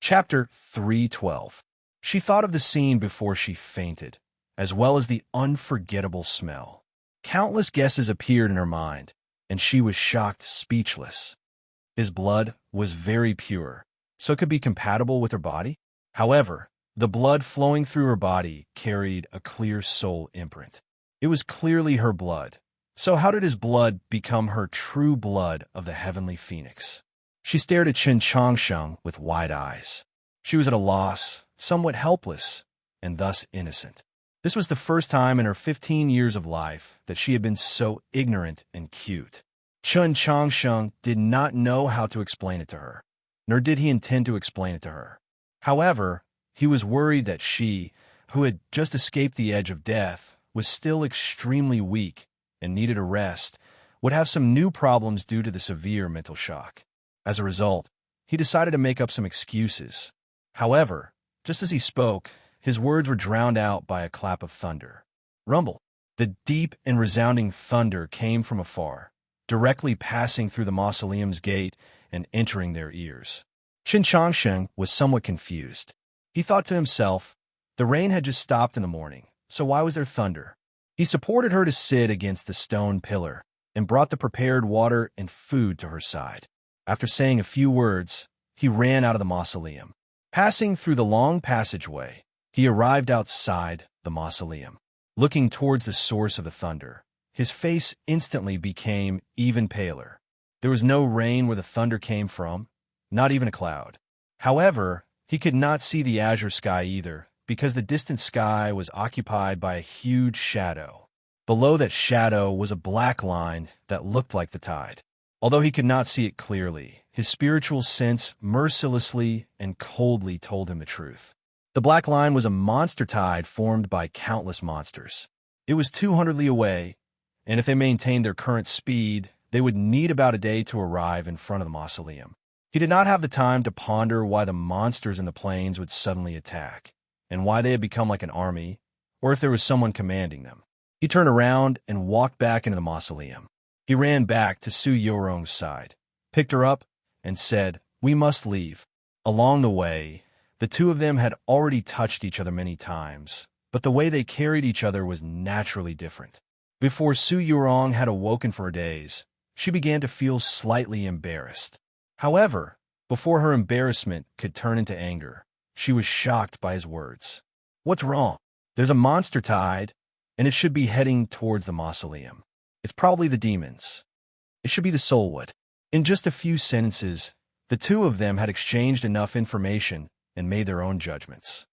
Chapter 312. She thought of the scene before she fainted, as well as the unforgettable smell. Countless guesses appeared in her mind, and she was shocked speechless. His blood was very pure, so it could be compatible with her body. However, the blood flowing through her body carried a clear soul imprint. It was clearly her blood. So how did his blood become her true blood of the heavenly phoenix? She stared at Qin Changsheng with wide eyes. She was at a loss, somewhat helpless, and thus innocent. This was the first time in her 15 years of life that she had been so ignorant and cute. Qin Changsheng did not know how to explain it to her, nor did he intend to explain it to her. However, he was worried that she, who had just escaped the edge of death, was still extremely weak and needed a rest, would have some new problems due to the severe mental shock. As a result, he decided to make up some excuses. However, just as he spoke, his words were drowned out by a clap of thunder. Rumble. The deep and resounding thunder came from afar, directly passing through the mausoleum's gate and entering their ears. Qin Changsheng was somewhat confused. He thought to himself, the rain had just stopped in the morning, so why was there thunder? He supported her to sit against the stone pillar and brought the prepared water and food to her side. After saying a few words, he ran out of the mausoleum. Passing through the long passageway, he arrived outside the mausoleum. Looking towards the source of the thunder, his face instantly became even paler. There was no rain where the thunder came from, not even a cloud. However, he could not see the azure sky either, because the distant sky was occupied by a huge shadow. Below that shadow was a black line that looked like the tide. Although he could not see it clearly, his spiritual sense mercilessly and coldly told him the truth. The black line was a monster tide formed by countless monsters. It was 200 li away, and if they maintained their current speed, they would need about a day to arrive in front of the mausoleum. He did not have the time to ponder why the monsters in the plains would suddenly attack, and why they had become like an army, or if there was someone commanding them. He turned around and walked back into the mausoleum. He ran back to Su Yorong's side, picked her up, and said, "We must leave." Along the way, the two of them had already touched each other many times, but the way they carried each other was naturally different. Before Su Yorong had awoken for a daze, she began to feel slightly embarrassed. However, before her embarrassment could turn into anger, she was shocked by his words. "What's wrong? There's a monster tide, and it should be heading towards the mausoleum. It's probably the demons. It should be the soulwood." In just a few sentences, the two of them had exchanged enough information and made their own judgments.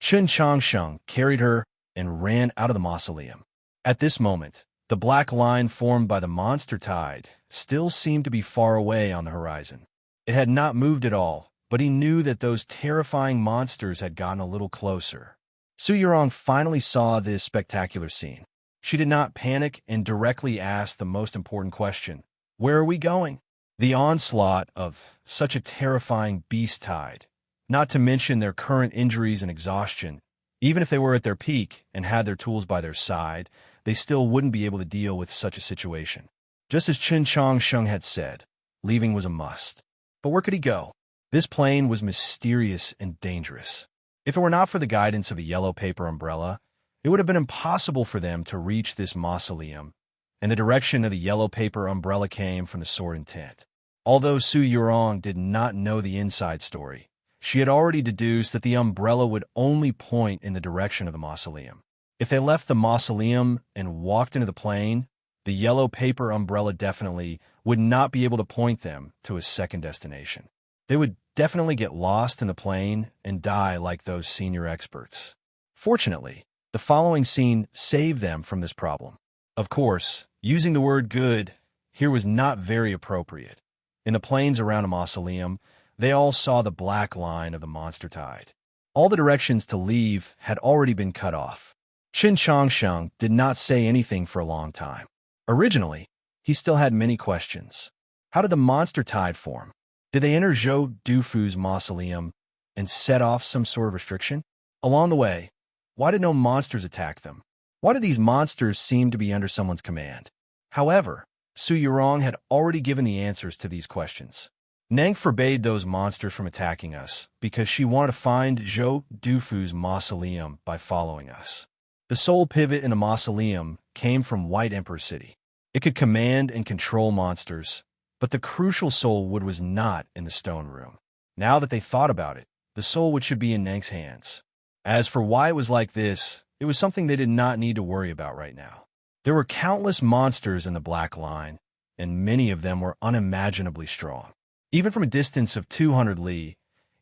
Qin Changsheng carried her and ran out of the mausoleum. At this moment, the black line formed by the monster tide still seemed to be far away on the horizon. It had not moved at all, but he knew that those terrifying monsters had gotten a little closer. Su Yorong finally saw this spectacular scene. She did not panic and directly asked the most important question: "Where are we going?" The onslaught of such a terrifying beast tide, not to mention their current injuries and exhaustion, even if they were at their peak and had their tools by their side, they still wouldn't be able to deal with such a situation. Just as Qin Changsheng had said, leaving was a must. But where could he go? This plain was mysterious and dangerous. If it were not for the guidance of the yellow paper umbrella, it would have been impossible for them to reach this mausoleum, and the direction of the yellow paper umbrella came from the sword and tent. Although Su Yorong did not know the inside story, she had already deduced that the umbrella would only point in the direction of the mausoleum. If they left the mausoleum and walked into the plain, the yellow paper umbrella definitely would not be able to point them to a second destination. They would definitely get lost in the plain and die like those senior experts. Fortunately, the following scene saved them from this problem. Of course, using the word good here was not very appropriate. In the plains around a mausoleum, they all saw the black line of the monster tide. All the directions to leave had already been cut off. Qin Changsheng did not say anything for a long time. Originally, he still had many questions. How did the monster tide form? Did they enter Zhou Dufu's mausoleum and set off some sort of restriction? Along the way, why did no monsters attack them? Why did these monsters seem to be under someone's command? However, Su Yorong had already given the answers to these questions. Nang forbade those monsters from attacking us because she wanted to find Zhou Dufu's mausoleum by following us. The soul pivot in the mausoleum came from White Emperor City. It could command and control monsters, but the crucial soul wood was not in the stone room. Now that they thought about it, the soul wood should be in Nang's hands. As for why it was like this, it was something they did not need to worry about right now. There were countless monsters in the Black Line, and many of them were unimaginably strong. Even from a distance of 200 li,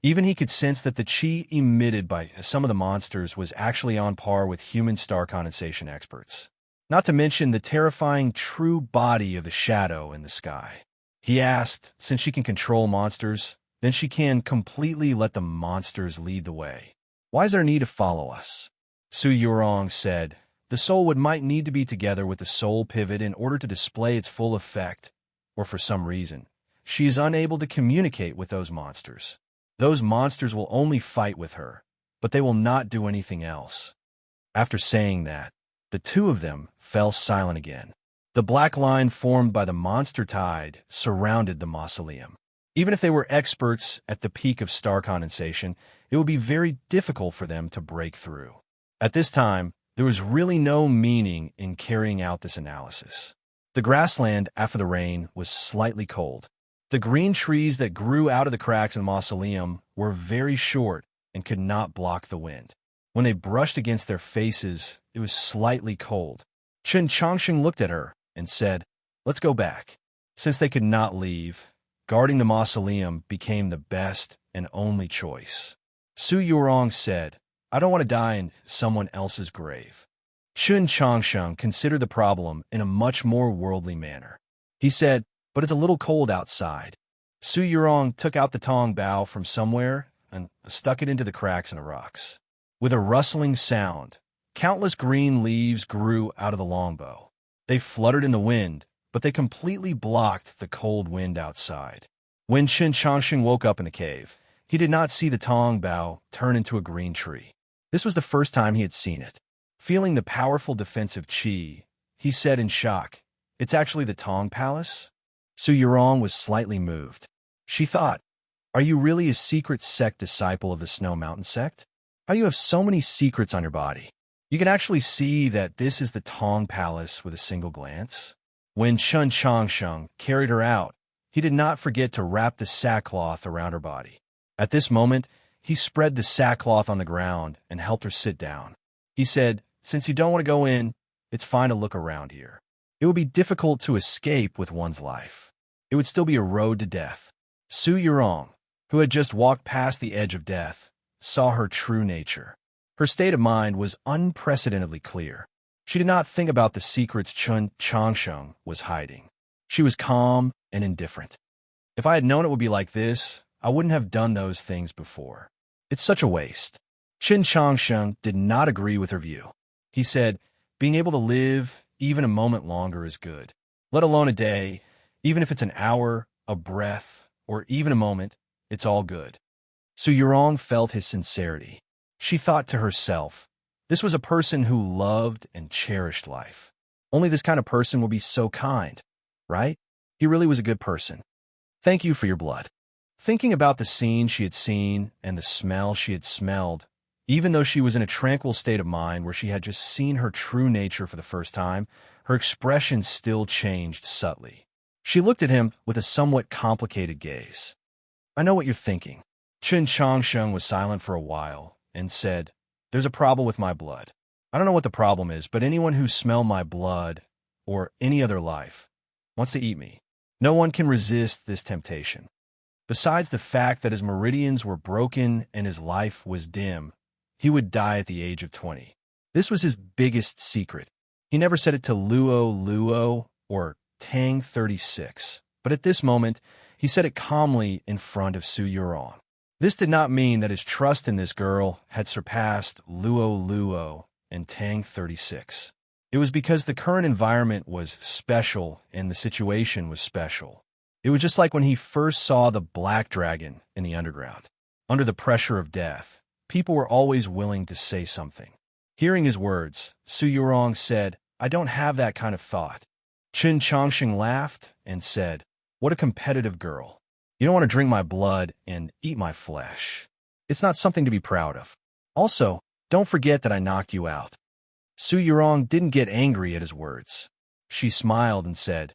even he could sense that the chi emitted by some of the monsters was actually on par with human star condensation experts. Not to mention the terrifying true body of the shadow in the sky. He asked, since she can control monsters, then she can completely let the monsters lead the way. Why is there need to follow us? Su Yurong said, the soul would might need to be together with the soul pivot in order to display its full effect, or for some reason, she is unable to communicate with those monsters. Those monsters will only fight with her, but they will not do anything else. After saying that, the two of them fell silent again. The black line formed by the monster tide surrounded the mausoleum. Even if they were experts at the peak of star condensation, it would be very difficult for them to break through. At this time, there was really no meaning in carrying out this analysis. The grassland after the rain was slightly cold. The green trees that grew out of the cracks in the mausoleum were very short and could not block the wind. When they brushed against their faces, it was slightly cold. Chen Chongsheng looked at her and said, let's go back. Since they could not leave, guarding the mausoleum became the best and only choice. Su Yurong said, I don't want to die in someone else's grave. Chen Chongsheng considered the problem in a much more worldly manner. He said, but it's a little cold outside. Su Yurong took out the tong bough from somewhere and stuck it into the cracks in the rocks. With a rustling sound, countless green leaves grew out of the longbow. They fluttered in the wind, but they completely blocked the cold wind outside. When Chen Chongsheng woke up in the cave, he did not see the tong bough turn into a green tree. This was the first time he had seen it. Feeling the powerful defensive qi, he said in shock, it's actually the Tong Palace? Su Yurong was slightly moved. She thought, are you really a secret sect disciple of the Snow Mountain sect? How you have so many secrets on your body? You can actually see that this is the Tong Palace with a single glance. When Chen Chongsheng carried her out, he did not forget to wrap the sackcloth around her body. At this moment, he spread the sackcloth on the ground and helped her sit down. He said, since you don't want to go in, it's fine to look around here. It would be difficult to escape with one's life. It would still be a road to death. Su Yurong, who had just walked past the edge of death, saw her true nature. Her state of mind was unprecedentedly clear. She did not think about the secrets Chen Chongsheng was hiding. She was calm and indifferent. If I had known it would be like this, I wouldn't have done those things before. It's such a waste. Chen Chongsheng did not agree with her view. He said, being able to live even a moment longer is good. Let alone a day, even if it's an hour, a breath, or even a moment, it's all good. Su Yurong felt his sincerity. She thought to herself, this was a person who loved and cherished life. Only this kind of person will be so kind, right? He really was a good person. Thank you for your blood. Thinking about the scene she had seen and the smell she had smelled, even though she was in a tranquil state of mind where she had just seen her true nature for the first time, her expression still changed subtly. She looked at him with a somewhat complicated gaze. I know what you're thinking. Chen Chongsheng was silent for a while and said, there's a problem with my blood. I don't know what the problem is, but anyone who smells my blood, or any other life, wants to eat me. No one can resist this temptation. Besides the fact that his meridians were broken and his life was dim, he would die at the age of 20. This was his biggest secret. He never said it to Luo or Tang 36, but at this moment, he said it calmly in front of Su Yurong. This did not mean that his trust in this girl had surpassed Luo and Tang 36. It was because the current environment was special and the situation was special. It was just like when he first saw the black dragon in the underground. Under the pressure of death, people were always willing to say something. Hearing his words, Su Yurong said, I don't have that kind of thought. Chen Chongsheng laughed and said, what a competitive girl. You don't want to drink my blood and eat my flesh. It's not something to be proud of. Also, don't forget that I knocked you out. Su Yurong didn't get angry at his words. She smiled and said,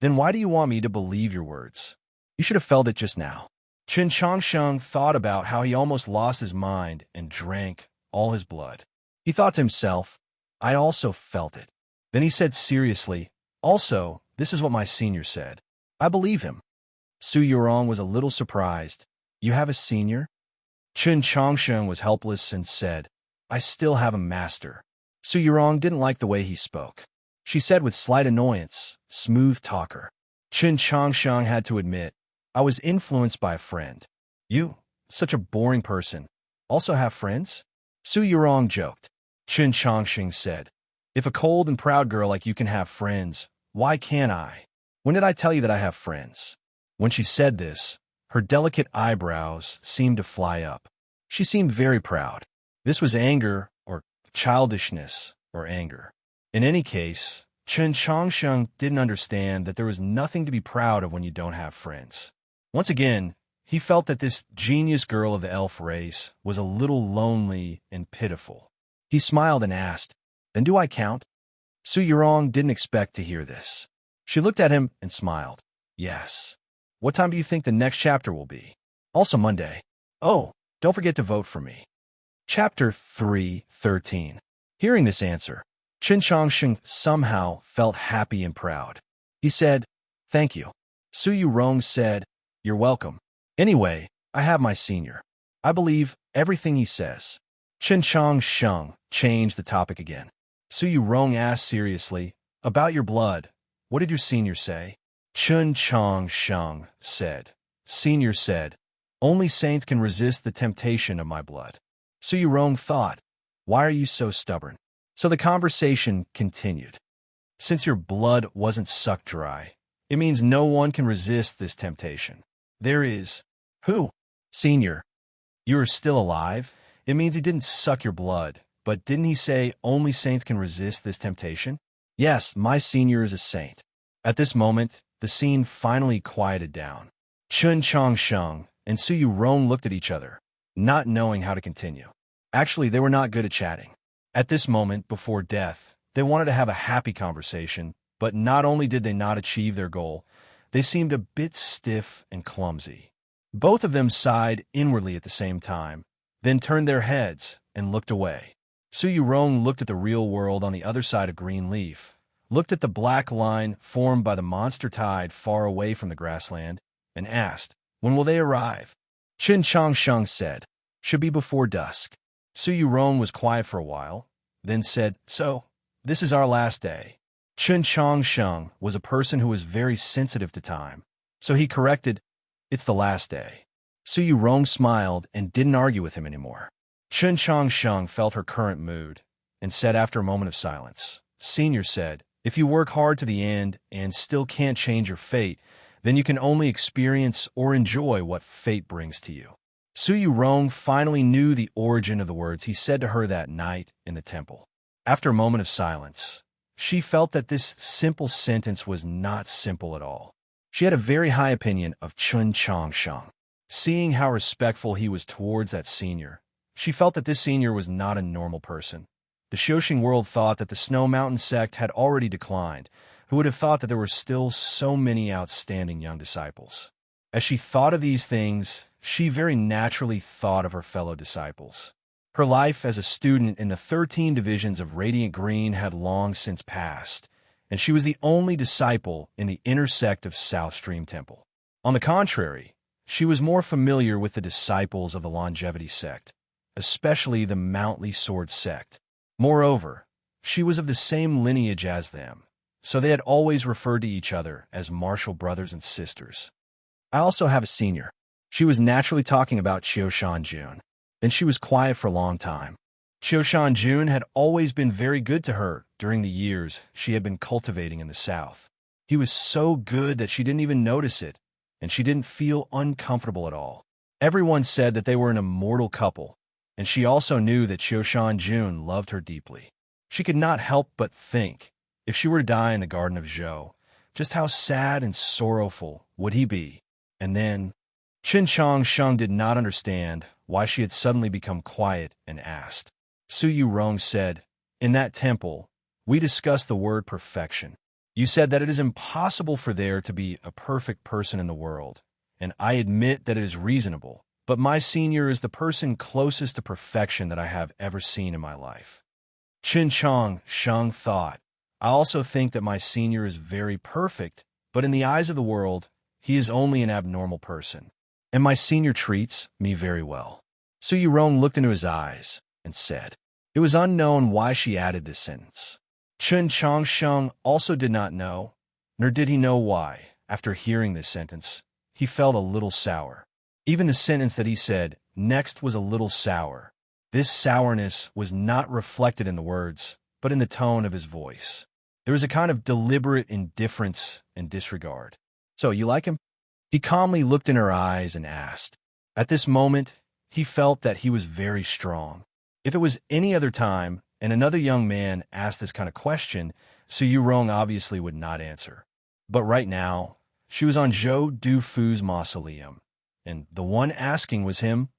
"Then why do you want me to believe your words? You should have felt it just now." Chen Changsheng thought about how he almost lost his mind and drank all his blood. He thought to himself, "I also felt it." Then he said seriously, "Also, this is what my senior said. I believe him." Su Yurong was a little surprised. "You have a senior?" Chen Changsheng was helpless and said, "I still have a master." Su Yurong didn't like the way he spoke. She said with slight annoyance, "Smooth talker." Chen Changsheng had to admit, "I was influenced by a friend." "You, such a boring person, also have friends?" Su Yurong joked. Chen Changsheng said, "If a cold and proud girl like you can have friends, why can't I? When did I tell you that I have friends?" When she said this, her delicate eyebrows seemed to fly up. She seemed very proud. This was anger, or childishness, or anger. In any case, Chen Changsheng didn't understand that there was nothing to be proud of when you don't have friends. Once again, he felt that this genius girl of the elf race was a little lonely and pitiful. He smiled and asked, "Then do I count?" Su Yurong didn't expect to hear this. She looked at him and smiled. "Yes. What time do you think the next chapter will be?" "Also Monday." "Oh, don't forget to vote for me." Chapter 3:13. Hearing this answer, Chen Changsheng somehow felt happy and proud. He said, "Thank you." Su Yurong said, "You're welcome. Anyway, I have my senior. I believe everything he says." Chen Changsheng changed the topic again. Su Yurong asked seriously, "About your blood, what did your senior say?" Chen Changsheng said, "Senior said, only saints can resist the temptation of my blood." Su Yurong thought, "Why are you so stubborn?" So the conversation continued. "Since your blood wasn't sucked dry, it means no one can resist this temptation. There is..." "Who?" "Senior. You are still alive? It means he didn't suck your blood, but didn't he say only saints can resist this temptation?" "Yes, my senior is a saint." At this moment, the scene finally quieted down. Chen Changsheng and Su Yurong looked at each other, not knowing how to continue. Actually, they were not good at chatting. At this moment, before death, they wanted to have a happy conversation, but not only did they not achieve their goal, they seemed a bit stiff and clumsy. Both of them sighed inwardly at the same time, then turned their heads and looked away. Su Yurong looked at the real world on the other side of Green Leaf, looked at the black line formed by the monster tide far away from the grassland, and asked, "When will they arrive?" Chen Changsheng said, "Should be before dusk." Su Yurong was quiet for a while, then said, "So, this is our last day." Chen Changsheng was a person who was very sensitive to time, so he corrected, "It's the last day." Su Yurong smiled and didn't argue with him anymore. Chen Changsheng felt her current mood and said after a moment of silence, "Senior said, if you work hard to the end and still can't change your fate, then you can only experience or enjoy what fate brings to you." Su Yurong finally knew the origin of the words he said to her that night in the temple. After a moment of silence, she felt that this simple sentence was not simple at all. She had a very high opinion of Chen Changsheng. Seeing how respectful he was towards that senior, she felt that this senior was not a normal person. The Xiaoxing world thought that the Snow Mountain sect had already declined. Who would have thought that there were still so many outstanding young disciples? As she thought of these things, she very naturally thought of her fellow disciples. Her life as a student in the 13 divisions of Radiant Green had long since passed, and she was the only disciple in the inner sect of South Stream Temple. On the contrary, she was more familiar with the disciples of the Longevity sect, especially the Mountley Sword sect. Moreover, she was of the same lineage as them, so they had always referred to each other as martial brothers and sisters. "I also have a senior." She was naturally talking about Qiushan Jun. Then she was quiet for a long time. Qiushan Jun had always been very good to her during the years she had been cultivating in the south. He was so good that she didn't even notice it, and she didn't feel uncomfortable at all. Everyone said that they were an immortal couple, and she also knew that Qiushan Jun loved her deeply. She could not help but think, if she were to die in the Garden of Zhou, just how sad and sorrowful would he be. And then, Qin Chang Sheng did not understand why she had suddenly become quiet and asked. Su Yu Rong said, "In that temple, we discussed the word perfection. You said that it is impossible for there to be a perfect person in the world, and I admit that it is reasonable, but my senior is the person closest to perfection that I have ever seen in my life." Qin Chang Sheng thought, "I also think that my senior is very perfect, but in the eyes of the world, he is only an abnormal person. And my senior treats me very well." Su Yurong looked into his eyes and said. It was unknown why she added this sentence. Qin Chang Sheng also did not know, nor did he know why, after hearing this sentence, he felt a little sour. Even the sentence that he said next was a little sour. This sourness was not reflected in the words, but in the tone of his voice. There was a kind of deliberate indifference and disregard. "So, you like him?" He calmly looked in her eyes and asked. At this moment, he felt that he was very strong. If it was any other time, and another young man asked this kind of question, Su Yurong obviously would not answer. But right now, she was on Zhou Dufu's mausoleum, and the one asking was him,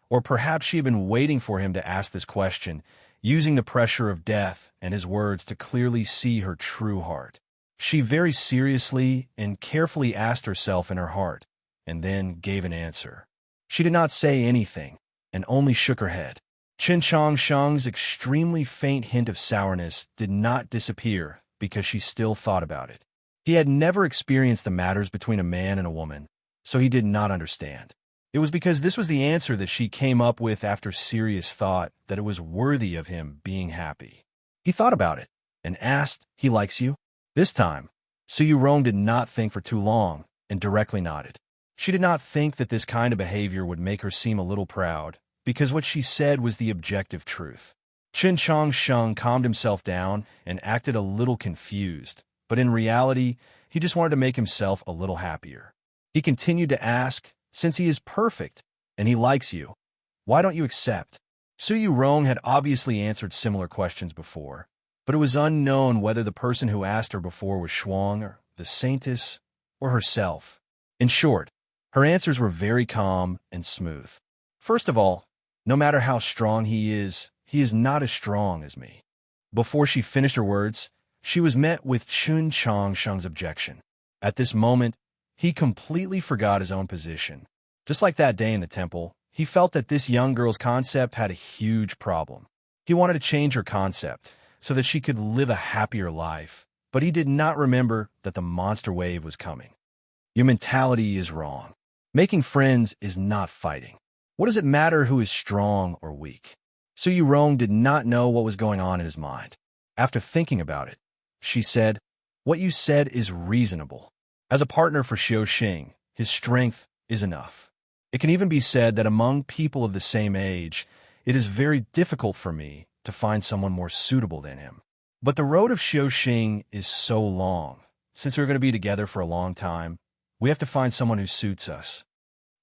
or perhaps she had been waiting for him to ask this question, using the pressure of death and his words to clearly see her true heart. She very seriously and carefully asked herself in her heart, and then gave an answer. She did not say anything, and only shook her head. Qin Chang Sheng's extremely faint hint of sourness did not disappear because she still thought about it. He had never experienced the matters between a man and a woman, so he did not understand. It was because this was the answer that she came up with after serious thought that it was worthy of him being happy. He thought about it and asked, "He likes you?" This time, Su Yurong did not think for too long and directly nodded. She did not think that this kind of behavior would make her seem a little proud, because what she said was the objective truth. Qin Chang Sheng calmed himself down and acted a little confused, but in reality, he just wanted to make himself a little happier. He continued to ask, "Since he is perfect, and he likes you, why don't you accept?" Su Yurong had obviously answered similar questions before, but it was unknown whether the person who asked her before was Shuang, or the saintess, or herself. In short, her answers were very calm and smooth. First of all, no matter how strong he is not as strong as me. Before she finished her words, she was met with Qin Chang Sheng's objection. At this moment, he completely forgot his own position. Just like that day in the temple, he felt that this young girl's concept had a huge problem. He wanted to change her concept so that she could live a happier life, but he did not remember that the monster wave was coming. Your mentality is wrong. Making friends is not fighting. What does it matter who is strong or weak? Su Yurong did not know what was going on in his mind. After thinking about it, she said, "What you said is reasonable. As a partner for Xiao Xing, his strength is enough. It can even be said that among people of the same age, it is very difficult for me to find someone more suitable than him. But the road of Xiao Xing is so long. Since we're going to be together for a long time, we have to find someone who suits us."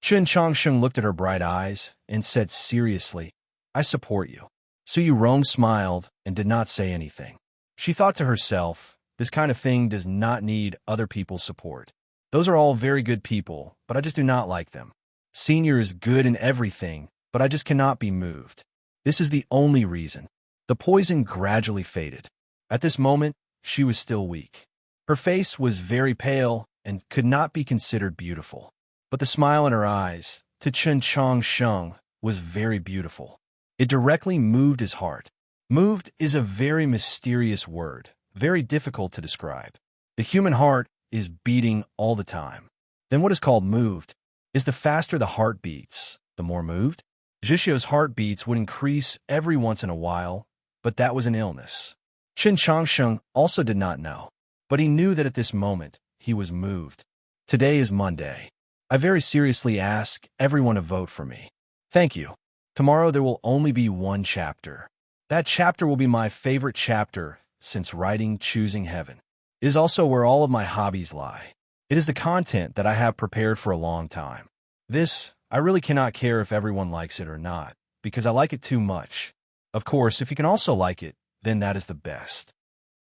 Qin Changsheng looked at her bright eyes and said seriously, "I support you." Su Yurong smiled and did not say anything. She thought to herself, this kind of thing does not need other people's support. Those are all very good people, but I just do not like them. Senior is good in everything, but I just cannot be moved. This is the only reason. The poison gradually faded. At this moment, she was still weak. Her face was very pale and could not be considered beautiful. But the smile in her eyes, to Qin Chang Sheng, was very beautiful. It directly moved his heart. Moved is a very mysterious word, very difficult to describe. The human heart is beating all the time. Then what is called moved is the faster the heart beats, the more moved. Zhixio's heartbeats would increase every once in a while, but that was an illness. Qin Changsheng also did not know, but he knew that at this moment he was moved. Today is Monday. I very seriously ask everyone to vote for me. Thank you. Tomorrow there will only be one chapter. That chapter will be my favorite chapter since writing Choosing Heaven. It is also where all of my hobbies lie. It is the content that I have prepared for a long time. This, I really cannot care if everyone likes it or not, because I like it too much. Of course, if you can also like it, then that is the best.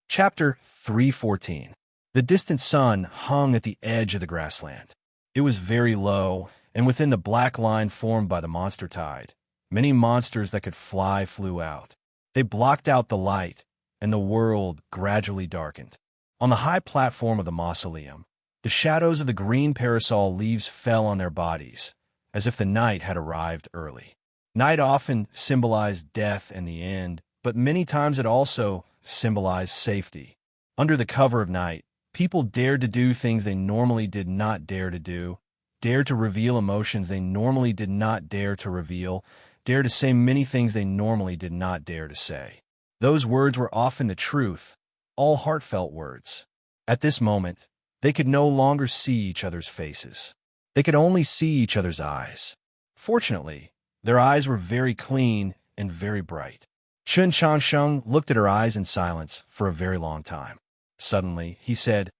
Chapter 314. The distant sun hung at the edge of the grassland. It was very low, and within the black line formed by the monster tide, many monsters that could fly flew out. They blocked out the light, and the world gradually darkened. On the high platform of the mausoleum, the shadows of the green parasol leaves fell on their bodies, as if the night had arrived early. Night often symbolized death and the end, but many times it also symbolized safety. Under the cover of night, people dared to do things they normally did not dare to do, dared to reveal emotions they normally did not dare to reveal, dared to say many things they normally did not dare to say. Those words were often the truth, all heartfelt words. At this moment, they could no longer see each other's faces. They could only see each other's eyes. Fortunately, their eyes were very clean and very bright. Chen Changsheng looked at her eyes in silence for a very long time. Suddenly, he said,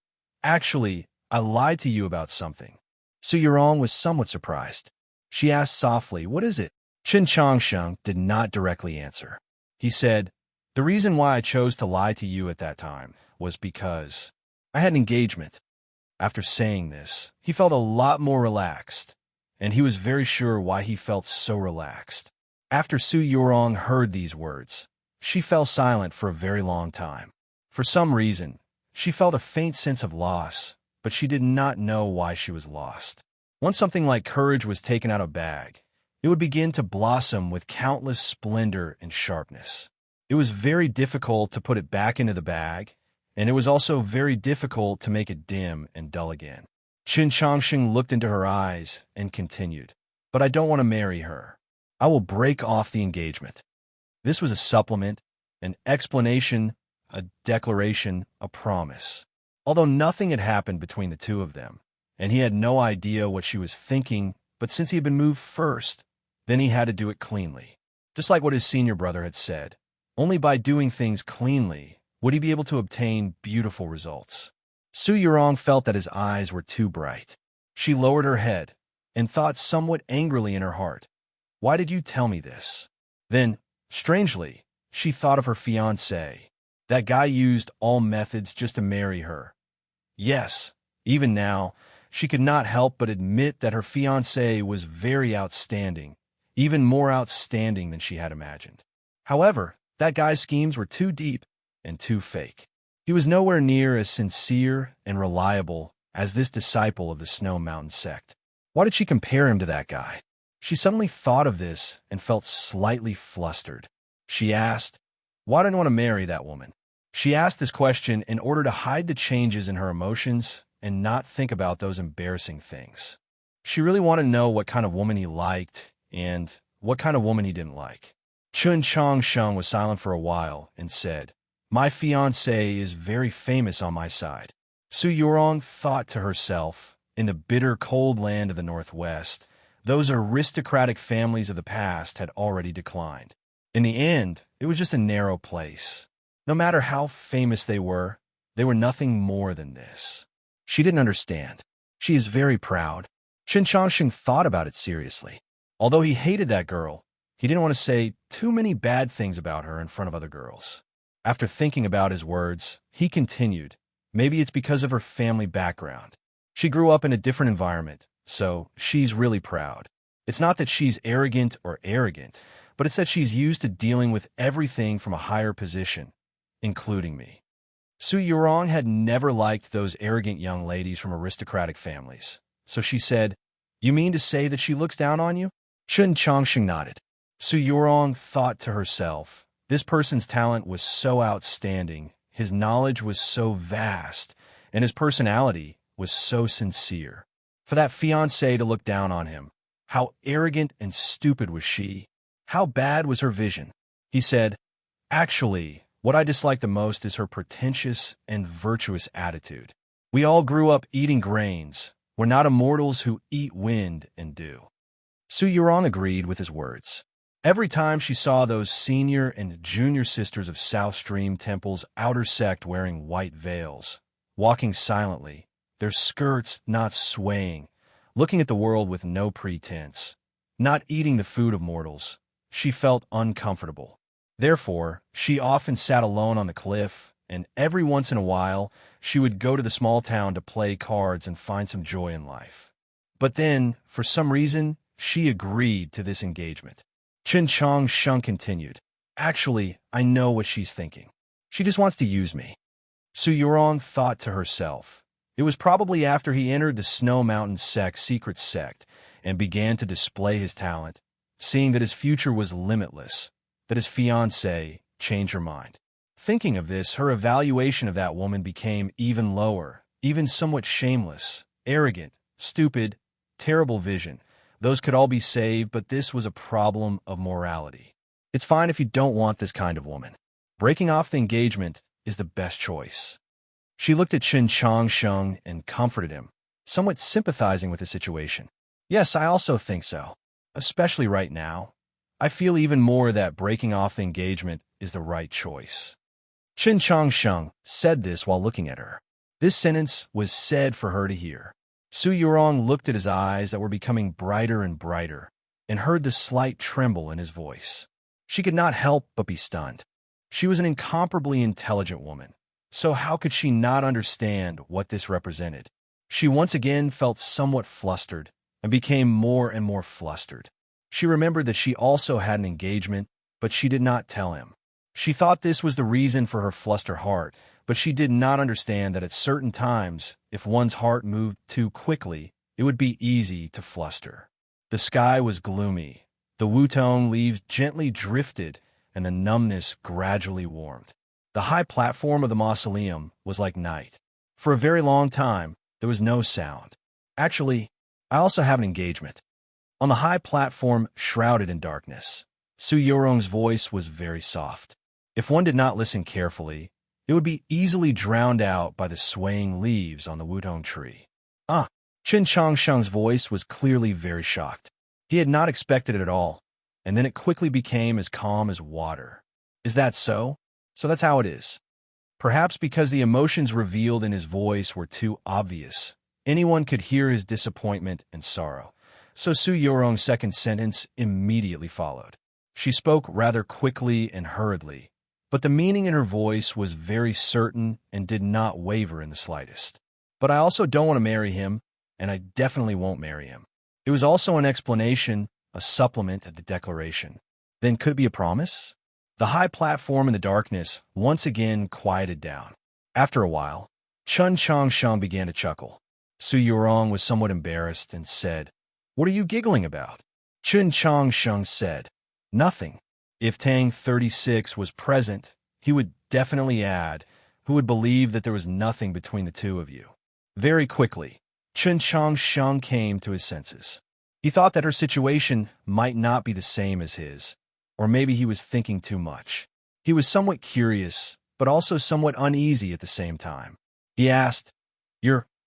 "Actually, I lied to you about something." Su Yurong was somewhat surprised. She asked softly, "What is it?" Chen Changsheng did not directly answer. He said, "The reason why I chose to lie to you at that time was because I had an engagement." After saying this, he felt a lot more relaxed, and he was very sure why he felt so relaxed. After Su Yurong heard these words, she fell silent for a very long time. For some reason, she felt a faint sense of loss, but she did not know why she was lost. Once something like courage was taken out of a bag, it would begin to blossom with countless splendor and sharpness. It was very difficult to put it back into the bag, and it was also very difficult to make it dim and dull again. Qin Changsheng looked into her eyes and continued, "But I don't want to marry her. I will break off the engagement." This was a supplement, an explanation, a declaration, a promise. Although nothing had happened between the two of them, and he had no idea what she was thinking, but since he had been moved first, then he had to do it cleanly. Just like what his senior brother had said, only by doing things cleanly would he be able to obtain beautiful results. Su Yurong felt that his eyes were too bright. She lowered her head and thought somewhat angrily in her heart, "Why did you tell me this?" Then, strangely, she thought of her fiancé. That guy used all methods just to marry her. Yes, even now, she could not help but admit that her fiancé was very outstanding, even more outstanding than she had imagined. However, that guy's schemes were too deep and too fake. He was nowhere near as sincere and reliable as this disciple of the Snow Mountain sect. Why did she compare him to that guy? She suddenly thought of this and felt slightly flustered. She asked, "Why do I want to marry that woman?" She asked this question in order to hide the changes in her emotions and not think about those embarrassing things. She really wanted to know what kind of woman he liked and what kind of woman he didn't like. Chun Changsheng was silent for a while and said, "My fiancé is very famous on my side." Su Yurong thought to herself, in the bitter cold land of the Northwest, those aristocratic families of the past had already declined. In the end, it was just a narrow place. No matter how famous they were nothing more than this. She didn't understand. She is very proud. Chen Changsheng thought about it seriously. Although he hated that girl, he didn't want to say too many bad things about her in front of other girls. After thinking about his words, he continued, "Maybe it's because of her family background. She grew up in a different environment, so she's really proud. It's not that she's arrogant, but it's that she's used to dealing with everything from a higher position, including me." Su Yurong had never liked those arrogant young ladies from aristocratic families, so she said, "You mean to say that she looks down on you?" Chen Changsheng nodded. Su Yurong thought to herself, this person's talent was so outstanding, his knowledge was so vast, and his personality was so sincere. For that fiancé to look down on him, how arrogant and stupid was she? How bad was her vision? He said, "Actually, what I dislike the most is her pretentious and virtuous attitude. We all grew up eating grains. We're not immortals who eat wind and dew." Su Yurong agreed with his words. Every time she saw those senior and junior sisters of South Stream Temple's outer sect wearing white veils, walking silently, their skirts not swaying, looking at the world with no pretense, not eating the food of mortals, she felt uncomfortable. Therefore, she often sat alone on the cliff, and every once in a while, she would go to the small town to play cards and find some joy in life. But then, for some reason, she agreed to this engagement. Chen Changsheng continued. Actually, I know what she's thinking. She just wants to use me. Su Yurong thought to herself. It was probably after he entered the Snow Mountain sect's secret sect and began to display his talent, seeing that his future was limitless, that his fiancée changed her mind. Thinking of this, her evaluation of that woman became even lower, even somewhat shameless, arrogant, stupid, terrible vision. Those could all be saved, but this was a problem of morality. It's fine if you don't want this kind of woman. Breaking off the engagement is the best choice. She looked at Chen Changsheng and comforted him, somewhat sympathizing with the situation. Yes, I also think so. Especially right now. I feel even more that breaking off the engagement is the right choice. Chen Changsheng said this while looking at her. This sentence was said for her to hear. Su Yurong looked at his eyes that were becoming brighter and brighter and heard the slight tremble in his voice. She could not help but be stunned. She was an incomparably intelligent woman, so how could she not understand what this represented? She once again felt somewhat flustered and became more and more flustered. She remembered that she also had an engagement, but she did not tell him. She thought this was the reason for her flustered heart, but she did not understand that at certain times, if one's heart moved too quickly, it would be easy to fluster. The sky was gloomy. The wutong leaves gently drifted, and the numbness gradually warmed. The high platform of the mausoleum was like night. For a very long time, there was no sound. Actually, I also have an engagement. On the high platform, shrouded in darkness, Su Yurong's voice was very soft. If one did not listen carefully, it would be easily drowned out by the swaying leaves on the wutong tree. Chen Changsheng's voice was clearly very shocked. He had not expected it at all, and then it quickly became as calm as water. Is that so? So that's how it is. Perhaps because the emotions revealed in his voice were too obvious, anyone could hear his disappointment and sorrow. So Su Yurong's second sentence immediately followed. She spoke rather quickly and hurriedly, but the meaning in her voice was very certain and did not waver in the slightest. But I also don't want to marry him, and I definitely won't marry him. It was also an explanation, a supplement to the declaration. Then could it be a promise? The high platform in the darkness once again quieted down. After a while, Chen Changsheng began to chuckle. Su Yurong was somewhat embarrassed and said, "What are you giggling about?" Chen Changsheng said, "Nothing." If Tang 36 was present, he would definitely add, who would believe that there was nothing between the two of you. Very quickly, Chen Changsheng came to his senses. He thought that her situation might not be the same as his, or maybe he was thinking too much. He was somewhat curious, but also somewhat uneasy at the same time. He asked,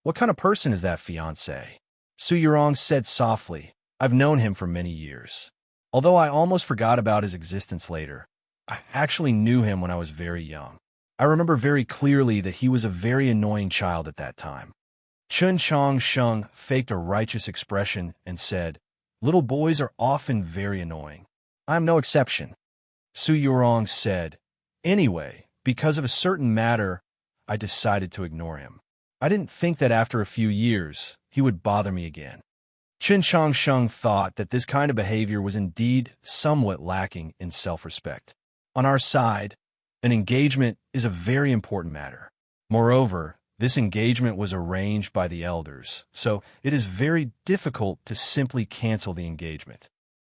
What kind of person is that fiancé?" Su Yurong said softly, "I've known him for many years. Although I almost forgot about his existence later, I actually knew him when I was very young. I remember very clearly that he was a very annoying child at that time." Chen Changsheng faked a righteous expression and said, "Little boys are often very annoying. I am no exception." Su Yurong said, "Anyway, because of a certain matter, I decided to ignore him. I didn't think that after a few years, he would bother me again." Chen Changsheng thought that this kind of behavior was indeed somewhat lacking in self-respect. On our side, an engagement is a very important matter. Moreover, this engagement was arranged by the elders, so it is very difficult to simply cancel the engagement.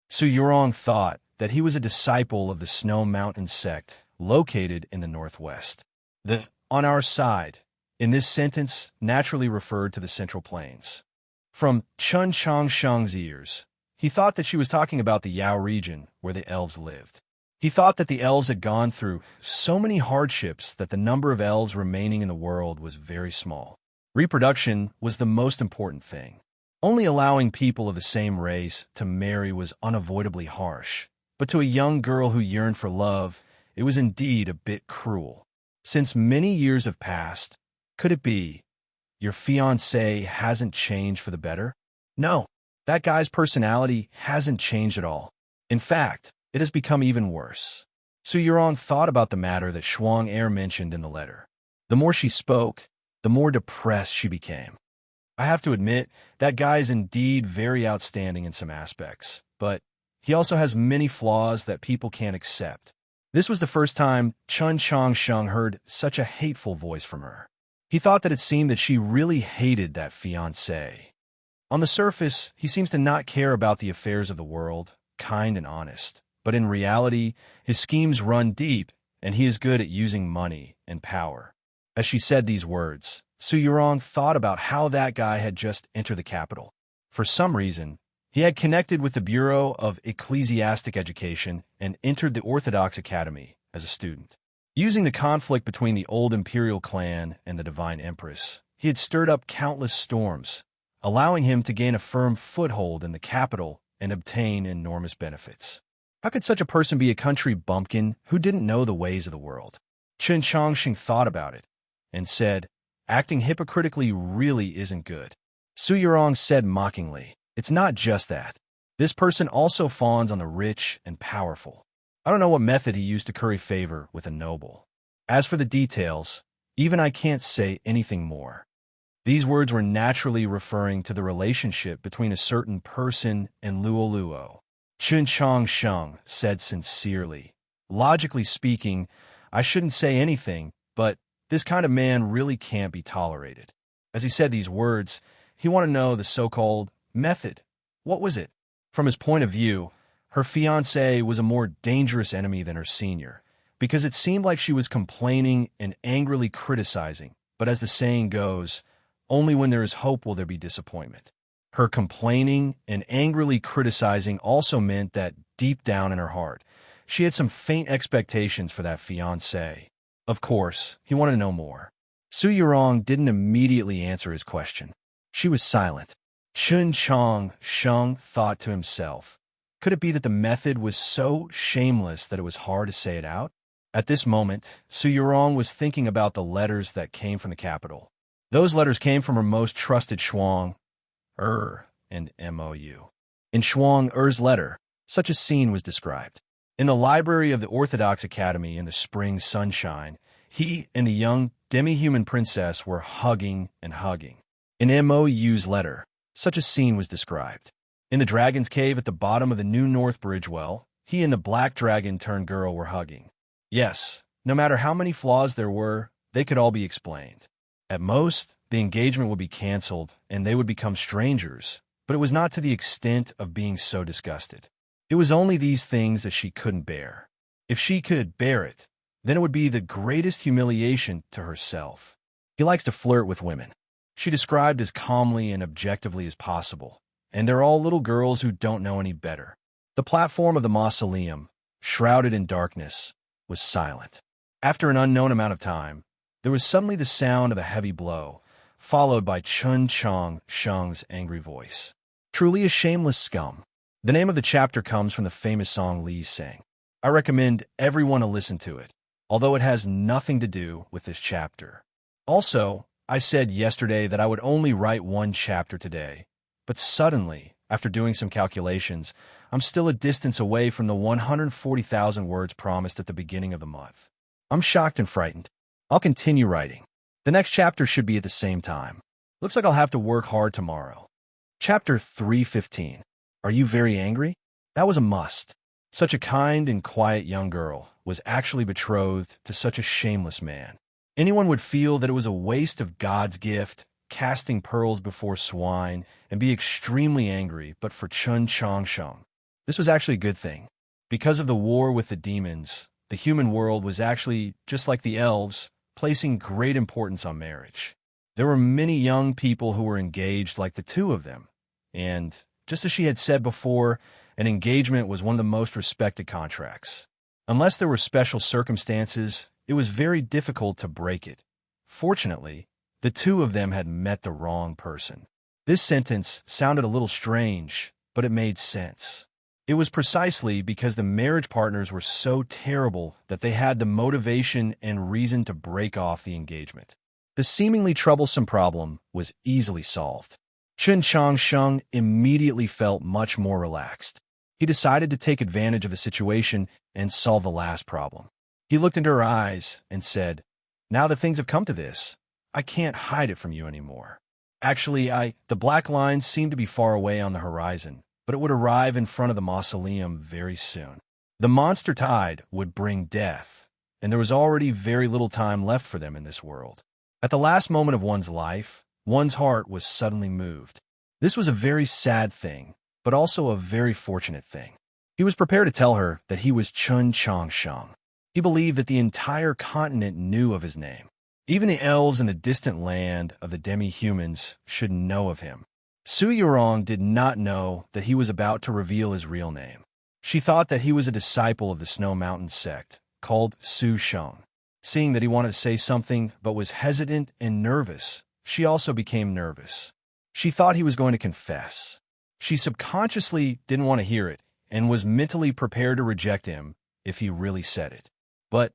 Su Yurong thought that he was a disciple of the Snow Mountain sect located in the northwest. The "on our side" in this sentence naturally referred to the Central Plains. From Chen Changsheng's ears, he thought that she was talking about the Yao region where the elves lived. He thought that the elves had gone through so many hardships that the number of elves remaining in the world was very small. Reproduction was the most important thing. Only allowing people of the same race to marry was unavoidably harsh, but to a young girl who yearned for love, it was indeed a bit cruel. Since many years have passed, could it be your fiancé hasn't changed for the better? No, that guy's personality hasn't changed at all. In fact, it has become even worse. Su Yurong thought about the matter that Shuang Er mentioned in the letter. The more she spoke, the more depressed she became. I have to admit, that guy is indeed very outstanding in some aspects, but he also has many flaws that people can't accept. This was the first time Chun Chong Sheng heard such a hateful voice from her. He thought that it seemed that she really hated that fiancé. On the surface, he seems to not care about the affairs of the world, kind and honest. But in reality, his schemes run deep, and he is good at using money and power. As she said these words, Su Yurong thought about how that guy had just entered the capital. For some reason, he had connected with the Bureau of Ecclesiastic Education and entered the Orthodox Academy as a student. Using the conflict between the old imperial clan and the Divine Empress, he had stirred up countless storms, allowing him to gain a firm foothold in the capital and obtain enormous benefits. How could such a person be a country bumpkin who didn't know the ways of the world? Chen Chongqing thought about it and said, acting hypocritically really isn't good. Su Yurong said mockingly, it's not just that. This person also fawns on the rich and powerful. I don't know what method he used to curry favor with a noble. As for the details, even I can't say anything more. These words were naturally referring to the relationship between a certain person and Luo Luo. Chun Chong Sheng said sincerely, logically speaking, I shouldn't say anything, but this kind of man really can't be tolerated. As he said these words, he wanted to know the so-called method. What was it? From his point of view, her fiancé was a more dangerous enemy than her senior, because it seemed like she was complaining and angrily criticizing, but as the saying goes, only when there is hope will there be disappointment. Her complaining and angrily criticizing also meant that deep down in her heart, she had some faint expectations for that fiancé. Of course, he wanted to know more. Su Yurong didn't immediately answer his question. She was silent. Chun Chong Sheng thought to himself, could it be that the method was so shameless that it was hard to say it out? At this moment, Su Yurong was thinking about the letters that came from the capital. Those letters came from her most trusted Shuang, and Mou. In Shuang Er's letter, such a scene was described. In the library of the Orthodox Academy in the spring sunshine, he and the young demi-human princess were hugging and hugging. In Mou's letter, such a scene was described. In the dragon's cave at the bottom of the New North Bridge well, he and the black dragon-turned girl were hugging. Yes, no matter how many flaws there were, they could all be explained. At most, the engagement would be canceled and they would become strangers, but it was not to the extent of being so disgusted. It was only these things that she couldn't bear. If she could bear it, then it would be the greatest humiliation to herself. He likes to flirt with women. She described as calmly and objectively as possible, and they're all little girls who don't know any better. The platform of the mausoleum, shrouded in darkness, was silent. After an unknown amount of time, there was suddenly the sound of a heavy blow, followed by Chun Chong Sheng's angry voice. Truly a shameless scum. The name of the chapter comes from the famous song Li sang. I recommend everyone to listen to it, although it has nothing to do with this chapter. Also, I said yesterday that I would only write one chapter today, but suddenly, after doing some calculations, I'm still a distance away from the 140,000 words promised at the beginning of the month. I'm shocked and frightened. I'll continue writing. The next chapter should be at the same time. Looks like I'll have to work hard tomorrow. Chapter 315. Are you very angry? That was a must. Such a kind and quiet young girl was actually betrothed to such a shameless man. Anyone would feel that it was a waste of God's gift, casting pearls before swine, and be extremely angry, but for Chun Chong Sheng. This was actually a good thing. Because of the war with the demons, the human world was actually, just like the elves, placing great importance on marriage. There were many young people who were engaged like the two of them, and just as she had said before, an engagement was one of the most respected contracts. Unless there were special circumstances, it was very difficult to break it. Fortunately, the two of them had met the wrong person. This sentence sounded a little strange, but it made sense. It was precisely because the marriage partners were so terrible that they had the motivation and reason to break off the engagement. The seemingly troublesome problem was easily solved. Chun Chong Sheng immediately felt much more relaxed. He decided to take advantage of the situation and solve the last problem. He looked into her eyes and said, now that things have come to this, I can't hide it from you anymore. Actually, the black lines seemed to be far away on the horizon, but it would arrive in front of the mausoleum very soon. The monster tide would bring death, and there was already very little time left for them in this world. At the last moment of one's life, one's heart was suddenly moved. This was a very sad thing, but also a very fortunate thing. He was prepared to tell her that he was Chun Chong Sheng. He believed that the entire continent knew of his name. Even the elves in the distant land of the demi-humans should know of him. Su Yurong did not know that he was about to reveal his real name. She thought that he was a disciple of the Snow Mountain sect, called Su Sheng. Seeing that he wanted to say something but was hesitant and nervous, she also became nervous. She thought he was going to confess. She subconsciously didn't want to hear it and was mentally prepared to reject him if he really said it. But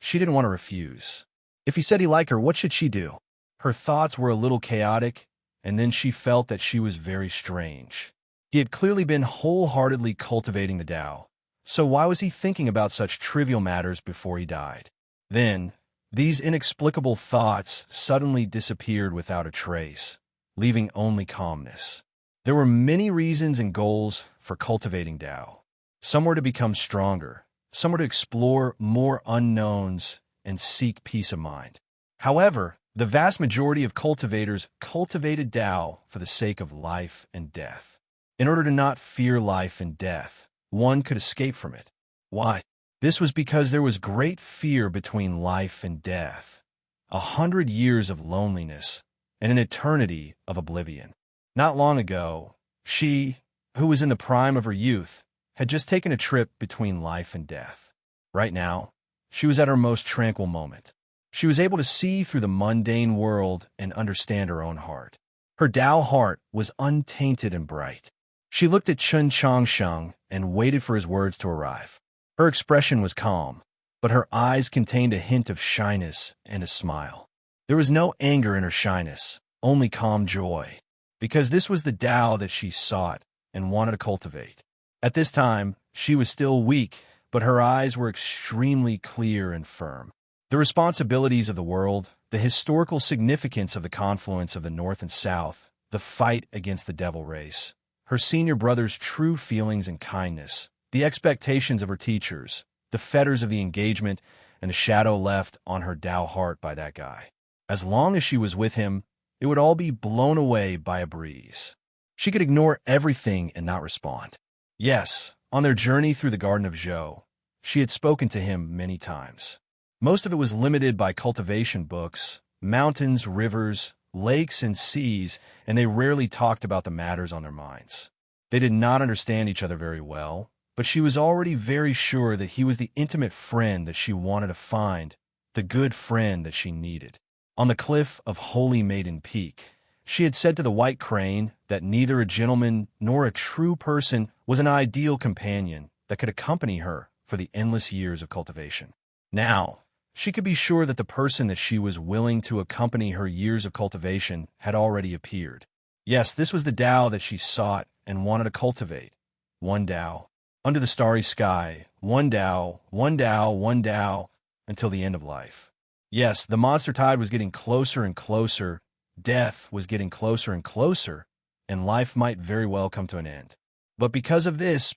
she didn't want to refuse. If he said he liked her, what should she do? Her thoughts were a little chaotic, and then she felt that she was very strange. He had clearly been wholeheartedly cultivating the Tao, so why was he thinking about such trivial matters before he died? Then, these inexplicable thoughts suddenly disappeared without a trace, leaving only calmness. There were many reasons and goals for cultivating Tao. Some were to become stronger, some were to explore more unknowns and seek peace of mind. However, the vast majority of cultivators cultivated Tao for the sake of life and death. In order to not fear life and death, one could escape from it. Why? This was because there was great fear between life and death, 100 years of loneliness, and an eternity of oblivion. Not long ago, she, who was in the prime of her youth, had just taken a trip between life and death. Right now, she was at her most tranquil moment. She was able to see through the mundane world and understand her own heart. Her Tao heart was untainted and bright. She looked at Chun Chong Sheng and waited for his words to arrive. Her expression was calm, but her eyes contained a hint of shyness and a smile. There was no anger in her shyness, only calm joy, because this was the Tao that she sought and wanted to cultivate. At this time, she was still weak, but her eyes were extremely clear and firm. The responsibilities of the world, the historical significance of the confluence of the North and South, the fight against the devil race, her senior brother's true feelings and kindness, the expectations of her teachers, the fetters of the engagement, and the shadow left on her Tao heart by that guy. As long as she was with him, it would all be blown away by a breeze. She could ignore everything and not respond. Yes, on their journey through the Garden of Zhou, she had spoken to him many times. Most of it was limited by cultivation books, mountains, rivers, lakes, and seas, and they rarely talked about the matters on their minds. They did not understand each other very well, but she was already very sure that he was the intimate friend that she wanted to find, the good friend that she needed. On the cliff of Holy Maiden Peak, she had said to the white crane that neither a gentleman nor a true person was an ideal companion that could accompany her for the endless years of cultivation. Now, she could be sure that the person that she was willing to accompany her years of cultivation had already appeared. Yes, this was the Tao that she sought and wanted to cultivate. One Tao, under the starry sky, one Tao, one Tao, one Tao, until the end of life. Yes, the monster tide was getting closer and closer, death was getting closer and closer, and life might very well come to an end. But because of this,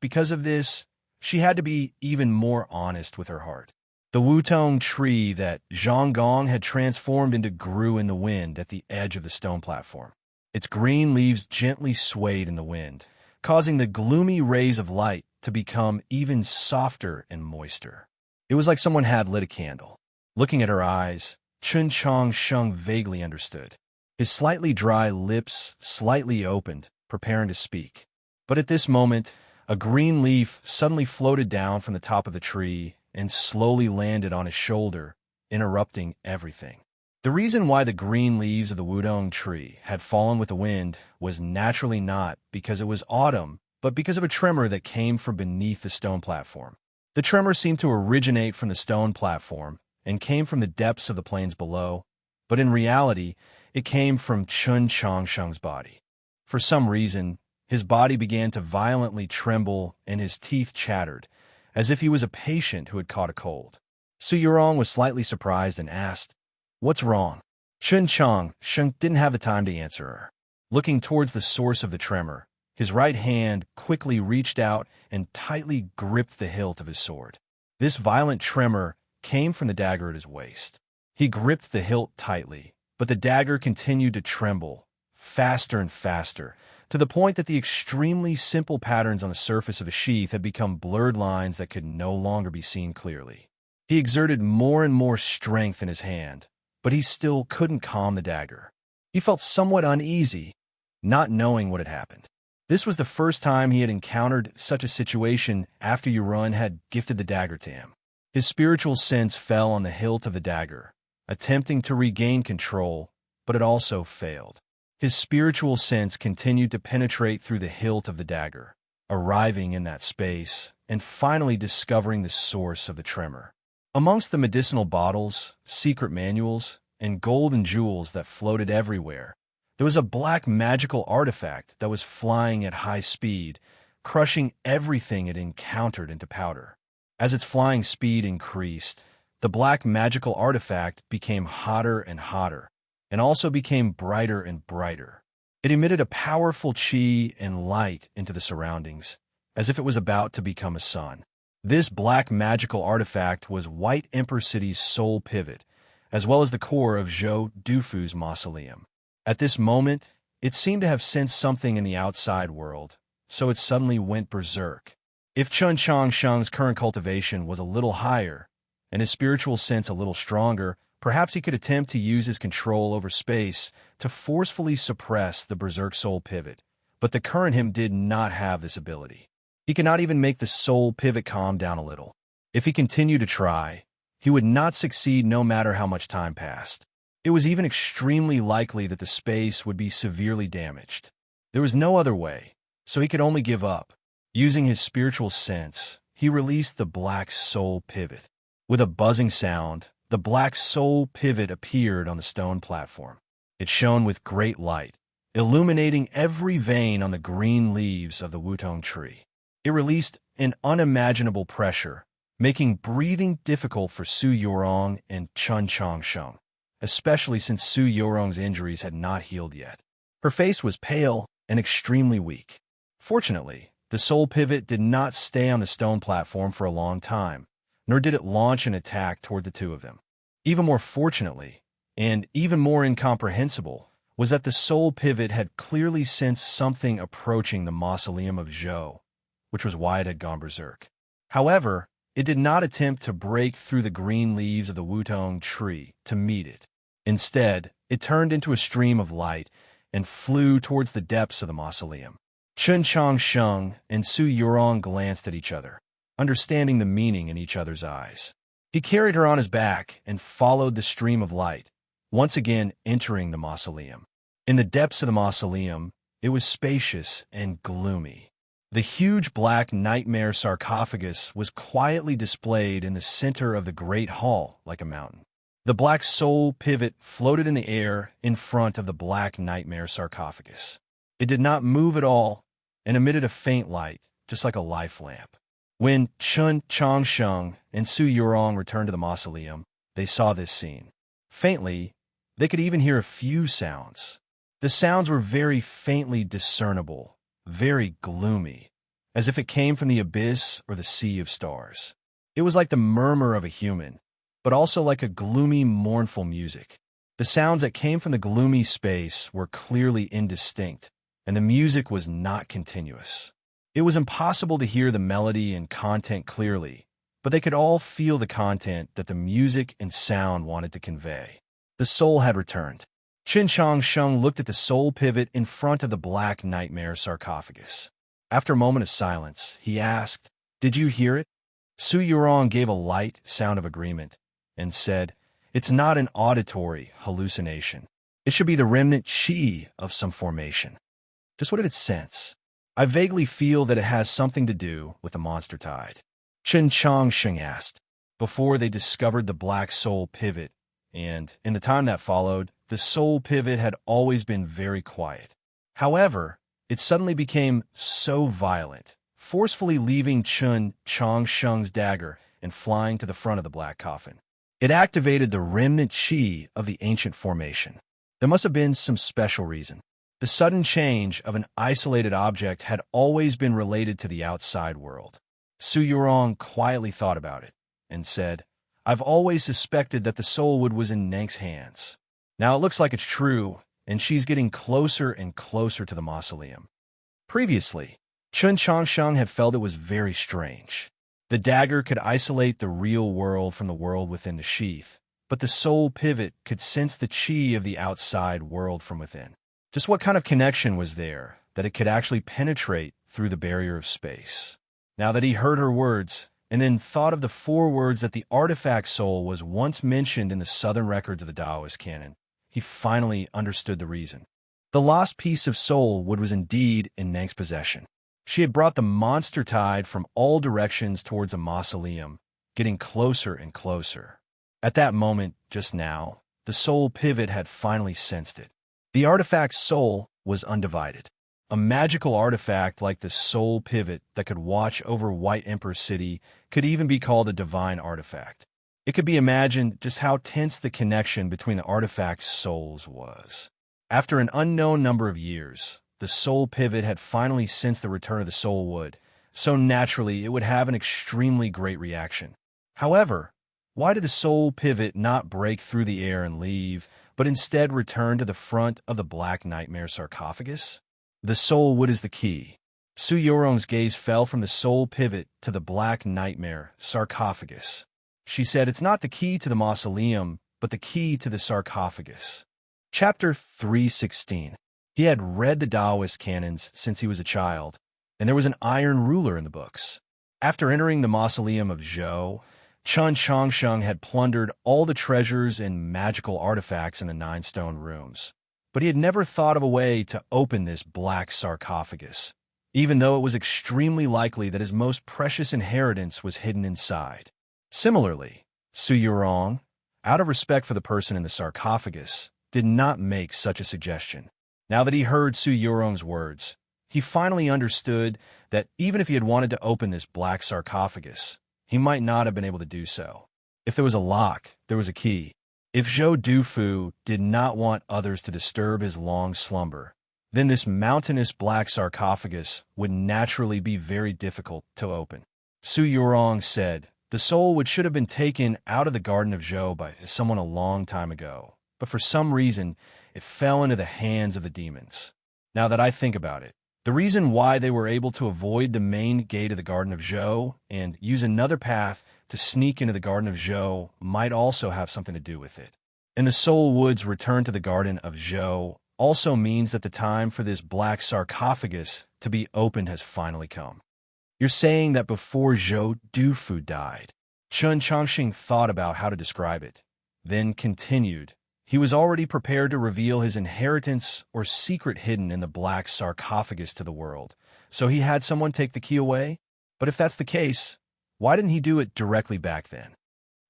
she had to be even more honest with her heart. The wutong tree that Zhang Gong had transformed into grew in the wind at the edge of the stone platform. Its green leaves gently swayed in the wind, causing the gloomy rays of light to become even softer and moister. It was like someone had lit a candle. Looking at her eyes, Chun Chong Sheng vaguely understood. His slightly dry lips slightly opened, preparing to speak. But at this moment, a green leaf suddenly floated down from the top of the tree and slowly landed on his shoulder, interrupting everything. The reason why the green leaves of the wudong tree had fallen with the wind was naturally not because it was autumn, but because of a tremor that came from beneath the stone platform. The tremor seemed to originate from the stone platform and came from the depths of the plains below, but in reality, it came from Chun Chong Sheng's body. For some reason, his body began to violently tremble and his teeth chattered, as if he was a patient who had caught a cold. Su Yurong was slightly surprised and asked, "What's wrong?" Chun Chong Sheng didn't have the time to answer her. Looking towards the source of the tremor, his right hand quickly reached out and tightly gripped the hilt of his sword. This violent tremor came from the dagger at his waist. He gripped the hilt tightly, but the dagger continued to tremble, faster and faster, to the point that the extremely simple patterns on the surface of the sheath had become blurred lines that could no longer be seen clearly. He exerted more and more strength in his hand, but he still couldn't calm the dagger. He felt somewhat uneasy, not knowing what had happened. This was the first time he had encountered such a situation after Yurun had gifted the dagger to him. His spiritual sense fell on the hilt of the dagger, attempting to regain control, but it also failed. His spiritual sense continued to penetrate through the hilt of the dagger, arriving in that space and finally discovering the source of the tremor. Amongst the medicinal bottles, secret manuals, and gold and jewels that floated everywhere, there was a black magical artifact that was flying at high speed, crushing everything it encountered into powder. As its flying speed increased, the black magical artifact became hotter and hotter, and also became brighter and brighter. It emitted a powerful chi and light into the surroundings, as if it was about to become a sun. This black magical artifact was White Emperor City's soul pivot, as well as the core of Zhou Dufu's mausoleum. At this moment, it seemed to have sensed something in the outside world, so it suddenly went berserk. If Chun Changsheng's current cultivation was a little higher, and his spiritual sense a little stronger, perhaps he could attempt to use his control over space to forcefully suppress the berserk soul pivot, but the current him did not have this ability. He could not even make the soul pivot calm down a little. If he continued to try, he would not succeed no matter how much time passed. It was even extremely likely that the space would be severely damaged. There was no other way, so he could only give up. Using his spiritual sense, he released the black soul pivot. With a buzzing sound, the black soul pivot appeared on the stone platform. It shone with great light, illuminating every vein on the green leaves of the wutong tree. It released an unimaginable pressure, making breathing difficult for Su Yorong and Chun Changsheng, especially since Su Yorong's injuries had not healed yet. Her face was pale and extremely weak. Fortunately, the soul pivot did not stay on the stone platform for a long time, nor did it launch an attack toward the two of them. Even more fortunately, and even more incomprehensible, was that the soul pivot had clearly sensed something approaching the mausoleum of Zhou, which was why it had gone berserk. However, it did not attempt to break through the green leaves of the wutong tree to meet it. Instead, it turned into a stream of light and flew towards the depths of the mausoleum. Chun Changsheng and Su Yorong glanced at each other, understanding the meaning in each other's eyes. He carried her on his back and followed the stream of light, once again entering the mausoleum. In the depths of the mausoleum, it was spacious and gloomy. The huge black nightmare sarcophagus was quietly displayed in the center of the great hall like a mountain. The black soul pivot floated in the air in front of the black nightmare sarcophagus. It did not move at all and emitted a faint light, just like a life lamp. When Chun Changsheng and Su Yorong returned to the mausoleum, they saw this scene. Faintly, they could even hear a few sounds. The sounds were very faintly discernible, very gloomy, as if it came from the abyss or the sea of stars. It was like the murmur of a human, but also like a gloomy, mournful music. The sounds that came from the gloomy space were clearly indistinct, and the music was not continuous. It was impossible to hear the melody and content clearly, but they could all feel the content that the music and sound wanted to convey. The soul had returned. Chun Changsheng looked at the soul pivot in front of the black nightmare sarcophagus. After a moment of silence, he asked, "Did you hear it?" Su Yorong gave a light sound of agreement and said, "It's not an auditory hallucination. It should be the remnant chi of some formation." Just what did it sense? "I vaguely feel that it has something to do with the monster tide," Chun Changsheng asked, before they discovered the black soul pivot, and in the time that followed, the soul pivot had always been very quiet. However, it suddenly became so violent, forcefully leaving Chun Changsheng's dagger and flying to the front of the black coffin. It activated the remnant chi of the ancient formation. There must have been some special reason. The sudden change of an isolated object had always been related to the outside world. Su Yurong quietly thought about it and said, I've always suspected that the soulwood was in Nank's hands. Now it looks like it's true, and she's getting closer and closer to the mausoleum. Previously, Chun Changsheng had felt it was very strange. The dagger could isolate the real world from the world within the sheath, but the soul pivot could sense the chi of the outside world from within. Just what kind of connection was there that it could actually penetrate through the barrier of space? Now that he heard her words, and then thought of the 4 words that the artifact soul was once mentioned in the southern records of the Taoist canon, he finally understood the reason. The lost piece of soulwood was indeed in Nank's possession. She had brought the monster tide from all directions towards a mausoleum, getting closer and closer. At that moment, just now, the soul pivot had finally sensed it. The artifact's soul was undivided. A magical artifact like the soul pivot that could watch over White Emperor City could even be called a divine artifact. It could be imagined just how tense the connection between the artifact's souls was. After an unknown number of years, the soul pivot had finally sensed the return of the soulwood, so naturally it would have an extremely great reaction. However, why did the soul pivot not break through the air and leave, but instead return to the front of the Black Nightmare sarcophagus? The soulwood is the key. Su Yurong's gaze fell from the soul pivot to the Black Nightmare sarcophagus. She said, it's not the key to the mausoleum, but the key to the sarcophagus. Chapter 316. He had read the Taoist canons since he was a child, and there was an iron ruler in the books. After entering the mausoleum of Zhou, Chun Changsheng had plundered all the treasures and magical artifacts in the 9 stone rooms. But he had never thought of a way to open this black sarcophagus, even though it was extremely likely that his most precious inheritance was hidden inside. Similarly, Su Yurong, out of respect for the person in the sarcophagus, did not make such a suggestion. Now that he heard Su Yurong's words, he finally understood that even if he had wanted to open this black sarcophagus, he might not have been able to do so. If there was a lock, there was a key. If Zhou Dufu did not want others to disturb his long slumber, then this mountainous black sarcophagus would naturally be very difficult to open. Su Yurong said, the soulwood should have been taken out of the Garden of Zhou by someone a long time ago, but for some reason, it fell into the hands of the demons. Now that I think about it, the reason why they were able to avoid the main gate of the Garden of Zhou and use another path to sneak into the Garden of Zhou might also have something to do with it. And the soulwood's return to the Garden of Zhou also means that the time for this black sarcophagus to be opened has finally come. You're saying that before Zhou Dufu died? Chun Changsheng thought about how to describe it, then continued. He was already prepared to reveal his inheritance or secret hidden in the black sarcophagus to the world, so he had someone take the key away? But if that's the case, why didn't he do it directly back then?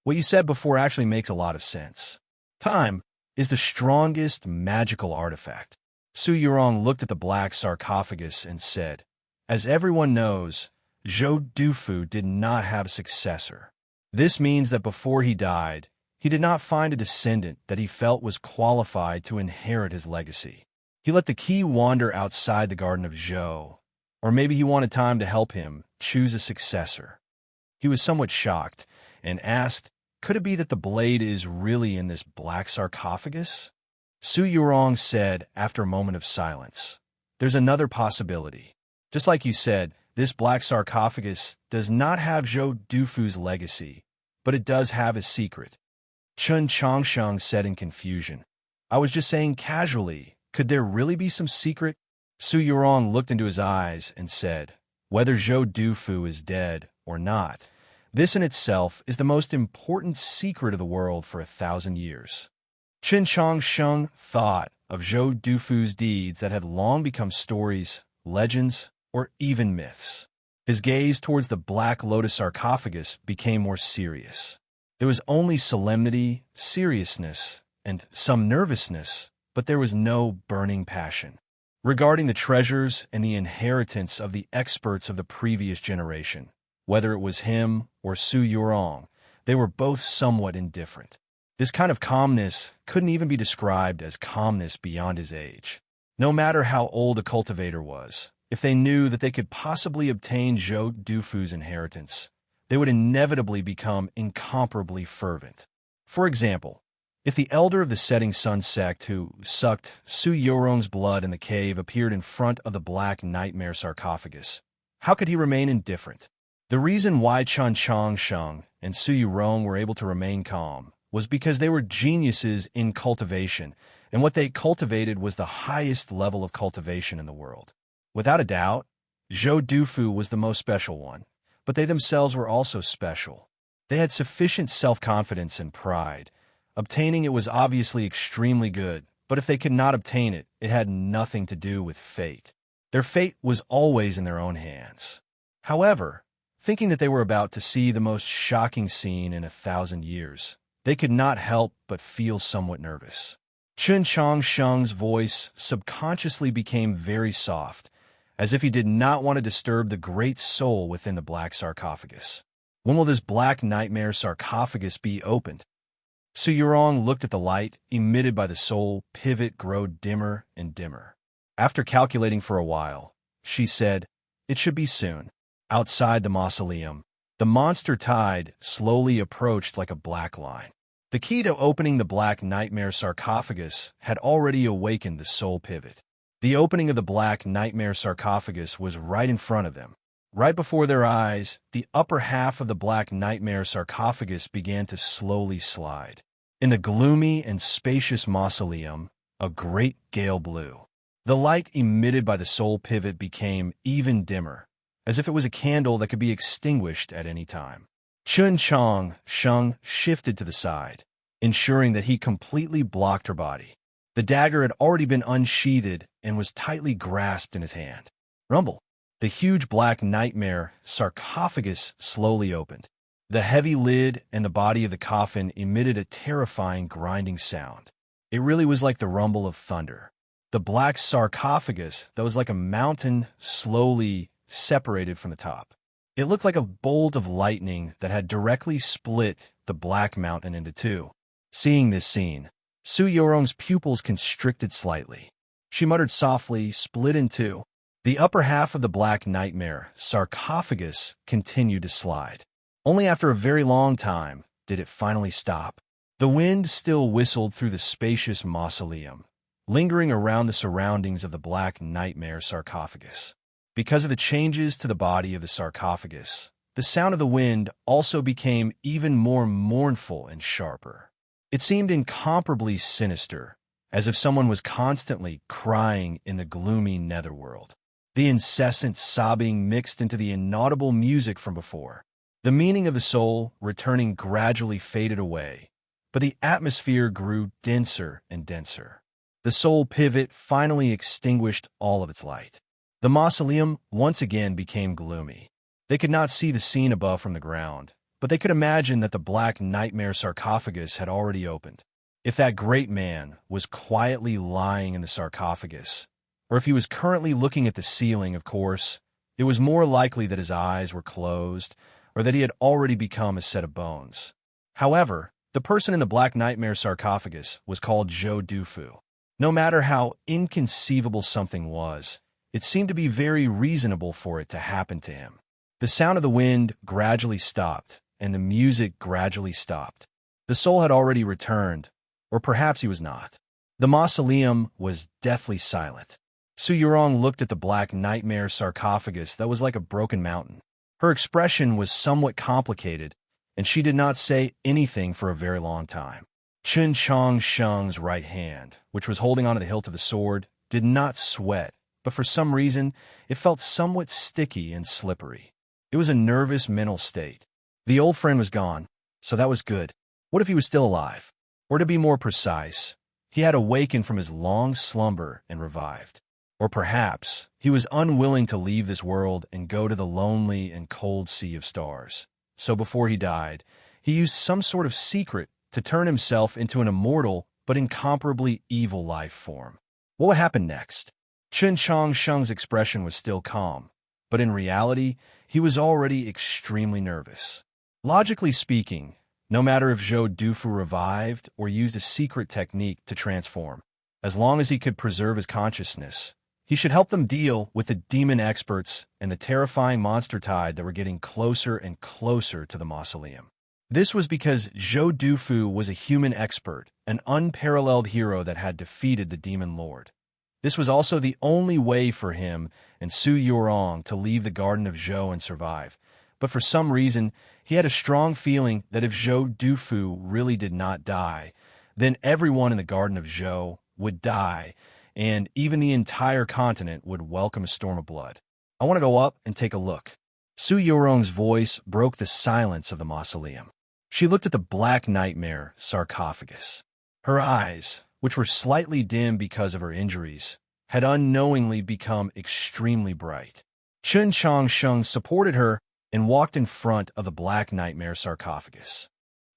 What you said before actually makes a lot of sense. Time is the strongest magical artifact. Su Yurong looked at the black sarcophagus and said, as everyone knows, Zhou Dufu did not have a successor. This means that before he died, he did not find a descendant that he felt was qualified to inherit his legacy. He let the key wander outside the Garden of Zhou, or maybe he wanted time to help him choose a successor. He was somewhat shocked and asked, could it be that the blade is really in this black sarcophagus? Su Yurong said after a moment of silence, there's another possibility. Just like you said, this black sarcophagus does not have Zhou Dufu's legacy, but it does have his secret. Chun Changsheng said in confusion, I was just saying casually, could there really be some secret? Su Yurong looked into his eyes and said, whether Zhou Dufu is dead or not, this in itself is the most important secret of the world for 1,000 years. Chun Changsheng thought of Zhou Dufu's deeds that had long become stories, legends, or even myths. His gaze towards the black lotus sarcophagus became more serious. There was only solemnity, seriousness, and some nervousness, but there was no burning passion. Regarding the treasures and the inheritance of the experts of the previous generation, whether it was him or Su Yurong, they were both somewhat indifferent. This kind of calmness couldn't even be described as calmness beyond his age. No matter how old a cultivator was, if they knew that they could possibly obtain Zhou Dufu's inheritance, they would inevitably become incomparably fervent. For example, if the elder of the setting sun sect who sucked Su Yorong's blood in the cave appeared in front of the Black Nightmare sarcophagus, how could he remain indifferent? The reason why Chen Changsheng and Su Yorong were able to remain calm was because they were geniuses in cultivation, and what they cultivated was the highest level of cultivation in the world. Without a doubt, Zhou Dufu was the most special one, but they themselves were also special. They had sufficient self-confidence and pride. Obtaining it was obviously extremely good, but if they could not obtain it, it had nothing to do with fate. Their fate was always in their own hands. However, thinking that they were about to see the most shocking scene in 1,000 years, they could not help but feel somewhat nervous. Chen Changsheng's voice subconsciously became very soft, as if he did not want to disturb the great soul within the black sarcophagus. When will this Black Nightmare sarcophagus be opened? Su Yorong looked at the light emitted by the soul pivot grow dimmer and dimmer. After calculating for a while, she said, "It should be soon." Outside the mausoleum, the monster tide slowly approached like a black line. The key to opening the Black Nightmare sarcophagus had already awakened the soul pivot. The opening of the Black Nightmare sarcophagus was right in front of them. Right before their eyes, the upper half of the Black Nightmare sarcophagus began to slowly slide. In the gloomy and spacious mausoleum, a great gale blew. The light emitted by the soul pivot became even dimmer, as if it was a candle that could be extinguished at any time. Chen Changsheng shifted to the side, ensuring that he completely blocked her body. The dagger had already been unsheathed and was tightly grasped in his hand. Rumble! The huge Black Nightmare sarcophagus slowly opened. The heavy lid and the body of the coffin emitted a terrifying grinding sound. It really was like the rumble of thunder. The black sarcophagus that was like a mountain slowly separated from the top. It looked like a bolt of lightning that had directly split the black mountain into two. Seeing this scene, Su Yorong's pupils constricted slightly. She muttered softly, "Split in two." The upper half of the Black Nightmare sarcophagus continued to slide. Only after a very long time did it finally stop. The wind still whistled through the spacious mausoleum, lingering around the surroundings of the Black Nightmare sarcophagus. Because of the changes to the body of the sarcophagus, the sound of the wind also became even more mournful and sharper. It seemed incomparably sinister, as if someone was constantly crying in the gloomy netherworld. The incessant sobbing mixed into the inaudible music from before. The meaning of the soul returning gradually faded away, but the atmosphere grew denser and denser. The soul pivot finally extinguished all of its light. The mausoleum once again became gloomy. They could not see the scene above from the ground, but they could imagine that the Black Nightmare sarcophagus had already opened. If that great man was quietly lying in the sarcophagus, or if he was currently looking at the ceiling, of course, it was more likely that his eyes were closed or that he had already become a set of bones. However, the person in the Black Nightmare sarcophagus was called Zhou Dufu. No matter how inconceivable something was, it seemed to be very reasonable for it to happen to him. The sound of the wind gradually stopped, and the music gradually stopped. The soul had already returned, or perhaps he was not. The mausoleum was deathly silent. Su Yorong looked at the Black Nightmare sarcophagus that was like a broken mountain. Her expression was somewhat complicated, and she did not say anything for a very long time. Chen Changsheng's right hand, which was holding onto the hilt of the sword, did not sweat, but for some reason, it felt somewhat sticky and slippery. It was a nervous mental state. The old friend was gone, so that was good. What if he was still alive? Or to be more precise, he had awakened from his long slumber and revived. Or perhaps he was unwilling to leave this world and go to the lonely and cold sea of stars. So before he died, he used some sort of secret to turn himself into an immortal but incomparably evil life form. What would happen next? Chen Changsheng's expression was still calm, but in reality, he was already extremely nervous. Logically speaking, no matter if Zhou Dufu revived or used a secret technique to transform, As long as he could preserve his consciousness, he should help them deal with the demon experts and the terrifying monster tide that were getting closer and closer to the mausoleum. This was because Zhou Dufu was a human expert, an unparalleled hero that had defeated the demon lord. This was also the only way for him and Su Yurong to leave the Garden of Zhou and survive. But for some reason, he had a strong feeling that if Zhou Dufu really did not die, then everyone in the Garden of Zhou would die, and even the entire continent would welcome a storm of blood. I want to go up and take a look. Su Yurong's voice broke the silence of the mausoleum. She looked at the black nightmare sarcophagus. Her eyes, which were slightly dim because of her injuries, had unknowingly become extremely bright. Chun Changsheng supported her and walked in front of the black nightmare sarcophagus.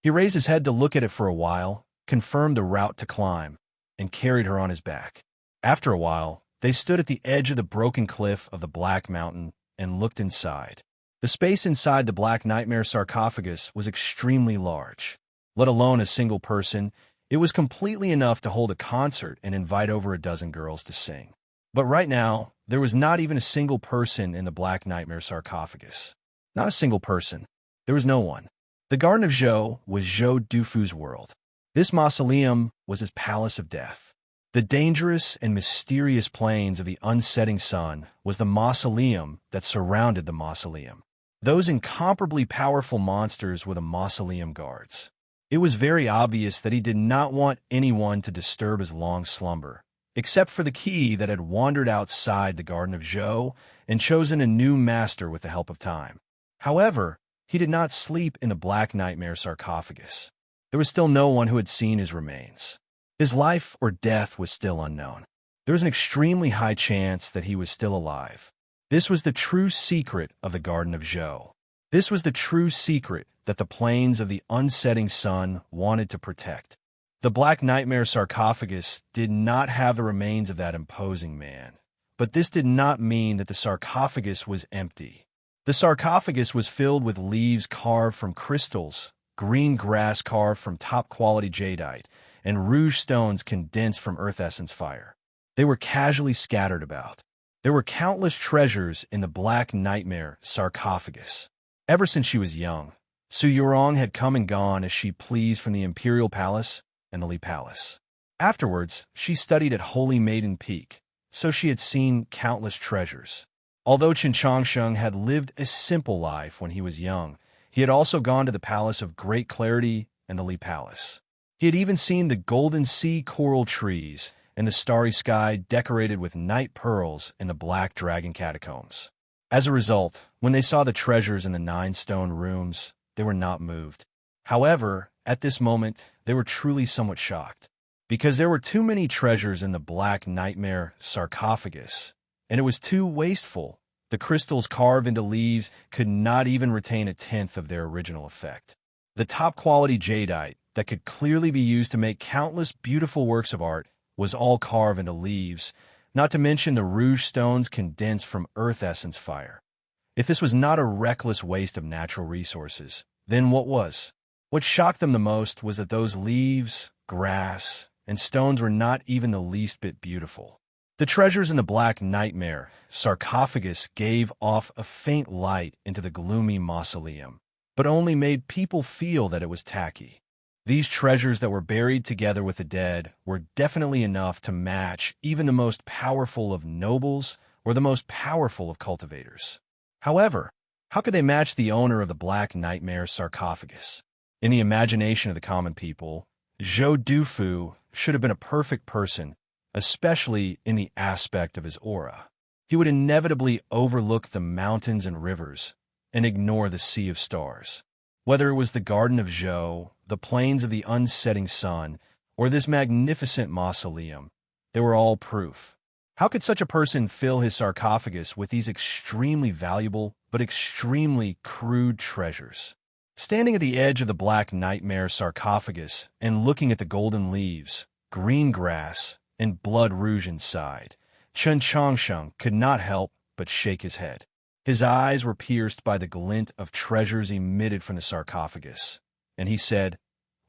He raised his head to look at it for a while, confirmed the route to climb, and carried her on his back. After a while, they stood at the edge of the broken cliff of the Black Mountain and looked inside. The space inside the Black Nightmare sarcophagus was extremely large. Let alone a single person, it was completely enough to hold a concert and invite over a dozen girls to sing. But right now, there was not even a single person in the Black Nightmare sarcophagus. Not a single person. There was no one. The Garden of Zhou was Zhou Dufu's world. This mausoleum was his palace of death. The dangerous and mysterious plains of the unsetting sun was the mausoleum that surrounded the mausoleum. Those incomparably powerful monsters were the mausoleum guards. It was very obvious that he did not want anyone to disturb his long slumber, except for the key that had wandered outside the Garden of Zhou and chosen a new master with the help of time. However, he did not sleep in the Black Nightmare sarcophagus. There was still no one who had seen his remains. His life or death was still unknown. There was an extremely high chance that he was still alive. This was the true secret of the Garden of Zhou. This was the true secret that the plains of the unsetting sun wanted to protect. The Black Nightmare sarcophagus did not have the remains of that imposing man, but this did not mean that the sarcophagus was empty. The sarcophagus was filled with leaves carved from crystals, green grass carved from top-quality jadeite, and rouge stones condensed from earth essence fire. They were casually scattered about. There were countless treasures in the Black Nightmare sarcophagus. Ever since she was young, Su Yurong had come and gone as she pleased from the Imperial Palace and the Li Palace. Afterwards, she studied at Holy Maiden Peak, so she had seen countless treasures. Although Chen Changsheng had lived a simple life when he was young, he had also gone to the Palace of Great Clarity and the Li Palace. He had even seen the golden sea coral trees and the starry sky decorated with night pearls in the Black Dragon Catacombs. As a result, when they saw the treasures in the 9 stone rooms, they were not moved. However, at this moment, they were truly somewhat shocked, because there were too many treasures in the Black Nightmare sarcophagus, and it was too wasteful. The crystals carved into leaves could not even retain 1/10 of their original effect. The top-quality jadeite that could clearly be used to make countless beautiful works of art was all carved into leaves, not to mention the rouge stones condensed from earth essence fire. If this was not a reckless waste of natural resources, then what was? What shocked them the most was that those leaves, grass, and stones were not even the least bit beautiful. The treasures in the Black Nightmare sarcophagus gave off a faint light into the gloomy mausoleum, but only made people feel that it was tacky. These treasures that were buried together with the dead were definitely enough to match even the most powerful of nobles or the most powerful of cultivators. However, how could they match the owner of the Black Nightmare sarcophagus? In the imagination of the common people, Zhou Dufu should have been a perfect person, especially in the aspect of his aura. He would inevitably overlook the mountains and rivers and ignore the sea of stars. Whether it was the Garden of Zhou, the plains of the unsetting sun, or this magnificent mausoleum, they were all proof. How could such a person fill his sarcophagus with these extremely valuable but extremely crude treasures? Standing at the edge of the Black Nightmare sarcophagus and looking at the golden leaves, green grass, and blood rouge inside, Chen Changsheng could not help but shake his head. His eyes were pierced by the glint of treasures emitted from the sarcophagus, and he said,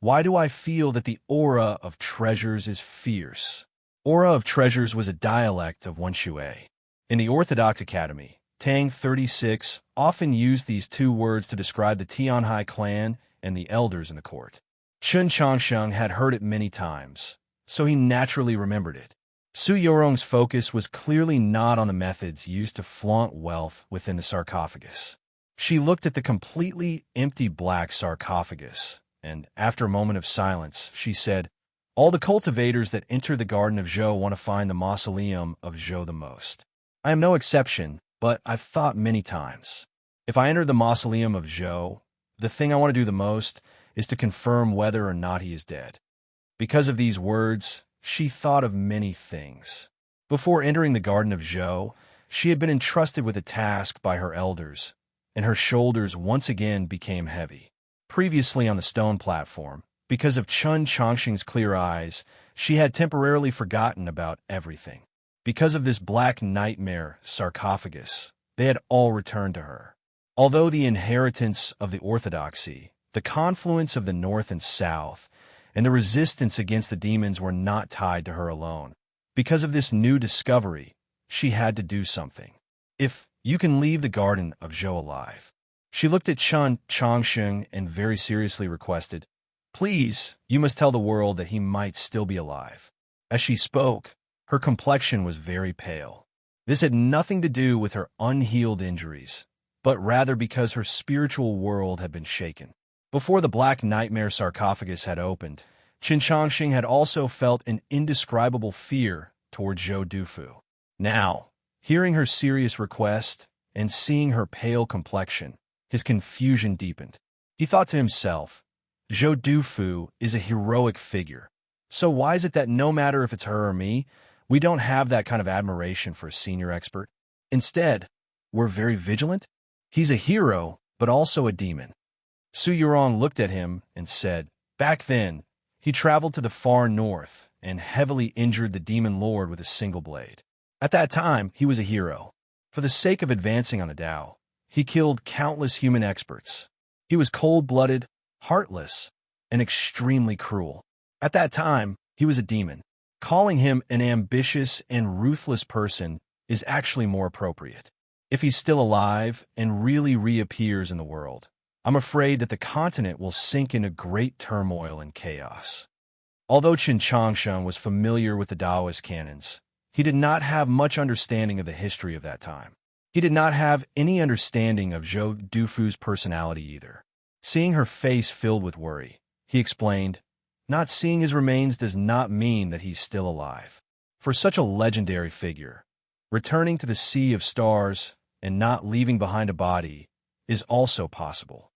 "Why do I feel that the aura of treasures is fierce? Aura of Treasures was a dialect of Wenshui. In the Orthodox Academy, Tang 36 often used these two words to describe the Tianhai clan and the elders in the court. Chen Changsheng had heard it many times, so he naturally remembered it. Su Yorong's focus was clearly not on the methods used to flaunt wealth within the sarcophagus. She looked at the completely empty black sarcophagus, and after a moment of silence, she said, "All the cultivators that enter the Garden of Zhou want to find the mausoleum of Zhou the most. I am no exception, but I've thought many times. If I enter the mausoleum of Zhou, the thing I want to do the most is to confirm whether or not he is dead." Because of these words, she thought of many things. Before entering the Garden of Zhou, she had been entrusted with a task by her elders, and her shoulders once again became heavy. Previously on the stone platform, because of Chun Changsheng's clear eyes, she had temporarily forgotten about everything. Because of this black nightmare sarcophagus, they had all returned to her. Although the inheritance of the orthodoxy, the confluence of the north and south, and the resistance against the demons were not tied to her alone. Because of this new discovery, she had to do something. "If you can leave the Garden of Zhou alive." She looked at Chun Changsheng and very seriously requested, "Please, you must tell the world that he might still be alive." As she spoke, her complexion was very pale. This had nothing to do with her unhealed injuries, but rather because her spiritual world had been shaken. Before the black nightmare sarcophagus had opened, Qin Changxing had also felt an indescribable fear toward Zhou Dufu. Now, hearing her serious request and seeing her pale complexion, his confusion deepened. He thought to himself, Zhou Dufu is a heroic figure. So why is it that no matter if it's her or me, we don't have that kind of admiration for a senior expert? Instead, we're very vigilant? He's a hero, but also a demon. Su Yurong looked at him and said, "Back then, he traveled to the far north and heavily injured the demon lord with a single blade. At that time, he was a hero. For the sake of advancing on the Tao, he killed countless human experts. He was cold-blooded, heartless, and extremely cruel. At that time, he was a demon. Calling him an ambitious and ruthless person is actually more appropriate. If he's still alive and really reappears in the world, I'm afraid that the continent will sink into great turmoil and chaos." Although Qin Changshan was familiar with the Taoist canons, he did not have much understanding of the history of that time. He did not have any understanding of Zhou Dufu's personality either. Seeing her face filled with worry, he explained, "Not seeing his remains does not mean that he's still alive. For such a legendary figure, returning to the Sea of Stars and not leaving behind a body is also possible.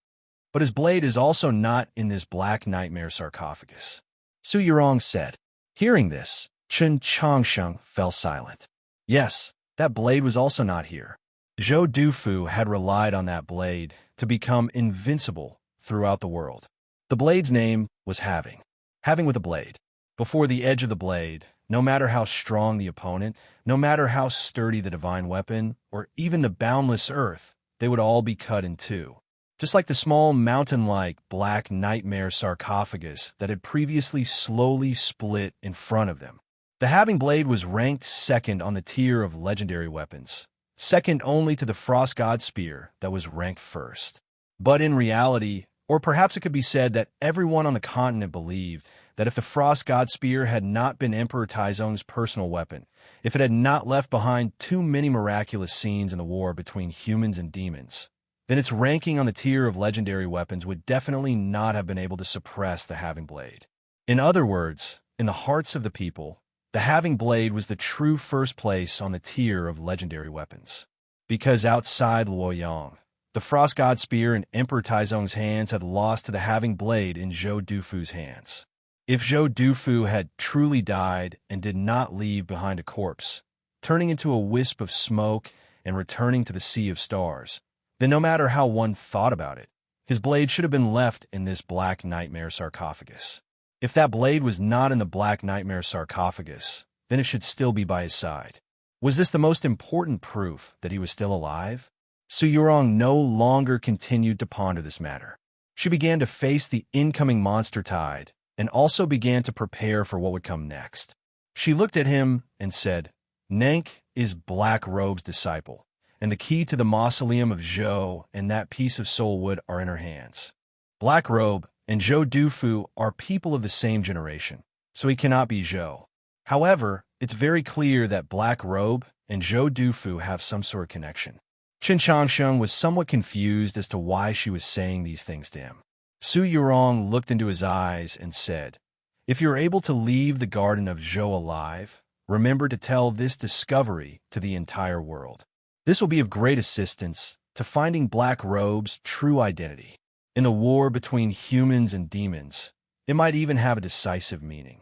But his blade is also not in this black nightmare sarcophagus." Su Yurong said. Hearing this, Qin Changsheng fell silent. Yes, that blade was also not here. Zhou Dufu had relied on that blade to become invincible throughout the world. The blade's name was Having. Having with a blade. Before the edge of the blade, no matter how strong the opponent, no matter how sturdy the divine weapon, or even the boundless earth, they would all be cut in two. Just like the small mountain-like black nightmare sarcophagus that had previously slowly split in front of them. The Having blade was ranked second on the tier of legendary weapons, second only to the Frost God Spear that was ranked first. But in reality, or perhaps it could be said that everyone on the continent believed that if the Frost God Spear had not been Emperor Taizong's personal weapon, if it had not left behind too many miraculous scenes in the war between humans and demons, then its ranking on the tier of legendary weapons would definitely not have been able to suppress the Having blade. In other words, in the hearts of the people, the Having blade was the true first place on the tier of legendary weapons. Because outside Luoyang, the Frost God Spear in Emperor Taizong's hands had lost to the Having blade in Zhou Dufu's hands. If Zhou Dufu had truly died and did not leave behind a corpse, turning into a wisp of smoke and returning to the Sea of Stars, then no matter how one thought about it, his blade should have been left in this black nightmare sarcophagus. If that blade was not in the black nightmare sarcophagus, then it should still be by his side. Was this the most important proof that he was still alive? Su Yurong no longer continued to ponder this matter. She began to face the incoming monster tide and also began to prepare for what would come next. She looked at him and said, Nank is Black Robe's disciple, and the key to the mausoleum of Zhou and that piece of soul wood are in her hands. Black Robe and Zhou Dufu are people of the same generation, so he cannot be Zhou. However, it's very clear that Black Robe and Zhou Dufu have some sort of connection. Chen Changsheng was somewhat confused as to why she was saying these things to him. Su Yurong looked into his eyes and said, If you're able to leave the garden of Zhou alive, remember to tell this discovery to the entire world. This will be of great assistance to finding Black Robe's true identity. In the war between humans and demons, it might even have a decisive meaning.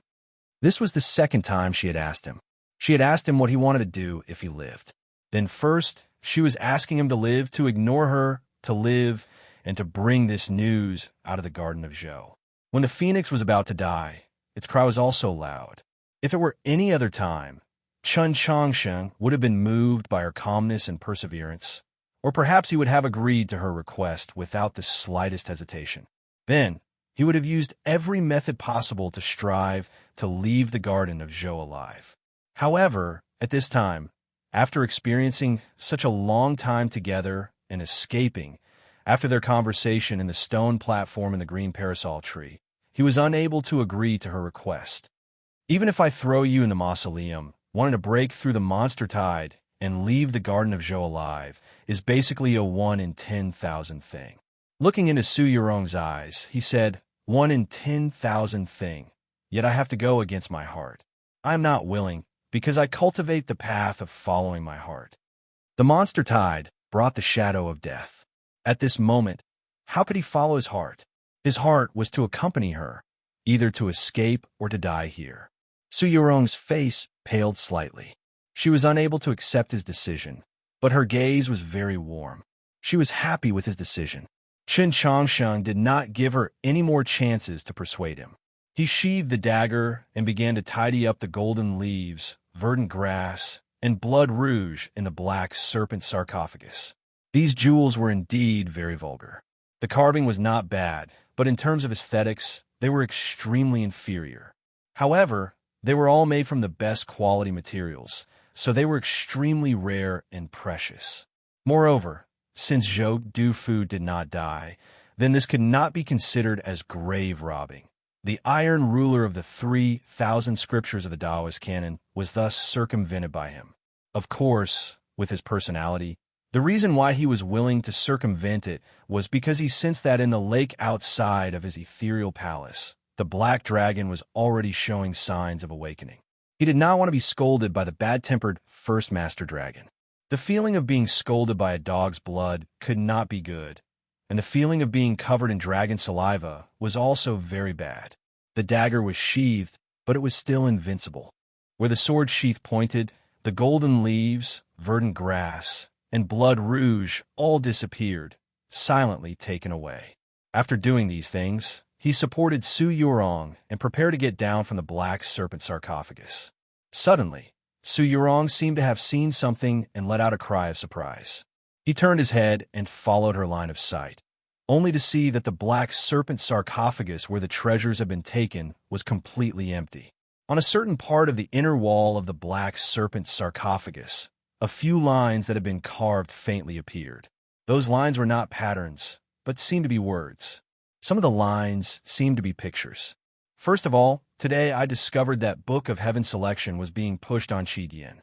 This was the second time she had asked him. She had asked him what he wanted to do if he lived. Then first, she was asking him to live, to ignore her, to live, and to bring this news out of the Garden of Zhou. When the phoenix was about to die, its cry was also loud. If it were any other time, Chen Changsheng would have been moved by her calmness and perseverance, or perhaps he would have agreed to her request without the slightest hesitation. Then, he would have used every method possible to strive to leave the Garden of Zhou alive. However, at this time, after experiencing such a long time together and escaping, after their conversation in the stone platform in the green parasol tree, he was unable to agree to her request. Even if I throw you in the mausoleum, wanting to break through the monster tide and leave the Garden of Zhou alive is basically a 1 in 10,000 thing. Looking into Su Yurong's eyes, he said, 1 in 10,000 thing, yet I have to go against my heart. I am not willing, because I cultivate the path of following my heart. The monster tide brought the shadow of death. At this moment, how could he follow his heart? His heart was to accompany her, either to escape or to die here. Su Yurong's face paled slightly. She was unable to accept his decision, but her gaze was very warm. She was happy with his decision. Chen Changsheng did not give her any more chances to persuade him. He sheathed the dagger and began to tidy up the golden leaves, verdant grass, and blood rouge in the black serpent sarcophagus. These jewels were indeed very vulgar. The carving was not bad, but in terms of aesthetics, they were extremely inferior. However, they were all made from the best quality materials, so they were extremely rare and precious. Moreover, since Zhou Dufu did not die, then this could not be considered as grave robbing. The iron ruler of the 3,000 scriptures of the Taoist canon was thus circumvented by him. Of course, with his personality, the reason why he was willing to circumvent it was because he sensed that in the lake outside of his ethereal palace, the black dragon was already showing signs of awakening. He did not want to be scolded by the bad-tempered first master dragon. The feeling of being scolded by a dog's blood could not be good, and the feeling of being covered in dragon saliva was also very bad. The dagger was sheathed, but it was still invincible. Where the sword sheath pointed, the golden leaves, verdant grass, and blood rouge all disappeared, silently taken away. After doing these things, he supported Su Yurong and prepared to get down from the black serpent sarcophagus. Suddenly, Su Yurong seemed to have seen something and let out a cry of surprise. He turned his head and followed her line of sight, only to see that the black serpent sarcophagus where the treasures had been taken was completely empty. On a certain part of the inner wall of the black serpent sarcophagus, a few lines that had been carved faintly appeared. Those lines were not patterns, but seemed to be words. Some of the lines seemed to be pictures. First of all, today I discovered that Book of Heaven selection was being pushed on Qidian.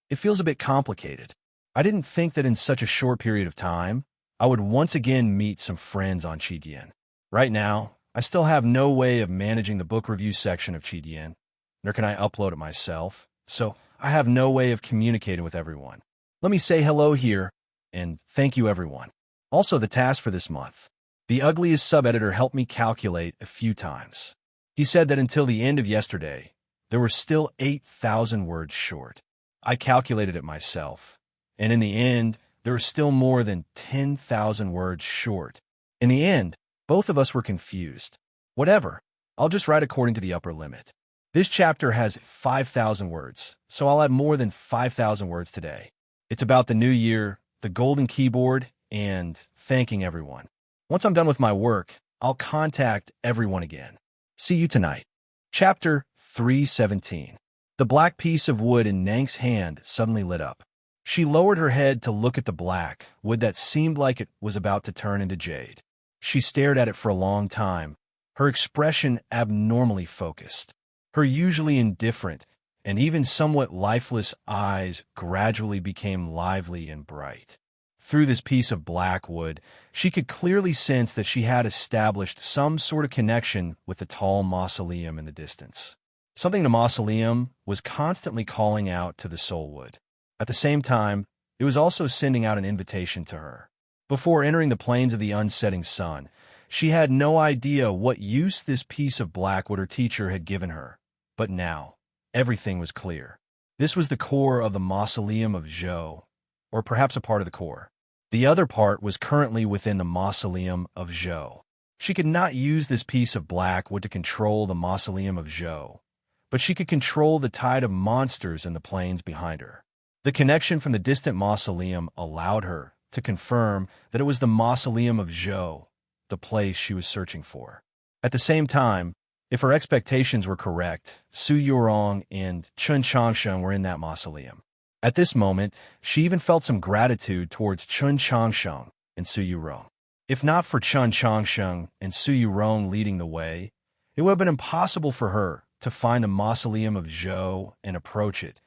It feels a bit complicated. I didn't think that in such a short period of time, I would once again meet some friends on Qidian. Right now, I still have no way of managing the book review section of Qidian, nor can I upload it myself, so I have no way of communicating with everyone. Let me say hello here, and thank you everyone. Also the task for this month. The ugliest sub-editor helped me calculate a few times. He said that until the end of yesterday, there were still 8,000 words short. I calculated it myself, and in the end, there were still more than 10,000 words short. In the end, both of us were confused. Whatever, I'll just write according to the upper limit. This chapter has 5,000 words, so I'll have more than 5,000 words today. It's about the new year, the golden keyboard, and thanking everyone. Once I'm done with my work, I'll contact everyone again. See you tonight. Chapter 317. The black piece of wood in Nang's hand suddenly lit up. She lowered her head to look at the black wood that seemed like it was about to turn into jade. She stared at it for a long time, her expression abnormally focused. Her usually indifferent and even somewhat lifeless eyes gradually became lively and bright. Through this piece of black wood, she could clearly sense that she had established some sort of connection with the tall mausoleum in the distance. Something in the mausoleum was constantly calling out to the soul wood. At the same time, it was also sending out an invitation to her. Before entering the plains of the unsetting sun, she had no idea what use this piece of blackwood her teacher had given her. But now, everything was clear. This was the core of the mausoleum of Zhou, or perhaps a part of the core. The other part was currently within the mausoleum of Zhou. She could not use this piece of blackwood to control the mausoleum of Zhou, but she could control the tide of monsters in the plains behind her. The connection from the distant mausoleum allowed her to confirm that it was the mausoleum of Zhou, the place she was searching for. At the same time, if her expectations were correct, Su Yurong and Chun Changsheng were in that mausoleum. At this moment, she even felt some gratitude towards Chun Changsheng and Su Yurong. If not for Chun Changsheng and Su Yurong leading the way, it would have been impossible for her to find the mausoleum of Zhou and approach it,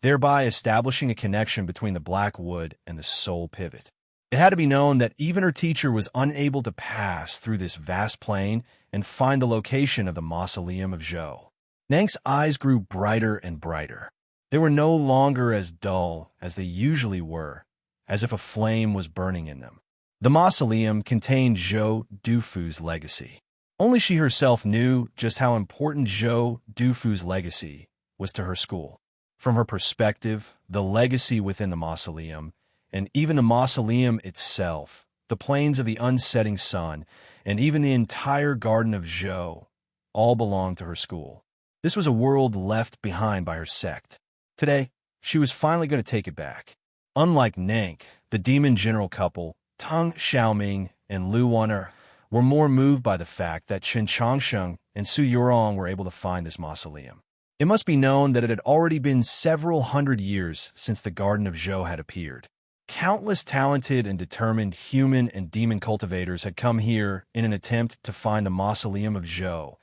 thereby establishing a connection between the black wood and the soul pivot. It had to be known that even her teacher was unable to pass through this vast plain and find the location of the mausoleum of Zhou. Nang's eyes grew brighter and brighter. They were no longer as dull as they usually were, as if a flame was burning in them. The mausoleum contained Zhou Dufu's legacy. Only she herself knew just how important Zhou Dufu's legacy was to her school. From her perspective, the legacy within the mausoleum, and even the mausoleum itself, the plains of the unsetting sun, and even the entire garden of Zhou, all belonged to her school. This was a world left behind by her sect. Today, she was finally going to take it back. Unlike Nank, the demon general couple, Tang Xiaoming and Lu Wan'er, were more moved by the fact that Chen Changsheng and Su Yurong were able to find this mausoleum. It must be known that it had already been several hundred years since the Garden of Zhou had appeared. Countless talented and determined human and demon cultivators had come here in an attempt to find the mausoleum of Zhou,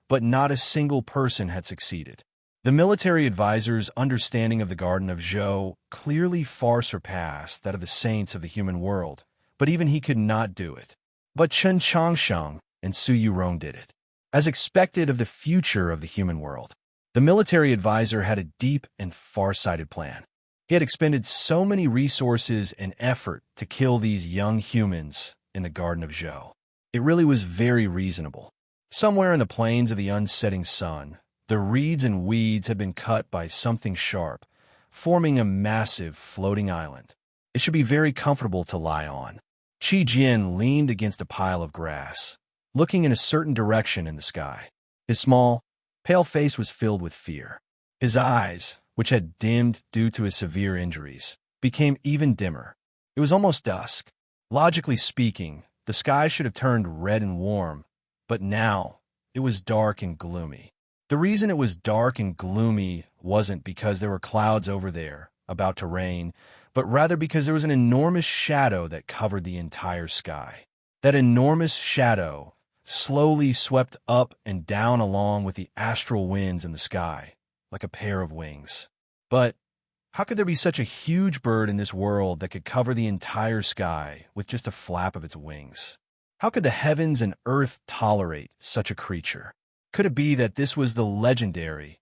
but not a single person had succeeded. The military advisor's understanding of the Garden of Zhou clearly far surpassed that of the saints of the human world, but even he could not do it. But Chen Changsheng and Su Yurong did it. As expected of the future of the human world, the military advisor had a deep and far-sighted plan. He had expended so many resources and effort to kill these young humans in the Garden of Zhou. It really was very reasonable. Somewhere in the plains of the unsetting sun, the reeds and weeds had been cut by something sharp, forming a massive floating island. It should be very comfortable to lie on. Qi Jian leaned against a pile of grass, looking in a certain direction in the sky. His small, pale face was filled with fear. His eyes, which had dimmed due to his severe injuries, became even dimmer. It was almost dusk. Logically speaking, the sky should have turned red and warm, but now it was dark and gloomy. The reason it was dark and gloomy wasn't because there were clouds over there, about to rain, but rather because there was an enormous shadow that covered the entire sky. That enormous shadow slowly swept up and down along with the astral winds in the sky, like a pair of wings. But how could there be such a huge bird in this world that could cover the entire sky with just a flap of its wings? How could the heavens and earth tolerate such a creature? Could it be that this was the legendary,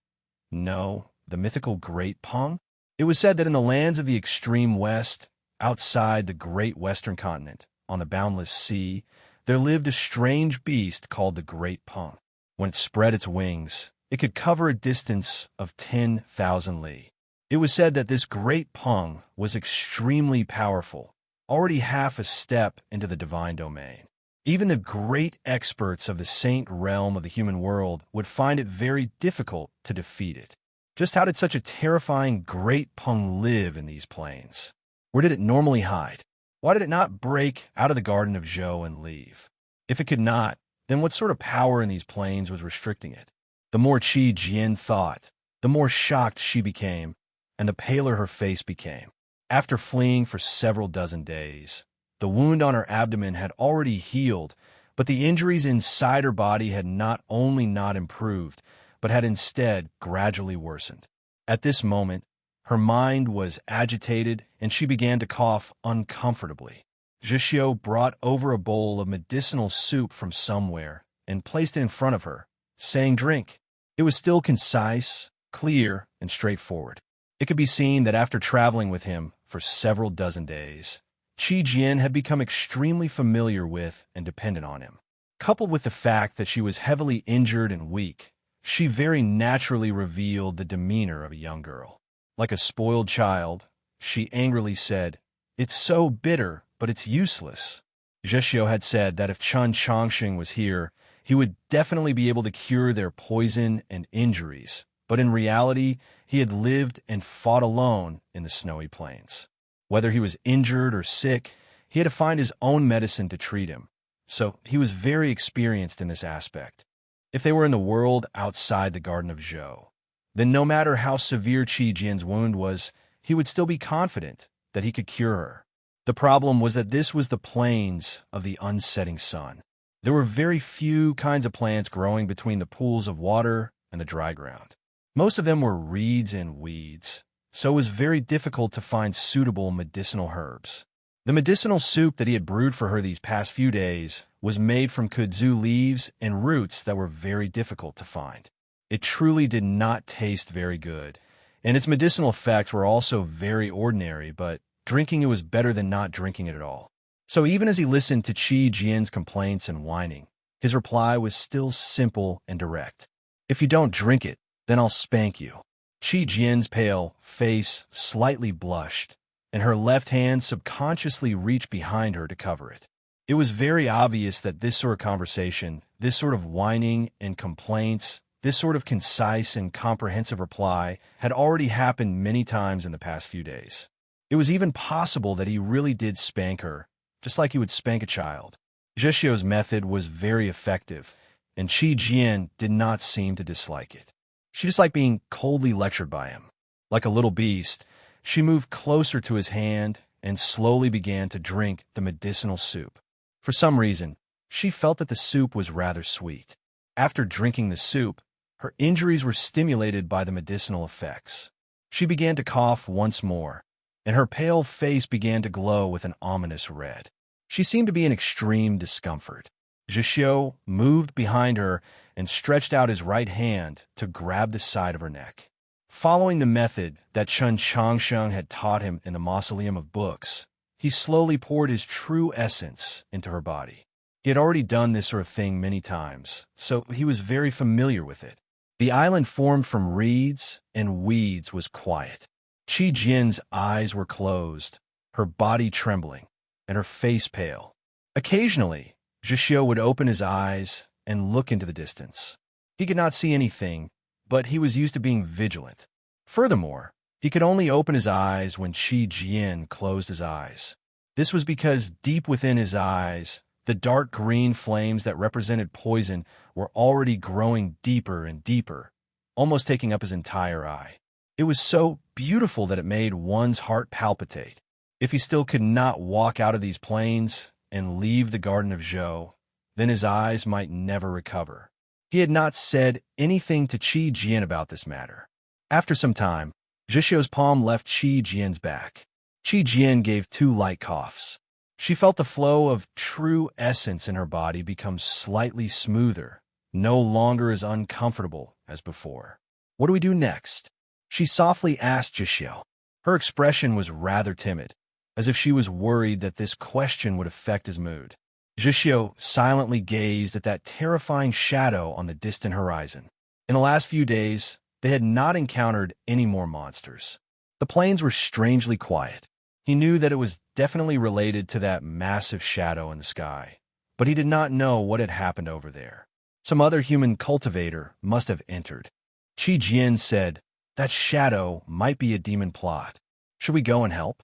no, the mythical Great Peng? It was said that in the lands of the extreme west, outside the great western continent, on the boundless sea, there lived a strange beast called the Great Peng. When it spread its wings, it could cover a distance of 10,000 li. It was said that this Great Peng was extremely powerful, already half a step into the divine domain. Even the great experts of the saint realm of the human world would find it very difficult to defeat it. Just how did such a terrifying Great Peng live in these plains? Where did it normally hide? Why did it not break out of the Garden of Zhou and leave? If it could not, then what sort of power in these plains was restricting it? The more Qi Jian thought, the more shocked she became, and the paler her face became. After fleeing for several dozen days, the wound on her abdomen had already healed, but the injuries inside her body had not only not improved, but had instead gradually worsened. At this moment, her mind was agitated, and she began to cough uncomfortably. Jishio brought over a bowl of medicinal soup from somewhere and placed it in front of her, saying, "Drink." It was still concise, clear, and straightforward. It could be seen that after traveling with him for several dozen days, Qi Jian had become extremely familiar with and dependent on him. Coupled with the fact that she was heavily injured and weak, she very naturally revealed the demeanor of a young girl. Like a spoiled child, she angrily said, "It's so bitter, but it's useless." Zheshio had said that if Chun Chongsheng was here, he would definitely be able to cure their poison and injuries, but in reality, he had lived and fought alone in the snowy plains. Whether he was injured or sick, he had to find his own medicine to treat him, so he was very experienced in this aspect. If they were in the world outside the Garden of Zhou, then no matter how severe Qi Jian's wound was, he would still be confident that he could cure her. The problem was that this was the plains of the unsetting sun. There were very few kinds of plants growing between the pools of water and the dry ground. Most of them were reeds and weeds, so it was very difficult to find suitable medicinal herbs. The medicinal soup that he had brewed for her these past few days was made from kudzu leaves and roots that were very difficult to find. It truly did not taste very good, and its medicinal effects were also very ordinary, but drinking it was better than not drinking it at all. So even as he listened to Qi Jian's complaints and whining, his reply was still simple and direct. "If you don't drink it, then I'll spank you." Qi Jian's pale face slightly blushed, and her left hand subconsciously reached behind her to cover it. It was very obvious that this sort of conversation, this sort of whining and complaints, this sort of concise and comprehensive reply had already happened many times in the past few days. It was even possible that he really did spank her, just like he would spank a child. Zheshio's method was very effective, and Qi Jian did not seem to dislike it. She disliked being coldly lectured by him. Like a little beast, she moved closer to his hand and slowly began to drink the medicinal soup. For some reason, she felt that the soup was rather sweet. After drinking the soup, her injuries were stimulated by the medicinal effects. She began to cough once more, and her pale face began to glow with an ominous red. She seemed to be in extreme discomfort. Zheshio moved behind her and stretched out his right hand to grab the side of her neck. Following the method that Chun Chongsheng had taught him in the Mausoleum of Books, he slowly poured his true essence into her body. He had already done this sort of thing many times, so he was very familiar with it. The island formed from reeds and weeds was quiet. Qi Jian's eyes were closed, her body trembling, and her face pale. Occasionally, Zheshio would open his eyes and look into the distance. He could not see anything, but he was used to being vigilant. Furthermore, he could only open his eyes when Qi Jian closed his eyes. This was because deep within his eyes, the dark green flames that represented poison were already growing deeper and deeper, almost taking up his entire eye. It was so beautiful that it made one's heart palpitate. If he still could not walk out of these plains and leave the Garden of Zhou, then his eyes might never recover. He had not said anything to Qi Jian about this matter. After some time, Zheshio's palm left Qi Jian's back. Qi Jian gave 2 light coughs. She felt the flow of true essence in her body become slightly smoother, no longer as uncomfortable as before. "What do we do next?" she softly asked Zheshio. Her expression was rather timid, as if she was worried that this question would affect his mood. Zheshio silently gazed at that terrifying shadow on the distant horizon. In the last few days, they had not encountered any more monsters. The plains were strangely quiet. He knew that it was definitely related to that massive shadow in the sky, but he did not know what had happened over there. Some other human cultivator must have entered. Qi Jian said, "That shadow might be a demon plot. Should we go and help?"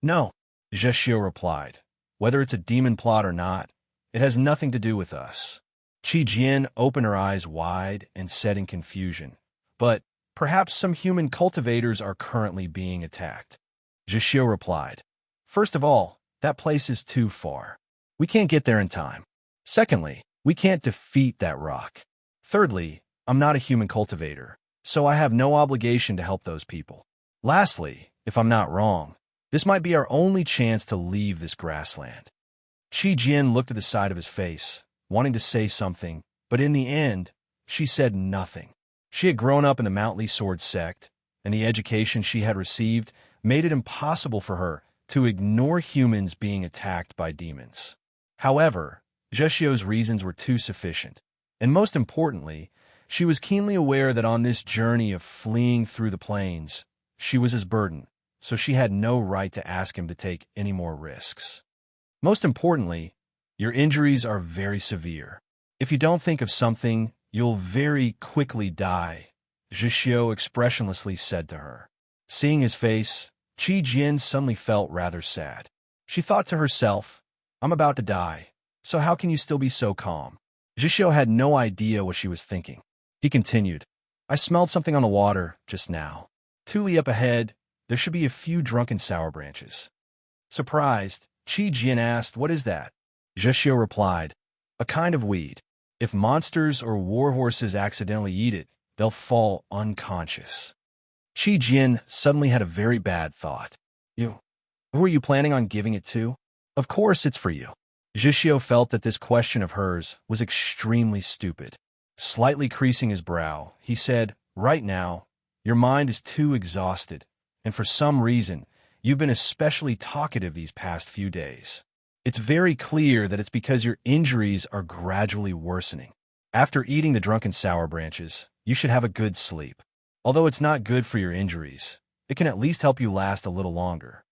"No," Zheshio replied. "Whether it's a demon plot or not, it has nothing to do with us." Qi Jian opened her eyes wide and said in confusion, "But Perhaps some human cultivators are currently being attacked. Jishio replied. First of all, that place is too far. We can't get there in time. Secondly, we can't defeat that rock. Thirdly, I'm not a human cultivator, so I have no obligation to help those people. Lastly, if I'm not wrong, this might be our only chance to leave this grassland. Qi Jin looked at the side of his face, wanting to say something, but in the end, she said nothing. She had grown up in the Mount Lee Sword sect, and the education she had received made it impossible for her to ignore humans being attacked by demons. However, Jishio's reasons were too sufficient, and most importantly, she was keenly aware that on this journey of fleeing through the plains, she was his burden, so she had no right to ask him to take any more risks. Most importantly, your injuries are very severe. If you don't think of something, you'll very quickly die, Jishio expressionlessly said to her. Seeing his face, Qi Jin suddenly felt rather sad. She thought to herself, I'm about to die, so how can you still be so calm? Jishio had no idea what she was thinking. He continued, I smelled something on the water just now. 2 li up ahead, there should be a few drunken sour branches. Surprised, Qi Jin asked, what is that? Jishio replied, a kind of weed. If monsters or warhorses accidentally eat it, they'll fall unconscious. Qi Jin suddenly had a very bad thought. You, who are you planning on giving it to? Of course it's for you. Jishio felt that this question of hers was extremely stupid. Slightly creasing his brow, he said, right now, your mind is too exhausted, and for some reason, you've been especially talkative these past few days. It's very clear that it's because your injuries are gradually worsening. After eating the drunken sour branches, you should have a good sleep. Although it's not good for your injuries, it can at least help you last a little longer.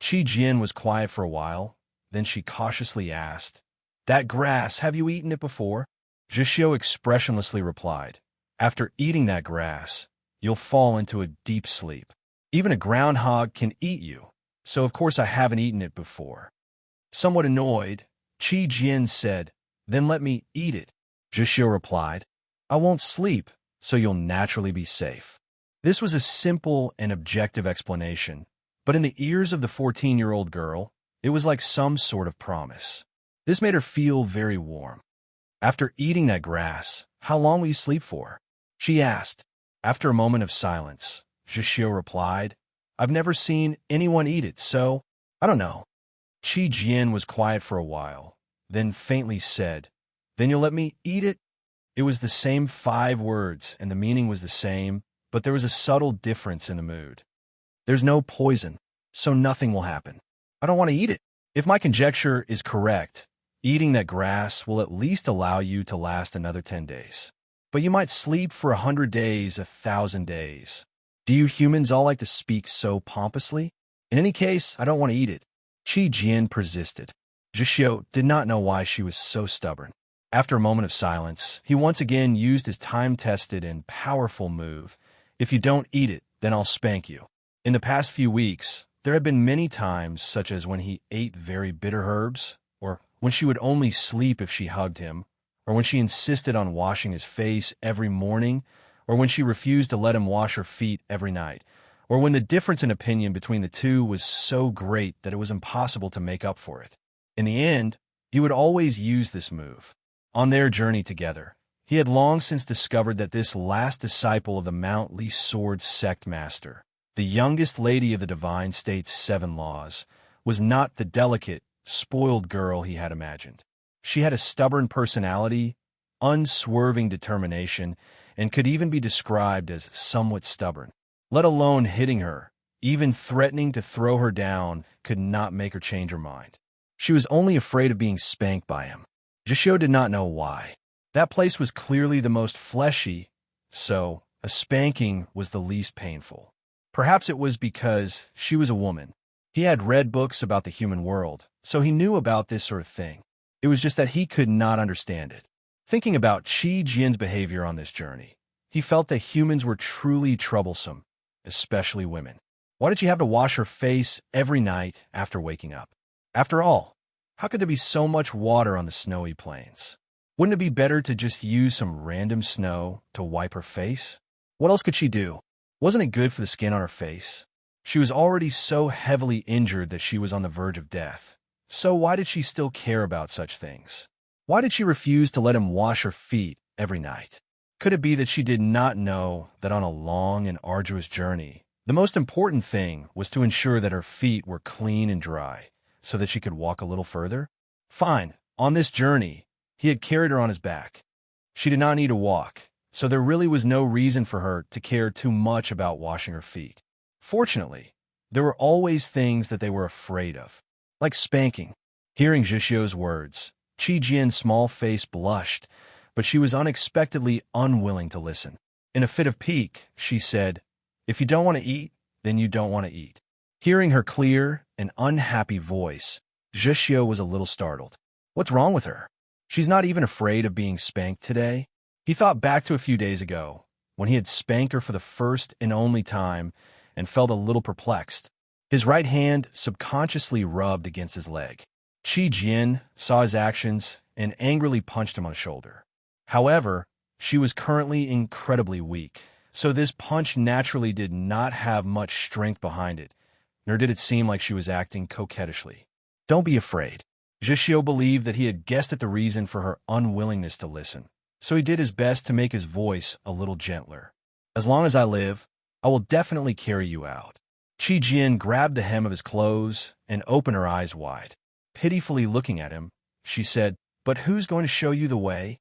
Qi Jin was quiet for a while, then she cautiously asked, that grass, have you eaten it before? Jishio expressionlessly replied, after eating that grass, you'll fall into a deep sleep. Even a groundhog can eat you, so of course I haven't eaten it before. Somewhat annoyed, Qi Jin said, then let me eat it. Jishio replied, I won't sleep, so you'll naturally be safe. This was a simple and objective explanation, but in the ears of the 14-year-old girl, it was like some sort of promise. This made her feel very warm. After eating that grass, how long will you sleep for? She asked. After a moment of silence, Jishio replied, I've never seen anyone eat it, so I don't know. Qi Jin was quiet for a while, then faintly said, then you'll let me eat it? It was the same 5 words, and the meaning was the same, but there was a subtle difference in the mood. There's no poison, so nothing will happen. I don't want to eat it. If my conjecture is correct, eating that grass will at least allow you to last another 10 days. But you might sleep for 100 days, 1,000 days. Do you humans all like to speak so pompously? In any case, I don't want to eat it. Qi Jin persisted. Jishio did not know why she was so stubborn. After a moment of silence, he once again used his time-tested and powerful move. If you don't eat it, then I'll spank you. In the past few weeks, there had been many times, such as when he ate very bitter herbs, or when she would only sleep if she hugged him, or when she insisted on washing his face every morning, or when she refused to let him wash her feet every night, or when the difference in opinion between the two was so great that it was impossible to make up for it. In the end, he would always use this move. On their journey together, he had long since discovered that this last disciple of the Mount Lee Sword sect master, the youngest lady of the Divine State's 7 laws, was not the delicate, spoiled girl he had imagined. She had a stubborn personality, unswerving determination, and could even be described as somewhat stubborn. Let alone hitting her, even threatening to throw her down could not make her change her mind. She was only afraid of being spanked by him. Jishio did not know why. That place was clearly the most fleshy, so a spanking was the least painful. Perhaps it was because she was a woman. He had read books about the human world, so he knew about this sort of thing. It was just that he could not understand it. Thinking about Qi Jin's behavior on this journey, he felt that humans were truly troublesome, especially women. Why did she have to wash her face every night after waking up? After all, how could there be so much water on the snowy plains? Wouldn't it be better to just use some random snow to wipe her face? What else could she do? Wasn't it good for the skin on her face? She was already so heavily injured that she was on the verge of death. So why did she still care about such things? Why did she refuse to let him wash her feet every night? Could it be that she did not know that on a long and arduous journey, the most important thing was to ensure that her feet were clean and dry, so that she could walk a little further? Fine, on this journey, he had carried her on his back. She did not need to walk, so there really was no reason for her to care too much about washing her feet. Fortunately, there were always things that they were afraid of, like spanking. Hearing Zhixio's words, Qi Jian's small face blushed, but she was unexpectedly unwilling to listen. In a fit of pique, she said, "If you don't want to eat, then you don't want to eat." Hearing her clear and unhappy voice, Zhixio was a little startled. What's wrong with her? She's not even afraid of being spanked today? He thought back to a few days ago, when he had spanked her for the first and only time, and felt a little perplexed. His right hand subconsciously rubbed against his leg. Qi Jian saw his actions and angrily punched him on the shoulder. However, she was currently incredibly weak, so this punch naturally did not have much strength behind it, nor did it seem like she was acting coquettishly. Don't be afraid. Zhixio believed that he had guessed at the reason for her unwillingness to listen, so he did his best to make his voice a little gentler. As long as I live, I will definitely carry you out. Qi Jian grabbed the hem of his clothes and opened her eyes wide. Pitifully looking at him, she said, "But who's going to show you the way?"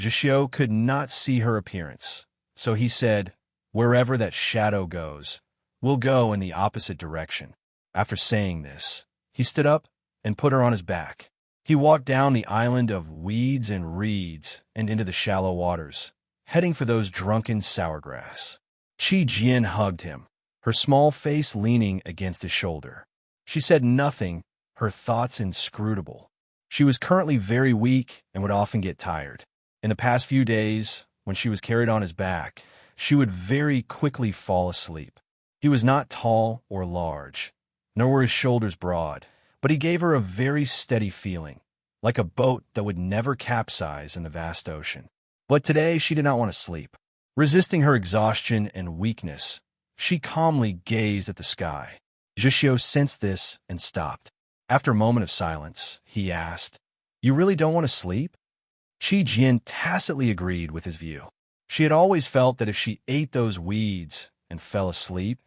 Zhixio could not see her appearance, so he said, "Wherever that shadow goes, we'll go in the opposite direction." After saying this, he stood up and put her on his back. He walked down the island of weeds and reeds and into the shallow waters, heading for those drunken sourgrass. Qi Jian hugged him, her small face leaning against his shoulder. She said nothing, her thoughts inscrutable. She was currently very weak and would often get tired. In the past few days, when she was carried on his back, she would very quickly fall asleep. He was not tall or large, nor were his shoulders broad, but he gave her a very steady feeling, like a boat that would never capsize in the vast ocean. But today she did not want to sleep. Resisting her exhaustion and weakness, she calmly gazed at the sky. Zhixio sensed this and stopped. After a moment of silence, he asked, "You really don't want to sleep?" Qi Jian tacitly agreed with his view. She had always felt that if she ate those weeds and fell asleep,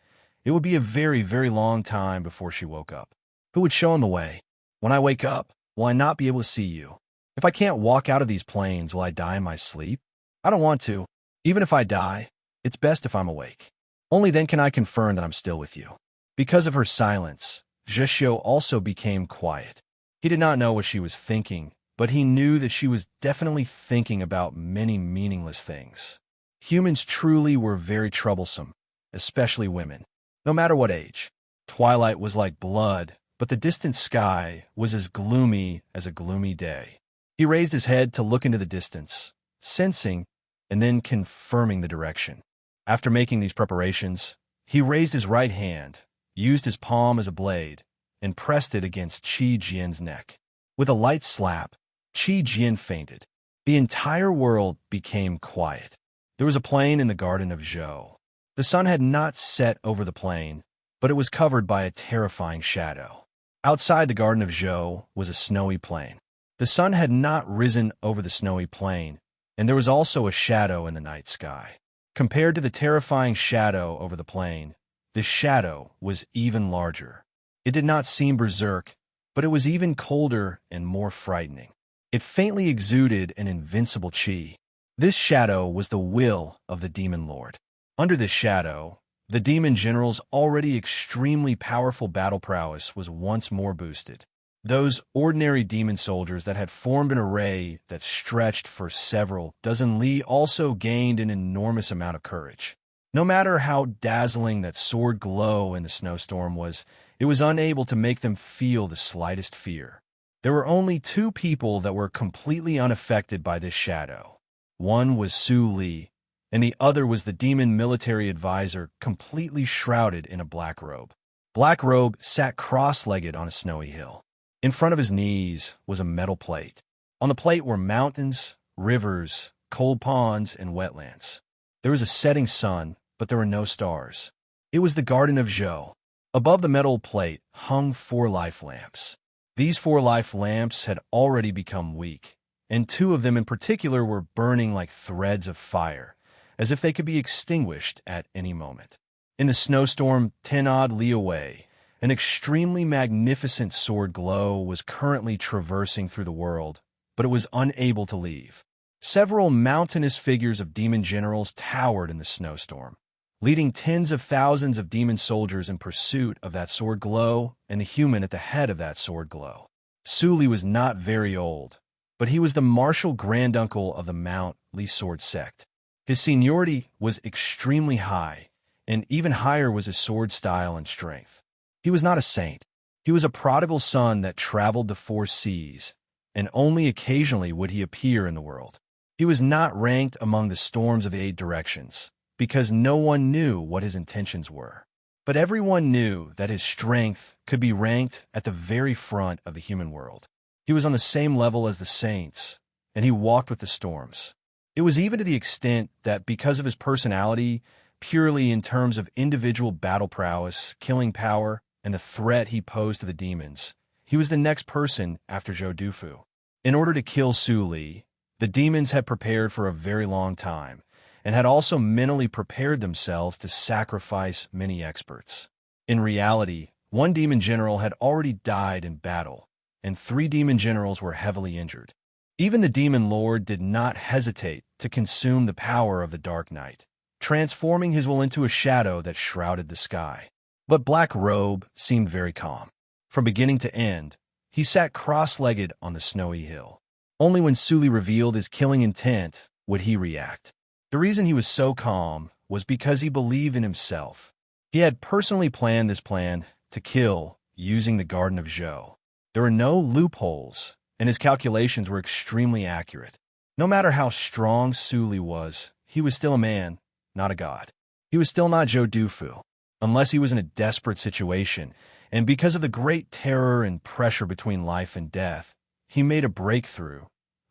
it would be a very, very long time before she woke up. Who would show him the way? When I wake up, will I not be able to see you? If I can't walk out of these plains, will I die in my sleep? I don't want to. Even if I die, it's best if I'm awake. Only then can I confirm that I'm still with you. Because of her silence, Zhixio also became quiet. He did not know what she was thinking, but he knew that she was definitely thinking about many meaningless things. Humans truly were very troublesome, especially women, no matter what age. Twilight was like blood, but the distant sky was as gloomy as a gloomy day. He raised his head to look into the distance, sensing and then confirming the direction. After making these preparations, he raised his right hand, used his palm as a blade, and pressed it against Qi Jian's neck. With a light slap, Qi Jian fainted. The entire world became quiet. There was a plain in the garden of Zhou. The sun had not set over the plain, but it was covered by a terrifying shadow. Outside the garden of Zhou was a snowy plain. The sun had not risen over the snowy plain, and there was also a shadow in the night sky. Compared to the terrifying shadow over the plain, this shadow was even larger. It did not seem berserk, but it was even colder and more frightening. It faintly exuded an invincible qi. This shadow was the will of the demon lord. Under this shadow, the demon general's already extremely powerful battle prowess was once more boosted. Those ordinary demon soldiers that had formed an array that stretched for several dozen li also gained an enormous amount of courage. No matter how dazzling that sword glow in the snowstorm was, it was unable to make them feel the slightest fear. There were only two people that were completely unaffected by this shadow. One was Su Li, and the other was the demon military advisor, completely shrouded in a black robe. Black Robe sat cross-legged on a snowy hill. In front of his knees was a metal plate. On the plate were mountains, rivers, cold ponds, and wetlands. There was a setting sun, but there were no stars. It was the Garden of Zhou. Above the metal plate hung 4 life lamps. These 4 life lamps had already become weak, and 2 of them in particular were burning like threads of fire, as if they could be extinguished at any moment. In the snowstorm 10-odd li away, an extremely magnificent sword glow was currently traversing through the world, but it was unable to leave. Several mountainous figures of demon generals towered in the snowstorm, leading tens of thousands of demon soldiers in pursuit of that sword glow and the human at the head of that sword glow. Su Li was not very old, but he was the martial granduncle of the Mount Li sword sect. His seniority was extremely high, and even higher was his sword style and strength. He was not a saint. He was a prodigal son that traveled the 4 seas, and only occasionally would he appear in the world. He was not ranked among the storms of the 8 directions, because no one knew what his intentions were. But everyone knew that his strength could be ranked at the very front of the human world. He was on the same level as the saints, and he walked with the storms. It was even to the extent that because of his personality, purely in terms of individual battle prowess, killing power, and the threat he posed to the demons, he was the next person after Zhou Dufu. In order to kill Su Li, the demons had prepared for a very long time, and had also mentally prepared themselves to sacrifice many experts. In reality, 1 demon general had already died in battle, and 3 demon generals were heavily injured. Even the demon lord did not hesitate to consume the power of the Dark Knight, transforming his will into a shadow that shrouded the sky. But Black Robe seemed very calm. From beginning to end, he sat cross-legged on the snowy hill. Only when Su Li revealed his killing intent would he react. The reason he was so calm was because he believed in himself. He had personally planned this plan to kill using the Garden of Zhou. There were no loopholes, and his calculations were extremely accurate. No matter how strong Su Li was, he was still a man, not a god. He was still not Zhou Dufu, unless he was in a desperate situation, and because of the great terror and pressure between life and death, he made a breakthrough.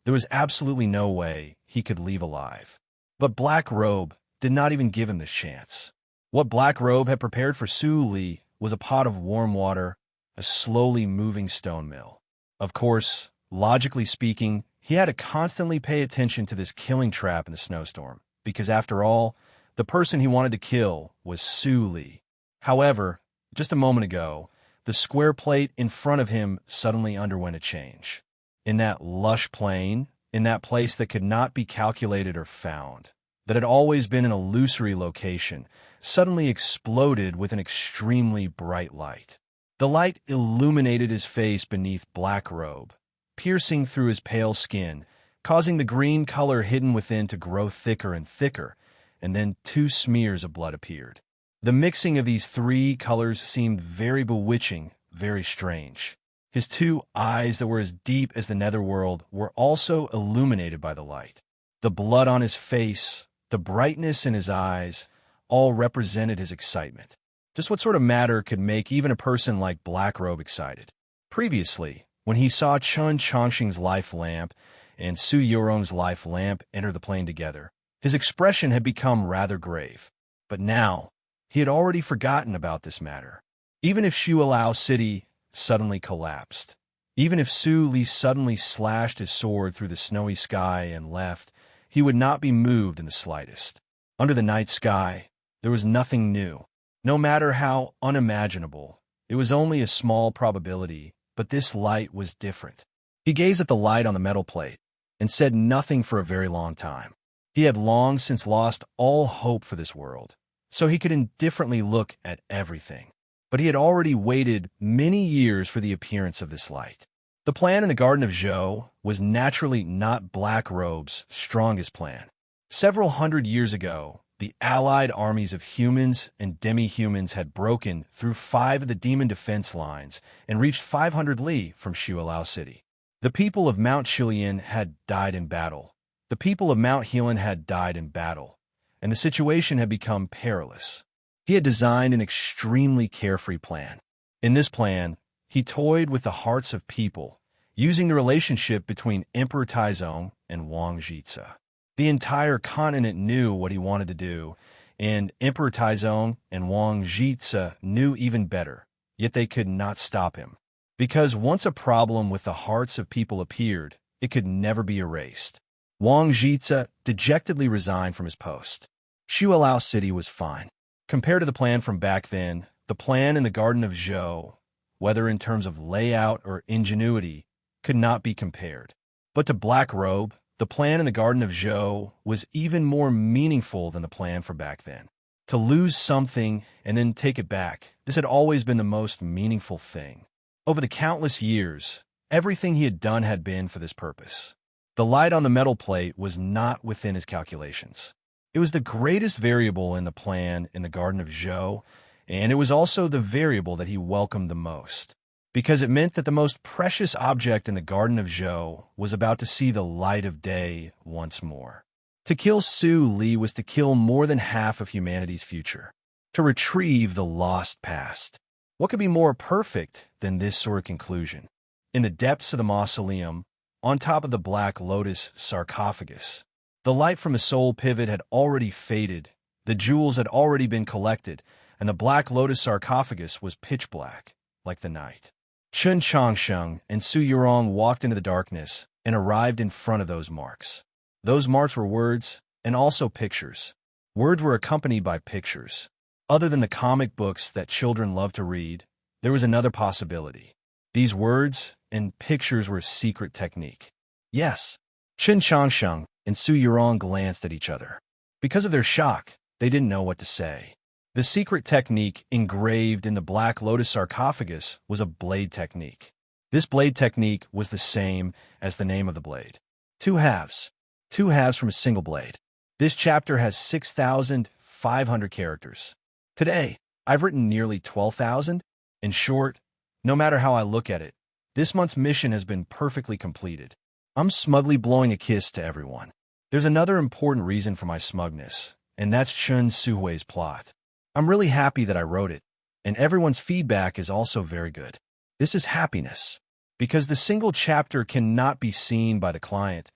There was absolutely no way he could leave alive. But Black Robe did not even give him this chance. What Black Robe had prepared for Su Li was a pot of warm water, a slowly moving stone mill. Of course, logically speaking, he had to constantly pay attention to this killing trap in the snowstorm, because after all, the person he wanted to kill was Su Li. However, just a moment ago, the square plate in front of him suddenly underwent a change. In that lush plain, in that place that could not be calculated or found, that had always been an illusory location, suddenly exploded with an extremely bright light. The light illuminated his face beneath Black Robe, piercing through his pale skin, causing the green color hidden within to grow thicker and thicker, and then 2 smears of blood appeared. The mixing of these 3 colors seemed very bewitching, very strange. His 2 eyes that were as deep as the netherworld were also illuminated by the light. The blood on his face, the brightness in his eyes, all represented his excitement. Just what sort of matter could make even a person like Black Robe excited? Previously, when he saw Chun Chongqing's life lamp and Su Yorong's life lamp enter the plane together, his expression had become rather grave. But now, he had already forgotten about this matter. Even if Shualao City suddenly collapsed, even if Su Li suddenly slashed his sword through the snowy sky and left, he would not be moved in the slightest. Under the night sky, there was nothing new. No matter how unimaginable, it was only a small probability, but this light was different. He gazed at the light on the metal plate and said nothing for a very long time. He had long since lost all hope for this world, so he could indifferently look at everything. But he had already waited many years for the appearance of this light. The plan in the Garden of Zhou was naturally not Black Robe's strongest plan. Several hundred years ago, the allied armies of humans and demi-humans had broken through 5 of the demon defense lines and reached 500 li from Shualao City. The people of Mount Chilian had died in battle. The people of Mount Helan had died in battle, and the situation had become perilous. He had designed an extremely carefree plan. In this plan, he toyed with the hearts of people, using the relationship between Emperor Taizong and Wang Jitze. The entire continent knew what he wanted to do, and Emperor Taizong and Wang Jitze knew even better, yet they could not stop him. Because once a problem with the hearts of people appeared, it could never be erased. Wang Jitze dejectedly resigned from his post. Xuelao City was fine. Compared to the plan from back then, the plan in the Garden of Zhou, whether in terms of layout or ingenuity, could not be compared. But to Black Robe, the plan in the Garden of Zhou was even more meaningful than the plan for back then. To lose something and then take it back, this had always been the most meaningful thing. Over the countless years, everything he had done had been for this purpose. The light on the metal plate was not within his calculations. It was the greatest variable in the plan in the Garden of Zhou, and it was also the variable that he welcomed the most, because it meant that the most precious object in the Garden of Zhou was about to see the light of day once more. To kill Su Li was to kill more than half of humanity's future, to retrieve the lost past. What could be more perfect than this sort of conclusion? In the depths of the mausoleum, on top of the Black Lotus sarcophagus, the light from the soul pivot had already faded, the jewels had already been collected, and the Black Lotus sarcophagus was pitch black, like the night. Chen Changsheng and Su Yurong walked into the darkness and arrived in front of those marks. Those marks were words and also pictures. Words were accompanied by pictures. Other than the comic books that children love to read, there was another possibility. These words and pictures were a secret technique. Yes, Chen Changsheng and Su Yurong glanced at each other. Because of their shock, they didn't know what to say. The secret technique engraved in the Black Lotus sarcophagus was a blade technique. This blade technique was the same as the name of the blade. Two halves from a single blade. This chapter has 6,500 characters. Today, I've written nearly 12,000. In short, no matter how I look at it, this month's mission has been perfectly completed. I'm smugly blowing a kiss to everyone. There's another important reason for my smugness, and that's Chun Suhui's plot. I'm really happy that I wrote it, and everyone's feedback is also very good. This is happiness. Because the single chapter cannot be seen by the client,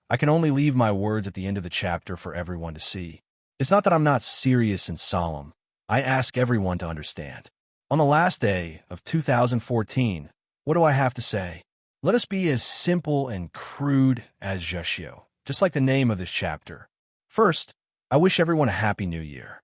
I can only leave my words at the end of the chapter for everyone to see. It's not that I'm not serious and solemn. I ask everyone to understand. On the last day of 2014, what do I have to say? Let us be as simple and crude as Jushio, just like the name of this chapter. First, I wish everyone a happy new year.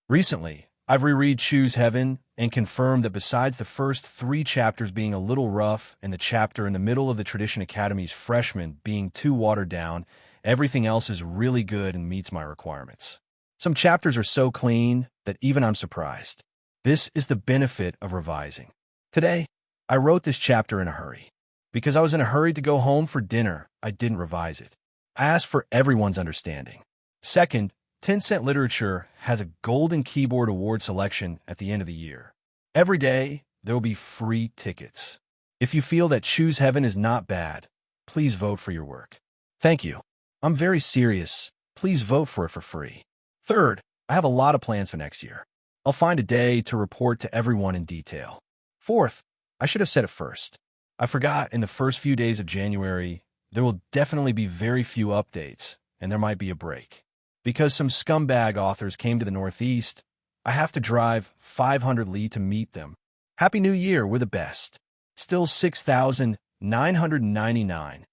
Recently, I've reread Choose Heaven and confirmed that besides the first 3 chapters being a little rough and the chapter in the middle of the Tradition Academy's freshman being too watered down, everything else is really good and meets my requirements. Some chapters are so clean that even I'm surprised. This is the benefit of revising. Today, I wrote this chapter in a hurry. Because I was in a hurry to go home for dinner, I didn't revise it. I asked for everyone's understanding. Second, 10-cent Literature has a Golden Keyboard Award selection at the end of the year. Every day, there will be free tickets. If you feel that Choose Heaven is not bad, please vote for your work. Thank you. I'm very serious. Please vote for it for free. Third, I have a lot of plans for next year. I'll find a day to report to everyone in detail. Fourth, I should have said it first. I forgot in the first few days of January, there will definitely be very few updates, and there might be a break. Because some scumbag authors came to the Northeast, I have to drive 500 li to meet them. Happy New Year, we're the best. Still 6,999.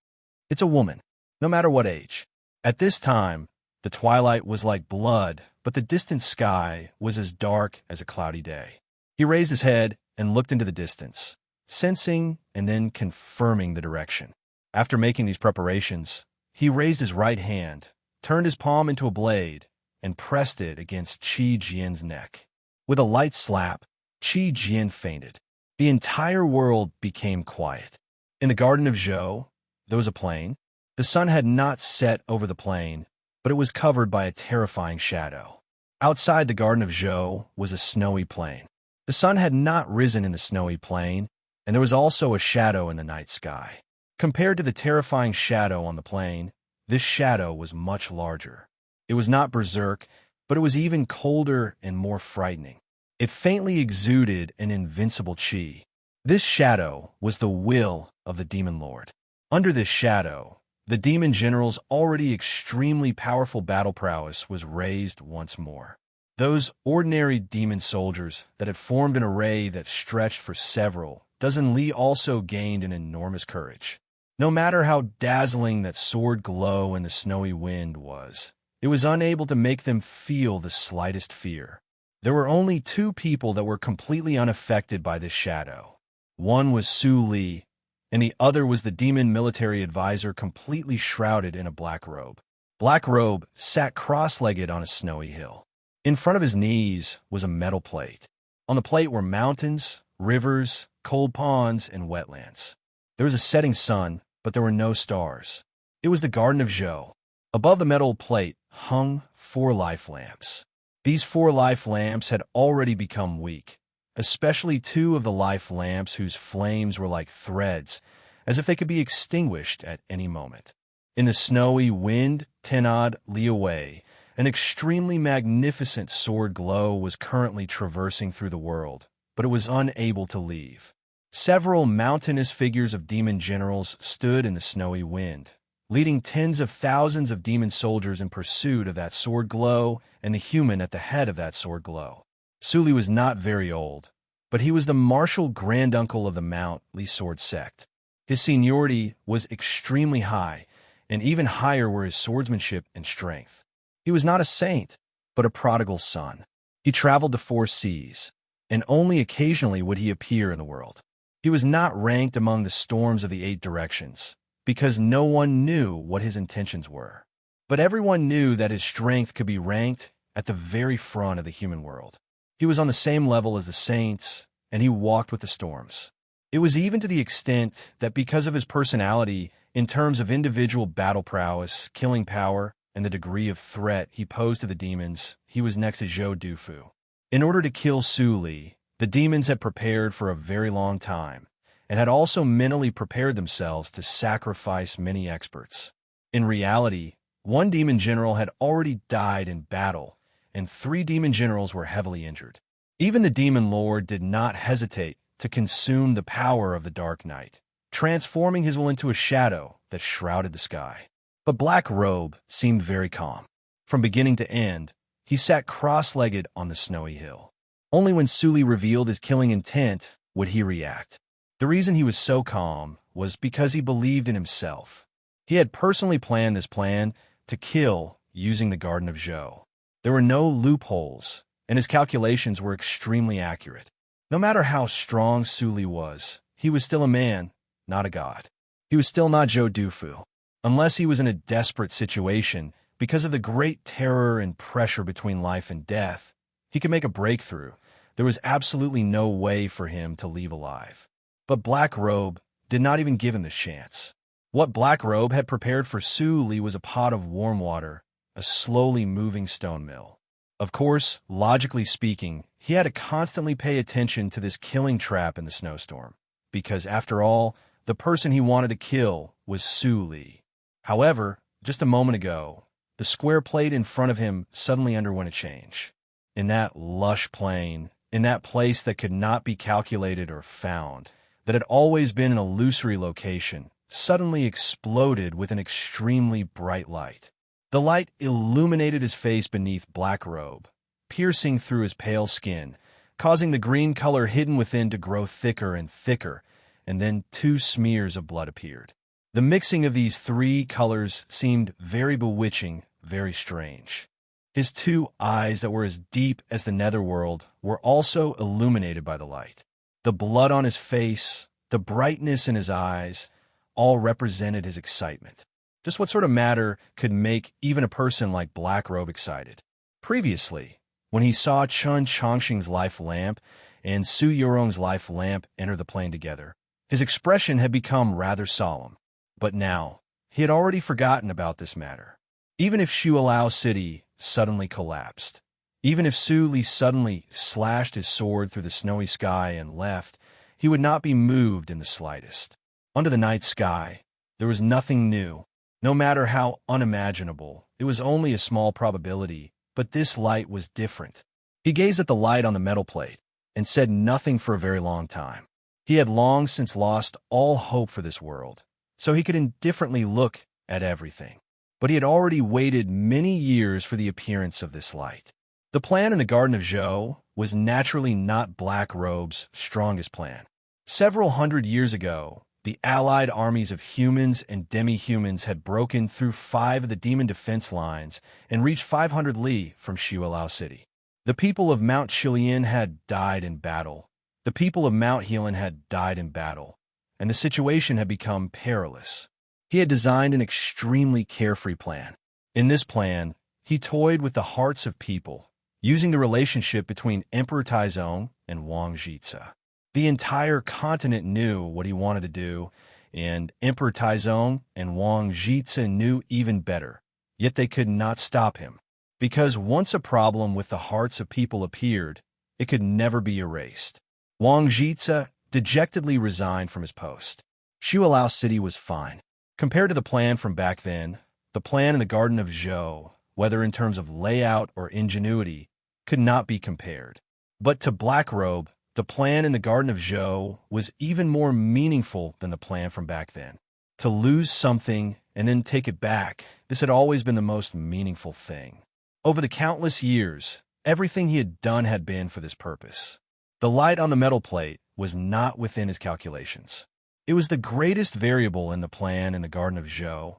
It's a woman, no matter what age. At this time, the twilight was like blood, but the distant sky was as dark as a cloudy day. He raised his head and looked into the distance, sensing and then confirming the direction. After making these preparations, he raised his right hand, turned his palm into a blade, and pressed it against Qi Jian's neck. With a light slap, Qi Jian fainted. The entire world became quiet. In the Garden of Zhou, there was a plain. The sun had not set over the plain, but it was covered by a terrifying shadow. Outside the Garden of Zhou was a snowy plain. The sun had not risen in the snowy plain, and there was also a shadow in the night sky. Compared to the terrifying shadow on the plain, this shadow was much larger. It was not berserk, but it was even colder and more frightening. It faintly exuded an invincible qi. This shadow was the will of the Demon Lord. Under this shadow, the demon general's already extremely powerful battle prowess was raised once more. Those ordinary demon soldiers that had formed an array that stretched for several dozen li also gained an enormous courage. No matter how dazzling that sword glow in the snowy wind was, it was unable to make them feel the slightest fear. There were only two people that were completely unaffected by this shadow. One was Su Li, and the other was the demon military advisor completely shrouded in a black robe. Black Robe sat cross-legged on a snowy hill. In front of his knees was a metal plate. On the plate were mountains, rivers, cold ponds, and wetlands. There was a setting sun, but there were no stars. It was the Garden of Zhou. Above the metal plate hung 4 life lamps. These 4 life lamps had already become weak, especially 2 of the life lamps whose flames were like threads, as if they could be extinguished at any moment. In the snowy wind, 10 odd li away, an extremely magnificent sword glow was currently traversing through the world, but it was unable to leave. Several mountainous figures of demon generals stood in the snowy wind, leading tens of thousands of demon soldiers in pursuit of that sword glow and the human at the head of that sword glow. Su Li was not very old, but he was the martial granduncle of the Mount Li sword sect. His seniority was extremely high, and even higher were his swordsmanship and strength. He was not a saint, but a prodigal son. He traveled the 4 seas, and only occasionally would he appear in the world. He was not ranked among the storms of the 8 directions, because no one knew what his intentions were. But everyone knew that his strength could be ranked at the very front of the human world. He was on the same level as the saints, and he walked with the storms. It was even to the extent that because of his personality, in terms of individual battle prowess, killing power, and the degree of threat he posed to the demons, he was next to Zhou Dufu. In order to kill Su Li, the demons had prepared for a very long time, and had also mentally prepared themselves to sacrifice many experts. In reality, 1 demon general had already died in battle, and 3 demon generals were heavily injured. Even the demon lord did not hesitate to consume the power of the Dark Knight, transforming his will into a shadow that shrouded the sky. But Black Robe seemed very calm. From beginning to end, he sat cross-legged on the snowy hill. Only when Su Li revealed his killing intent would he react. The reason he was so calm was because he believed in himself. He had personally planned this plan to kill using the Garden of Zhou. There were no loopholes, and his calculations were extremely accurate. No matter how strong Su Li was, he was still a man, not a god. He was still not Zhou Dufu. Unless he was in a desperate situation because of the great terror and pressure between life and death, he could make a breakthrough. There was absolutely no way for him to leave alive. But Black Robe did not even give him this chance. What Black Robe had prepared for Su Li was a pot of warm water, a slowly moving stone mill. Of course, logically speaking, he had to constantly pay attention to this killing trap in the snowstorm, because after all, the person he wanted to kill was Su Li. However, just a moment ago, the square plate in front of him suddenly underwent a change. In that lush plain, in that place that could not be calculated or found, that had always been an illusory location, suddenly exploded with an extremely bright light. The light illuminated his face beneath Black Robe, piercing through his pale skin, causing the green color hidden within to grow thicker and thicker, and then 2 smears of blood appeared. The mixing of these 3 colors seemed very bewitching, very strange. His 2 eyes that were as deep as the netherworld were also illuminated by the light. The blood on his face, the brightness in his eyes, all represented his excitement. Just what sort of matter could make even a person like Black Robe excited? Previously, when he saw Chun Chongqing's life lamp and Su Yurong's life lamp enter the plane together, his expression had become rather solemn. But now, he had already forgotten about this matter. Even if Shualao City suddenly collapsed, even if Su Li suddenly slashed his sword through the snowy sky and left, he would not be moved in the slightest. Under the night sky, there was nothing new. No matter how unimaginable, it was only a small probability, but this light was different. He gazed at the light on the metal plate and said nothing for a very long time. He had long since lost all hope for this world, so he could indifferently look at everything. But he had already waited many years for the appearance of this light. The plan in the Garden of Zhou was naturally not Black Robe's strongest plan. Several hundred years ago, the allied armies of humans and demi-humans had broken through 5 of the demon defense lines and reached 500 li from Xiuelao City. The people of Mount Chilian had died in battle. The people of Mount Helan had died in battle, and the situation had become perilous. He had designed an extremely carefree plan. In this plan, he toyed with the hearts of people, using the relationship between Emperor Taizong and Wang Jitze. The entire continent knew what he wanted to do, and Emperor Taizong and Wang Jitze knew even better, yet they could not stop him. Because once a problem with the hearts of people appeared, it could never be erased. Wang Jitze dejectedly resigned from his post. Xiuelao City was fine. Compared to the plan from back then, the plan in the Garden of Zhou, whether in terms of layout or ingenuity, could not be compared. But to Black Robe, the plan in the Garden of Zhou was even more meaningful than the plan from back then. To lose something and then take it back, this had always been the most meaningful thing. Over the countless years, everything he had done had been for this purpose. The light on the metal plate was not within his calculations. It was the greatest variable in the plan in the Garden of Zhou,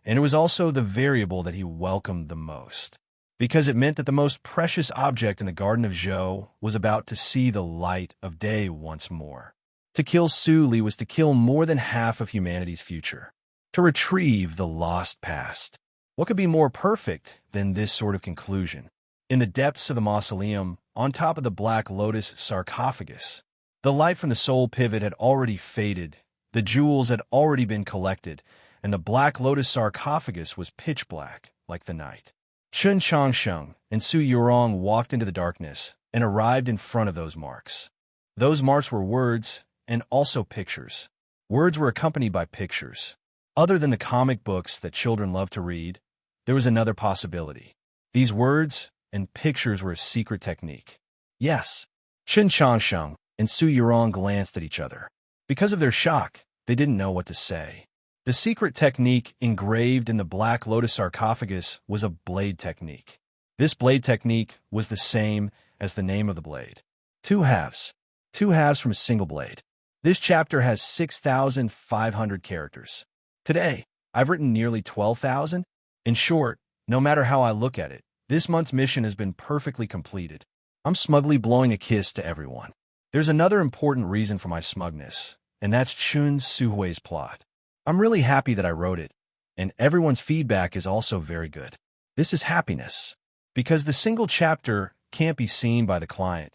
and it was also the variable that he welcomed the most, because it meant that the most precious object in the Garden of Zhou was about to see the light of day once more. To kill Su Li was to kill more than half of humanity's future, to retrieve the lost past. What could be more perfect than this sort of conclusion? In the depths of the mausoleum, on top of the Black Lotus sarcophagus, the light from the soul pivot had already faded, the jewels had already been collected, and the Black Lotus sarcophagus was pitch black, like the night. Chen Changsheng and Su Yurong walked into the darkness and arrived in front of those marks. Those marks were words and also pictures. Words were accompanied by pictures. Other than the comic books that children love to read, there was another possibility. These words and pictures were a secret technique. Yes, Chen Changsheng and Su Yurong glanced at each other. Because of their shock, they didn't know what to say. The secret technique engraved in the Black Lotus sarcophagus was a blade technique. This blade technique was the same as the name of the blade. 2 halves. 2 halves from a single blade. This chapter has 6,500 characters. Today, I've written nearly 12,000. In short, no matter how I look at it, this month's mission has been perfectly completed. I'm smugly blowing a kiss to everyone. There's another important reason for my smugness, and that's Chun Suhui's plot. I'm really happy that I wrote it, and everyone's feedback is also very good. This is happiness. Because the single chapter can't be seen by the client,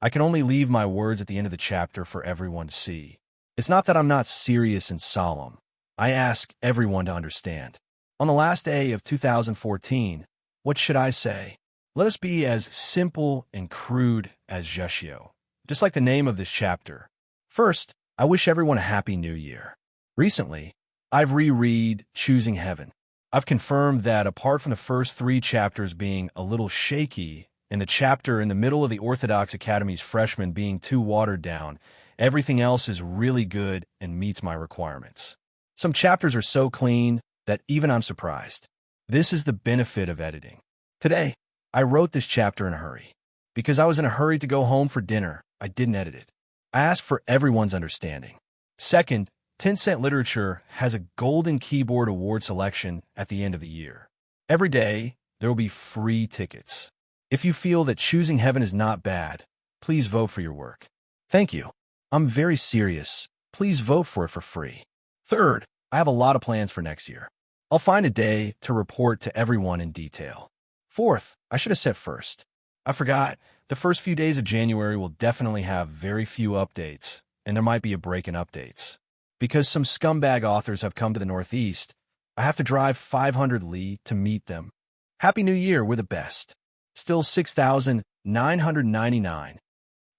I can only leave my words at the end of the chapter for everyone to see. It's not that I'm not serious and solemn. I ask everyone to understand. On the last day of 2014, what should I say? Let us be as simple and crude as Jushio, just like the name of this chapter. First, I wish everyone a happy new year. Recently, I've reread Choosing Heaven. I've confirmed that apart from the first 3 chapters being a little shaky and the chapter in the middle of the Orthodox Academy's freshmen being too watered down, everything else is really good and meets my requirements. Some chapters are so clean that even I'm surprised. This is the benefit of editing. Today, I wrote this chapter in a hurry. Because I was in a hurry to go home for dinner, I didn't edit it. I asked for everyone's understanding. Second, 10-cent Literature has a Golden Keyboard Award selection at the end of the year. Every day, there will be free tickets. If you feel that Choosing Heaven is not bad, please vote for your work. Thank you. I'm very serious. Please vote for it for free. Third, I have a lot of plans for next year. I'll find a day to report to everyone in detail. Fourth, I should have said first. I forgot, the first few days of January will definitely have very few updates, and there might be a break in updates. Because some scumbag authors have come to the Northeast, I have to drive 500 li to meet them. Happy New Year, we're the best. Still 6,999.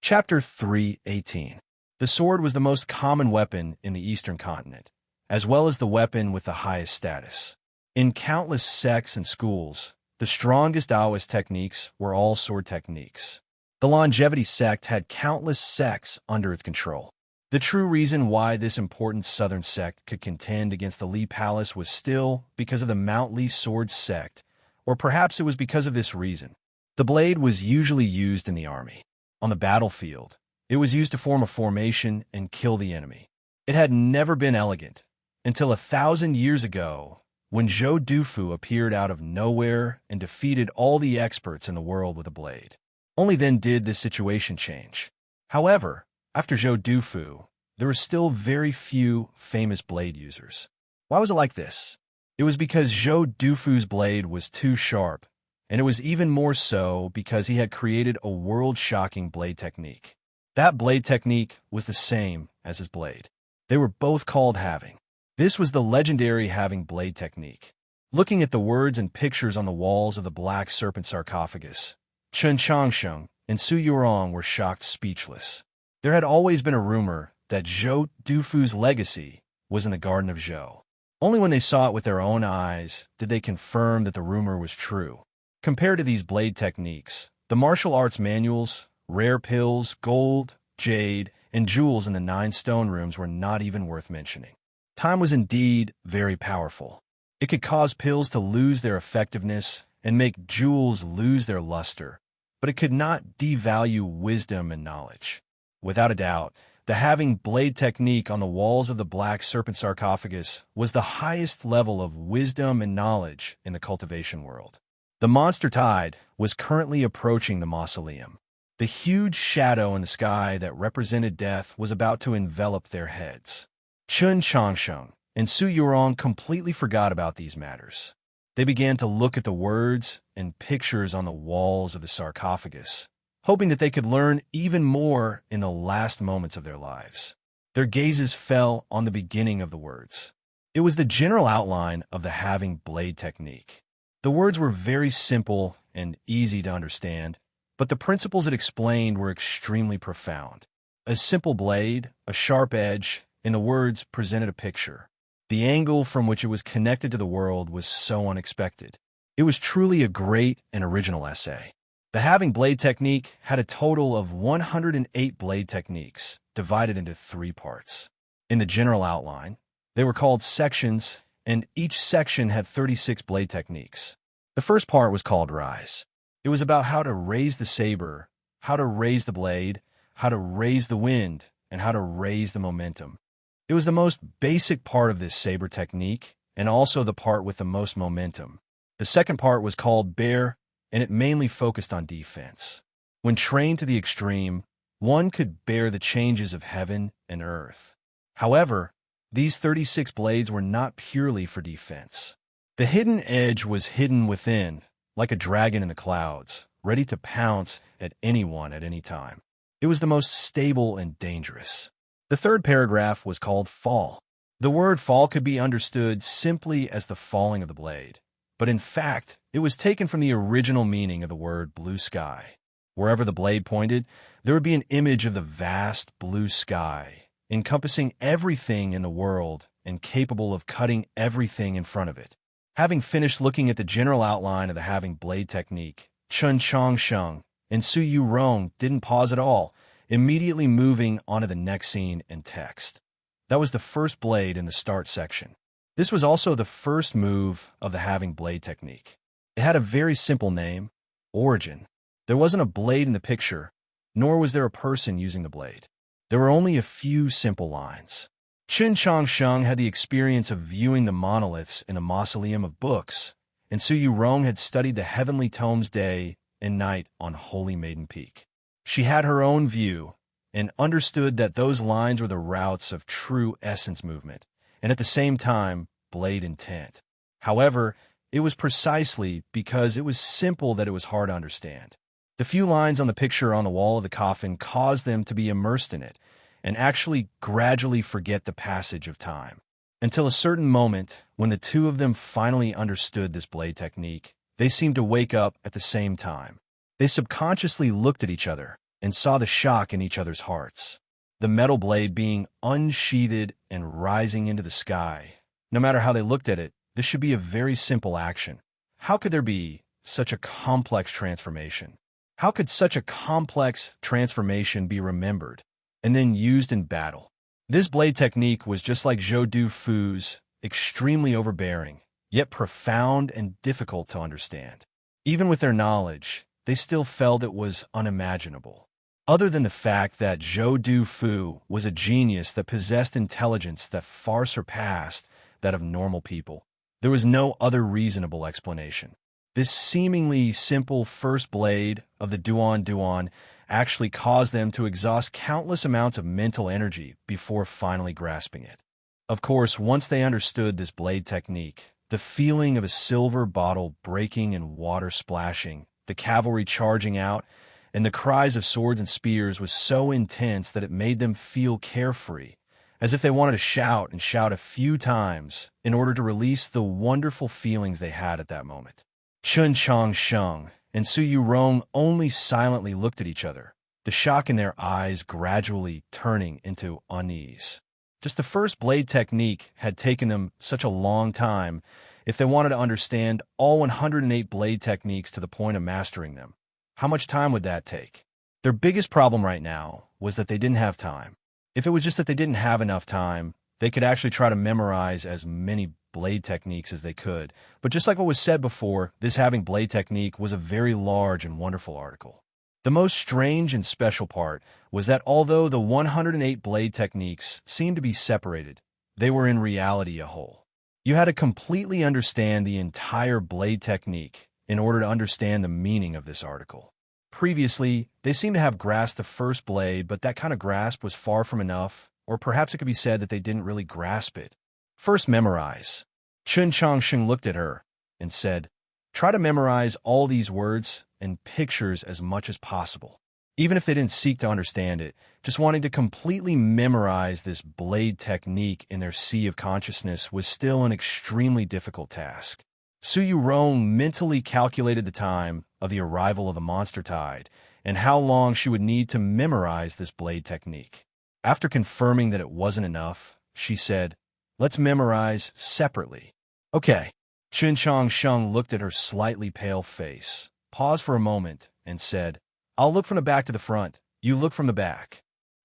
Chapter 3:18. The sword was the most common weapon in the Eastern continent, as well as the weapon with the highest status. In countless sects and schools, the strongest Taoist techniques were all sword techniques. The longevity sect had countless sects under its control. The true reason why this important southern sect could contend against the Li Palace was still because of the Mount Li sword sect, or perhaps it was because of this reason. The blade was usually used in the army. On the battlefield, it was used to form a formation and kill the enemy. It had never been elegant until 1,000 years ago when Zhou Dufu appeared out of nowhere and defeated all the experts in the world with a blade. Only then did this situation change. However, after Zhou Dufu, there were still very few famous blade users. Why was it like this? It was because Zhou Dufu's blade was too sharp, and it was even more so because he had created a world-shocking blade technique. That blade technique was the same as his blade. They were both called halving. This was the legendary halving blade technique. Looking at the words and pictures on the walls of the Black Serpent sarcophagus, Chen Changsheng and Su Yurong were shocked speechless. There had always been a rumor that Zhou Dufu's legacy was in the Garden of Zhou. Only when they saw it with their own eyes did they confirm that the rumor was true. Compared to these blade techniques, the martial arts manuals, rare pills, gold, jade, and jewels in the 9 stone rooms were not even worth mentioning. Time was indeed very powerful. It could cause pills to lose their effectiveness and make jewels lose their luster, but it could not devalue wisdom and knowledge. Without a doubt, the halving blade technique on the walls of the Black Serpent sarcophagus was the highest level of wisdom and knowledge in the cultivation world. The monster tide was currently approaching the mausoleum. The huge shadow in the sky that represented death was about to envelop their heads. Chen Changsheng and Su Yurong completely forgot about these matters. They began to look at the words and pictures on the walls of the sarcophagus, hoping that they could learn even more in the last moments of their lives. Their gazes fell on the beginning of the words. It was the general outline of the halving blade technique. The words were very simple and easy to understand, but the principles it explained were extremely profound. A simple blade, a sharp edge, and the words presented a picture. The angle from which it was connected to the world was so unexpected. It was truly a great and original essay. The halving blade technique had a total of 108 blade techniques, divided into 3 parts. In the general outline, they were called sections, and each section had 36 blade techniques. The first part was called Rise. It was about how to raise the saber, how to raise the blade, how to raise the wind, and how to raise the momentum. It was the most basic part of this saber technique, and also the part with the most momentum. The second part was called Bear, and it mainly focused on defense. When trained to the extreme, one could bear the changes of heaven and earth. However, these 36 blades were not purely for defense. The hidden edge was hidden within, like a dragon in the clouds, ready to pounce at anyone at any time. It was the most stable and dangerous. The third paragraph was called Fall. The word fall could be understood simply as the falling of the blade, but in fact, it was taken from the original meaning of the word blue sky. Wherever the blade pointed, there would be an image of the vast blue sky, encompassing everything in the world and capable of cutting everything in front of it. Having finished looking at the general outline of the halving blade technique, Chen Changsheng and Su Yurong didn't pause at all, immediately moving onto the next scene and text. That was the first blade in the start section. This was also the first move of the halving blade technique. It had a very simple name, Origin. There wasn't a blade in the picture, nor was there a person using the blade. There were only a few simple lines. Chen Changsheng had the experience of viewing the monoliths in a mausoleum of books, and Su Yurong had studied the heavenly tomes day and night on Holy Maiden Peak. She had her own view and understood that those lines were the routes of true essence movement, and at the same time, blade intent. However, it was precisely because it was simple that it was hard to understand. The few lines on the picture on the wall of the coffin caused them to be immersed in it, and actually gradually forget the passage of time. Until a certain moment, when the two of them finally understood this blade technique, they seemed to wake up at the same time. They subconsciously looked at each other and saw the shock in each other's hearts. The metal blade being unsheathed and rising into the sky. No matter how they looked at it, this should be a very simple action. How could there be such a complex transformation? How could such a complex transformation be remembered and then used in battle? This blade technique was just like Zhou Dufu's, extremely overbearing, yet profound and difficult to understand. Even with their knowledge, they still felt it was unimaginable. Other than the fact that Zhou Du Fu was a genius that possessed intelligence that far surpassed that of normal people, there was no other reasonable explanation. This seemingly simple first blade of the Duan Duan actually caused them to exhaust countless amounts of mental energy before finally grasping it. Of course, once they understood this blade technique, the feeling of a silver bottle breaking and water splashing, the cavalry charging out, and the cries of swords and spears was so intense that it made them feel carefree, as if they wanted to shout and shout a few times in order to release the wonderful feelings they had at that moment. Chun Chang Sheng and Su Yu Rong only silently looked at each other, the shock in their eyes gradually turning into unease. Just the first blade technique had taken them such a long time if they wanted to understand all 108 blade techniques to the point of mastering them. How much time would that take? Their biggest problem right now was that they didn't have time. If it was just that they didn't have enough time, they could actually try to memorize as many blade techniques as they could. But just like what was said before, this having blade technique was a very large and wonderful article. The most strange and special part was that although the 108 blade techniques seemed to be separated, they were in reality a whole. You had to completely understand the entire blade technique in order to understand the meaning of this article. Previously, they seemed to have grasped the first blade, but that kind of grasp was far from enough, or perhaps it could be said that they didn't really grasp it. First, memorize. Chun Changsheng looked at her and said, try to memorize all these words and pictures as much as possible. Even if they didn't seek to understand it, just wanting to completely memorize this blade technique in their sea of consciousness was still an extremely difficult task. Su Yu Rong mentally calculated the time of the arrival of the monster tide and how long she would need to memorize this blade technique. After confirming that it wasn't enough, she said, let's memorize separately. Okay. Chun Chang Sheng looked at her slightly pale face, paused for a moment, and said, I'll look from the back to the front. You look from the back.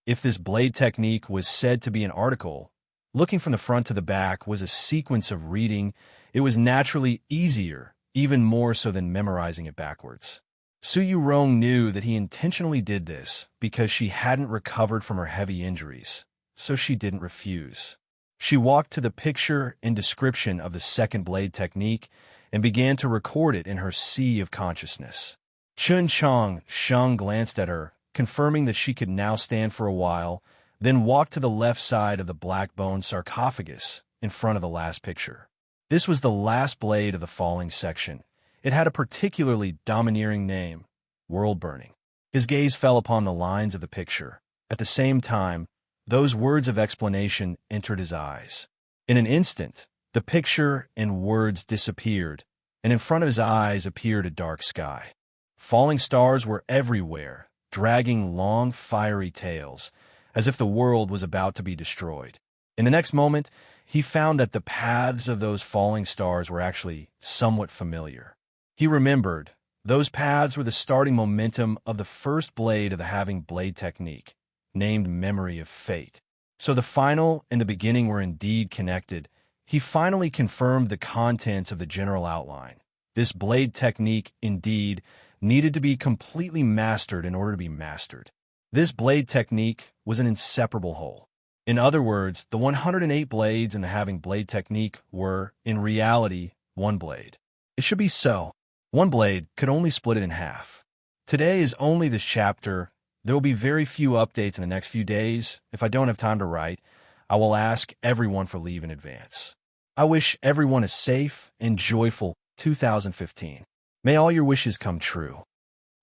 If this blade technique was said to be an article, looking from the front to the back was a sequence of reading. It was naturally easier, even more so than memorizing it backwards. Su Yu Rong knew that he intentionally did this because she hadn't recovered from her heavy injuries, so she didn't refuse. She walked to the picture and description of the second blade technique and began to record it in her sea of consciousness. Chun Chang Sheng glanced at her, confirming that she could now stand for a while, then walked to the left side of the black bone sarcophagus in front of the last picture. This was the last blade of the falling section. It had a particularly domineering name, World Burning. His gaze fell upon the lines of the picture. At the same time, those words of explanation entered his eyes. In an instant, the picture and words disappeared, and in front of his eyes appeared a dark sky. Falling stars were everywhere, dragging long, fiery tails, as if the world was about to be destroyed. In the next moment, he found that the paths of those falling stars were actually somewhat familiar. He remembered, those paths were the starting momentum of the first blade of the having blade technique, named Memory of Fate. So the final and the beginning were indeed connected. He finally confirmed the contents of the general outline. This blade technique, indeed, needed to be completely mastered in order to be mastered. This blade technique was an inseparable whole. In other words, the 108 blades in the having blade technique were, in reality, one blade. It should be so. One blade could only split it in half. Today is only this chapter. There will be very few updates in the next few days. If I don't have time to write, I will ask everyone for leave in advance. I wish everyone a safe and joyful 2015. May all your wishes come true.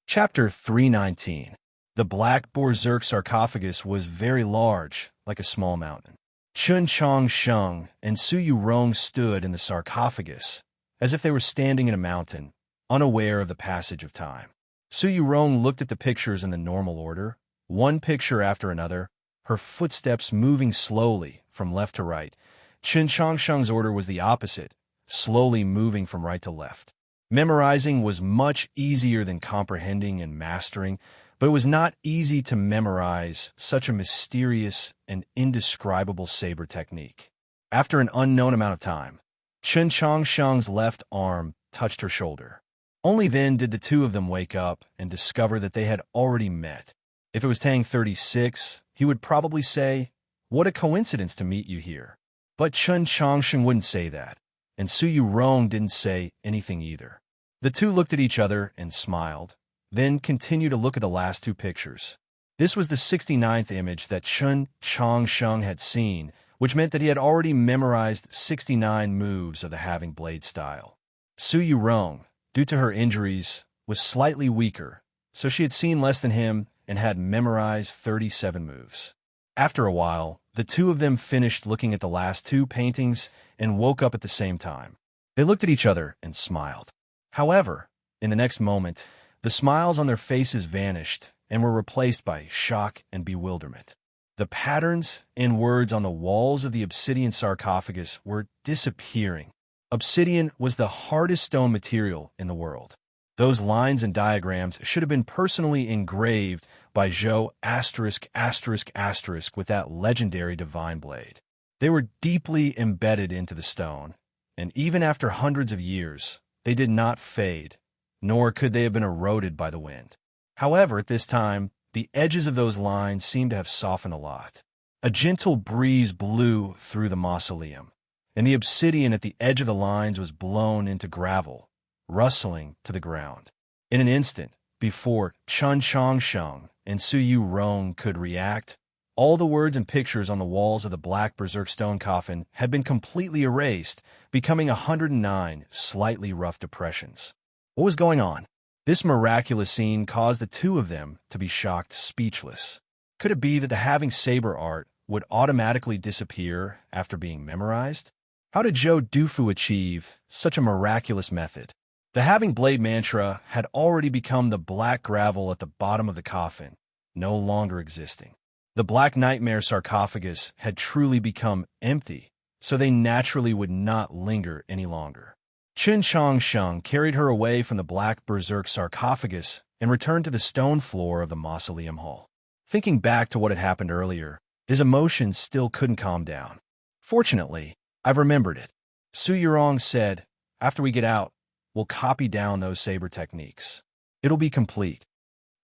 Chapter 319. The black Berserk sarcophagus was very large, like a small mountain. Chun Chang Sheng and Su Yu Rong stood in the sarcophagus, as if they were standing in a mountain, unaware of the passage of time. Su Yu Rong looked at the pictures in the normal order, one picture after another, her footsteps moving slowly from left to right. Chun Chang Sheng's order was the opposite, slowly moving from right to left. Memorizing was much easier than comprehending and mastering, but it was not easy to memorize such a mysterious and indescribable saber technique. After an unknown amount of time, Chun Chang Sheng's left arm touched her shoulder. Only then did the two of them wake up and discover that they had already met. If it was Tang 36, he would probably say, "What a coincidence to meet you here." But Chen Changsheng wouldn't say that, and Su Yurong didn't say anything either. The two looked at each other and smiled, then continued to look at the last two pictures. This was the 69th image that Chen Changsheng had seen, which meant that he had already memorized 69 moves of the halving blade style. Su Yurong, due to her injuries, was slightly weaker, so she had seen less than him and had memorized 37 moves. After a while, the two of them finished looking at the last two paintings and woke up at the same time. They looked at each other and smiled. However, in the next moment, the smiles on their faces vanished and were replaced by shock and bewilderment. The patterns and words on the walls of the obsidian sarcophagus were disappearing. Obsidian was the hardest stone material in the world. Those lines and diagrams should have been personally engraved by Zhou **** with that legendary divine blade. They were deeply embedded into the stone, and even after hundreds of years, they did not fade, nor could they have been eroded by the wind. However, at this time, the edges of those lines seemed to have softened a lot. A gentle breeze blew through the mausoleum, and the obsidian at the edge of the lines was blown into gravel, rustling to the ground. In an instant, before Chen Changsheng and Su Yurong could react, all the words and pictures on the walls of the black berserk stone coffin had been completely erased, becoming 109 slightly rough depressions. What was going on? This miraculous scene caused the two of them to be shocked speechless. Could it be that the halving saber art would automatically disappear after being memorized? How did Zhou Dufu achieve such a miraculous method? The halving blade mantra had already become the black gravel at the bottom of the coffin, no longer existing. The black nightmare sarcophagus had truly become empty, so they naturally would not linger any longer. Chen Changsheng carried her away from the black berserk sarcophagus and returned to the stone floor of the mausoleum hall. Thinking back to what had happened earlier, his emotions still couldn't calm down. "Fortunately, I've remembered it," Su Yurong said. "After we get out, we'll copy down those saber techniques. It'll be complete."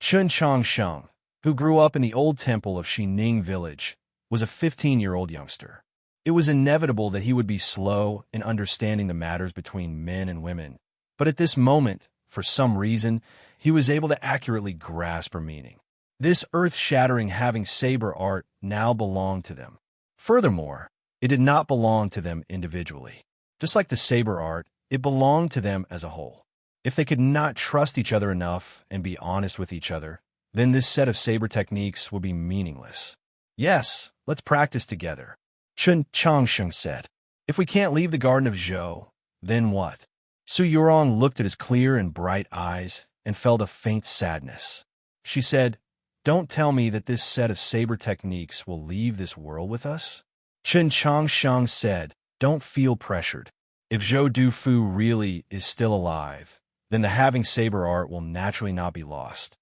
Chen Changsheng, who grew up in the old temple of Xining village, was a 15-year-old youngster. It was inevitable that he would be slow in understanding the matters between men and women, but at this moment, for some reason, he was able to accurately grasp her meaning. This earth-shattering halving saber art now belonged to them. Furthermore, it did not belong to them individually. Just like the saber art, it belonged to them as a whole. If they could not trust each other enough and be honest with each other, then this set of saber techniques would be meaningless. "Yes, let's practice together," Chen Changsheng said. "If we can't leave the Garden of Zhou, then what?" Su Yurong looked at his clear and bright eyes and felt a faint sadness. She said, "Don't tell me that this set of saber techniques will leave this world with us?" Chen Changsheng said, "Don't feel pressured. If Zhou Dufu really is still alive, then the halving saber art will naturally not be lost."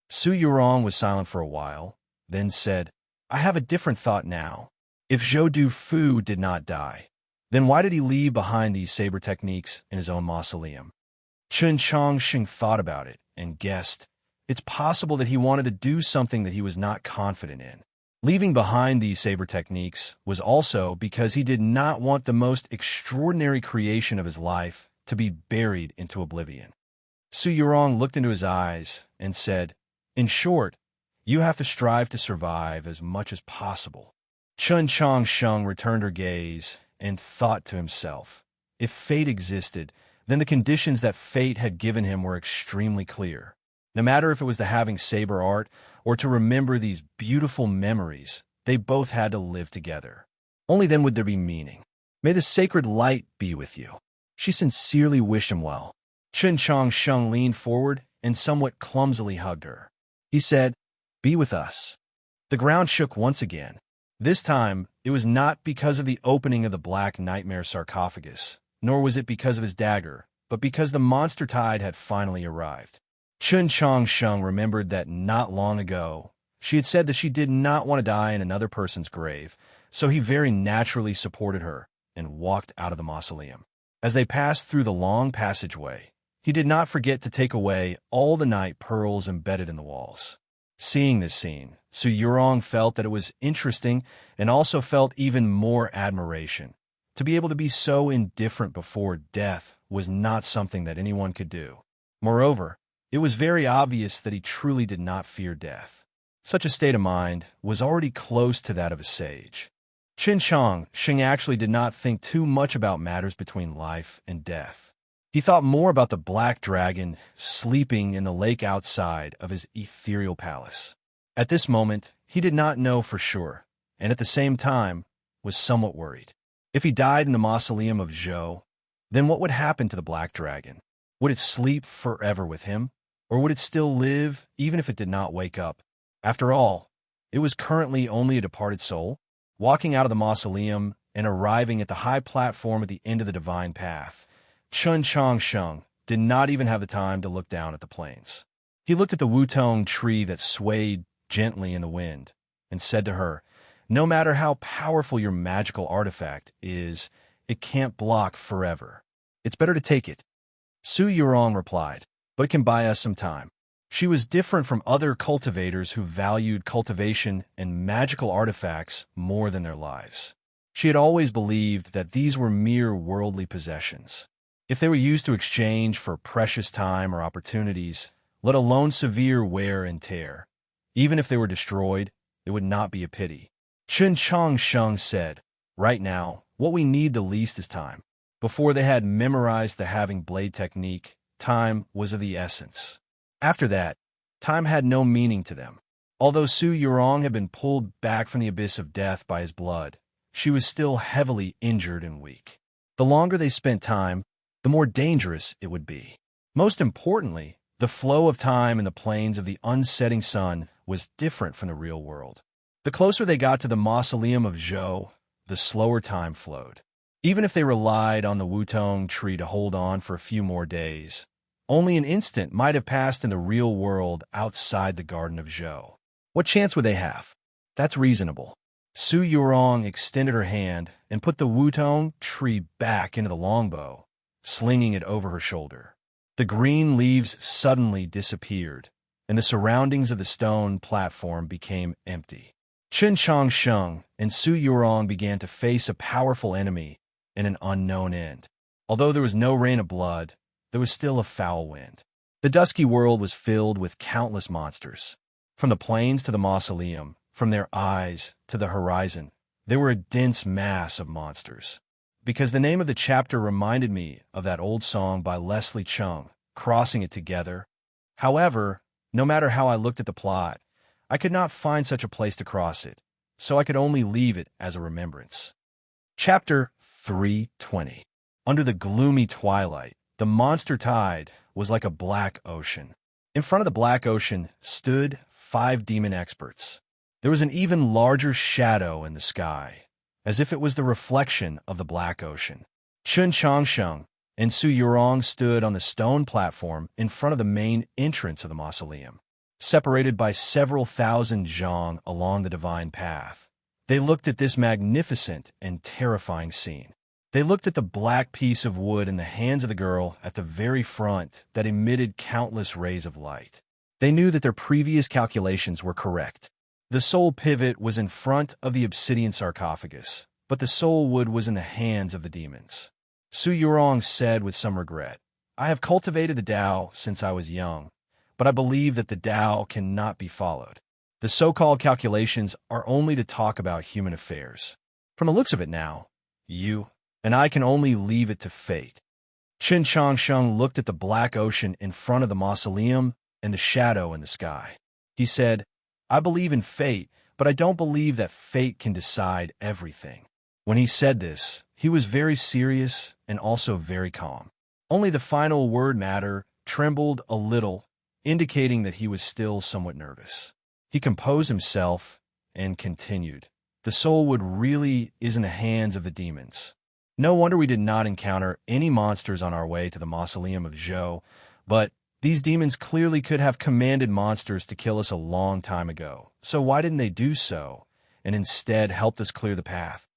Su Yurong was silent for a while, then said, "I have a different thought now. If Zhou Dufu did not die, then why did he leave behind these saber techniques in his own mausoleum?" Chen Changsheng thought about it and guessed, it's possible that he wanted to do something that he was not confident in. Leaving behind these saber techniques was also because he did not want the most extraordinary creation of his life to be buried into oblivion. Su Yurong looked into his eyes and said, "In short, you have to strive to survive as much as possible." Chen Changsheng returned her gaze and thought to himself, if fate existed, then the conditions that fate had given him were extremely clear. No matter if it was the halving saber art or to remember these beautiful memories, they both had to live together. Only then would there be meaning. "May the sacred light be with you." She sincerely wished him well. Chen Changsheng leaned forward and somewhat clumsily hugged her. He said, "Be with us." The ground shook once again. This time, it was not because of the opening of the black nightmare sarcophagus, nor was it because of his dagger, but because the monster tide had finally arrived. Chen Changsheng remembered that not long ago, she had said that she did not want to die in another person's grave, so he very naturally supported her and walked out of the mausoleum. As they passed through the long passageway, He did not forget to take away all the night pearls embedded in the walls. Seeing this scene, Su Yurong felt that it was interesting and also felt even more admiration. To be able to be so indifferent before death was not something that anyone could do. Moreover, it was very obvious that he truly did not fear death. Such a state of mind was already close to that of a sage. Sheng actually did not think too much about matters between life and death. He thought more about the black dragon sleeping in the lake outside of his ethereal palace. At this moment, he did not know for sure, and at the same time, was somewhat worried. If he died in the mausoleum of Zhou, then what would happen to the black dragon? Would it sleep forever with him? Or would it still live, even if it did not wake up? After all, it was currently only a departed soul, walking out of the mausoleum and arriving at the high platform at the end of the divine path. Sheng did not even have the time to look down at the plains. He looked at the wutong tree that swayed gently in the wind and said to her, "No matter how powerful your magical artifact is, it can't block forever. It's better to take it." Su Yurong replied, "But it can buy us some time." She was different from other cultivators who valued cultivation and magical artifacts more than their lives. She had always believed that these were mere worldly possessions. If they were used to exchange for precious time or opportunities, let alone severe wear and tear, even if they were destroyed, it would not be a pity. Sheng said, "Right now, what we need the least is time." Before they had memorized the having blade technique, time was of the essence. After that, time had no meaning to them. Although Su Yurong had been pulled back from the abyss of death by his blood, she was still heavily injured and weak. The longer they spent time, the more dangerous it would be. Most importantly, the flow of time in the plains of the unsetting sun was different from the real world. The closer they got to the mausoleum of Zhou, the slower time flowed. Even if they relied on the wutong tree to hold on for a few more days, only an instant might have passed in the real world outside the Garden of Zhou. What chance would they have? That's reasonable. Su Yurong extended her hand and put the wutong tree back into the longbow, slinging it over her shoulder. The green leaves suddenly disappeared, and the surroundings of the stone platform became empty. Sheng and Su Yurong began to face a powerful enemy and an unknown end. Although there was no rain of blood, there was still a foul wind. The dusky world was filled with countless monsters. From the plains to the mausoleum, from their eyes to the horizon, there were a dense mass of monsters. Because the name of the chapter reminded me of that old song by Leslie Chung, Crossing It Together. However, no matter how I looked at the plot, I could not find such a place to cross it, so I could only leave it as a remembrance. Chapter 320. Under the gloomy twilight, the monster tide was like a black ocean. In front of the black ocean stood 5 demon experts. There was an even larger shadow in the sky, as if it was the reflection of the black ocean. Sheng and Su Yurong stood on the stone platform in front of the main entrance of the mausoleum, separated by several thousand zhang along the divine path. They looked at this magnificent and terrifying scene. They looked at the black piece of wood in the hands of the girl at the very front that emitted countless rays of light. They knew that their previous calculations were correct. The soul pivot was in front of the obsidian sarcophagus, but the soul wood was in the hands of the demons. Su Yurong said with some regret, "I have cultivated the Tao since I was young, but I believe that the Tao cannot be followed. The so-called calculations are only to talk about human affairs. From the looks of it now, you and I can only leave it to fate." Sheng looked at the black ocean in front of the mausoleum and the shadow in the sky. He said, "I believe in fate, but I don't believe that fate can decide everything." When he said this, he was very serious and also very calm. Only the final word matter trembled a little, indicating that he was still somewhat nervous. He composed himself and continued, "The soul wood really is in the hands of the demons. No wonder we did not encounter any monsters on our way to the mausoleum of Zhou, but these demons clearly could have commanded monsters to kill us a long time ago. So why didn't they do so, and instead helped us clear the path?"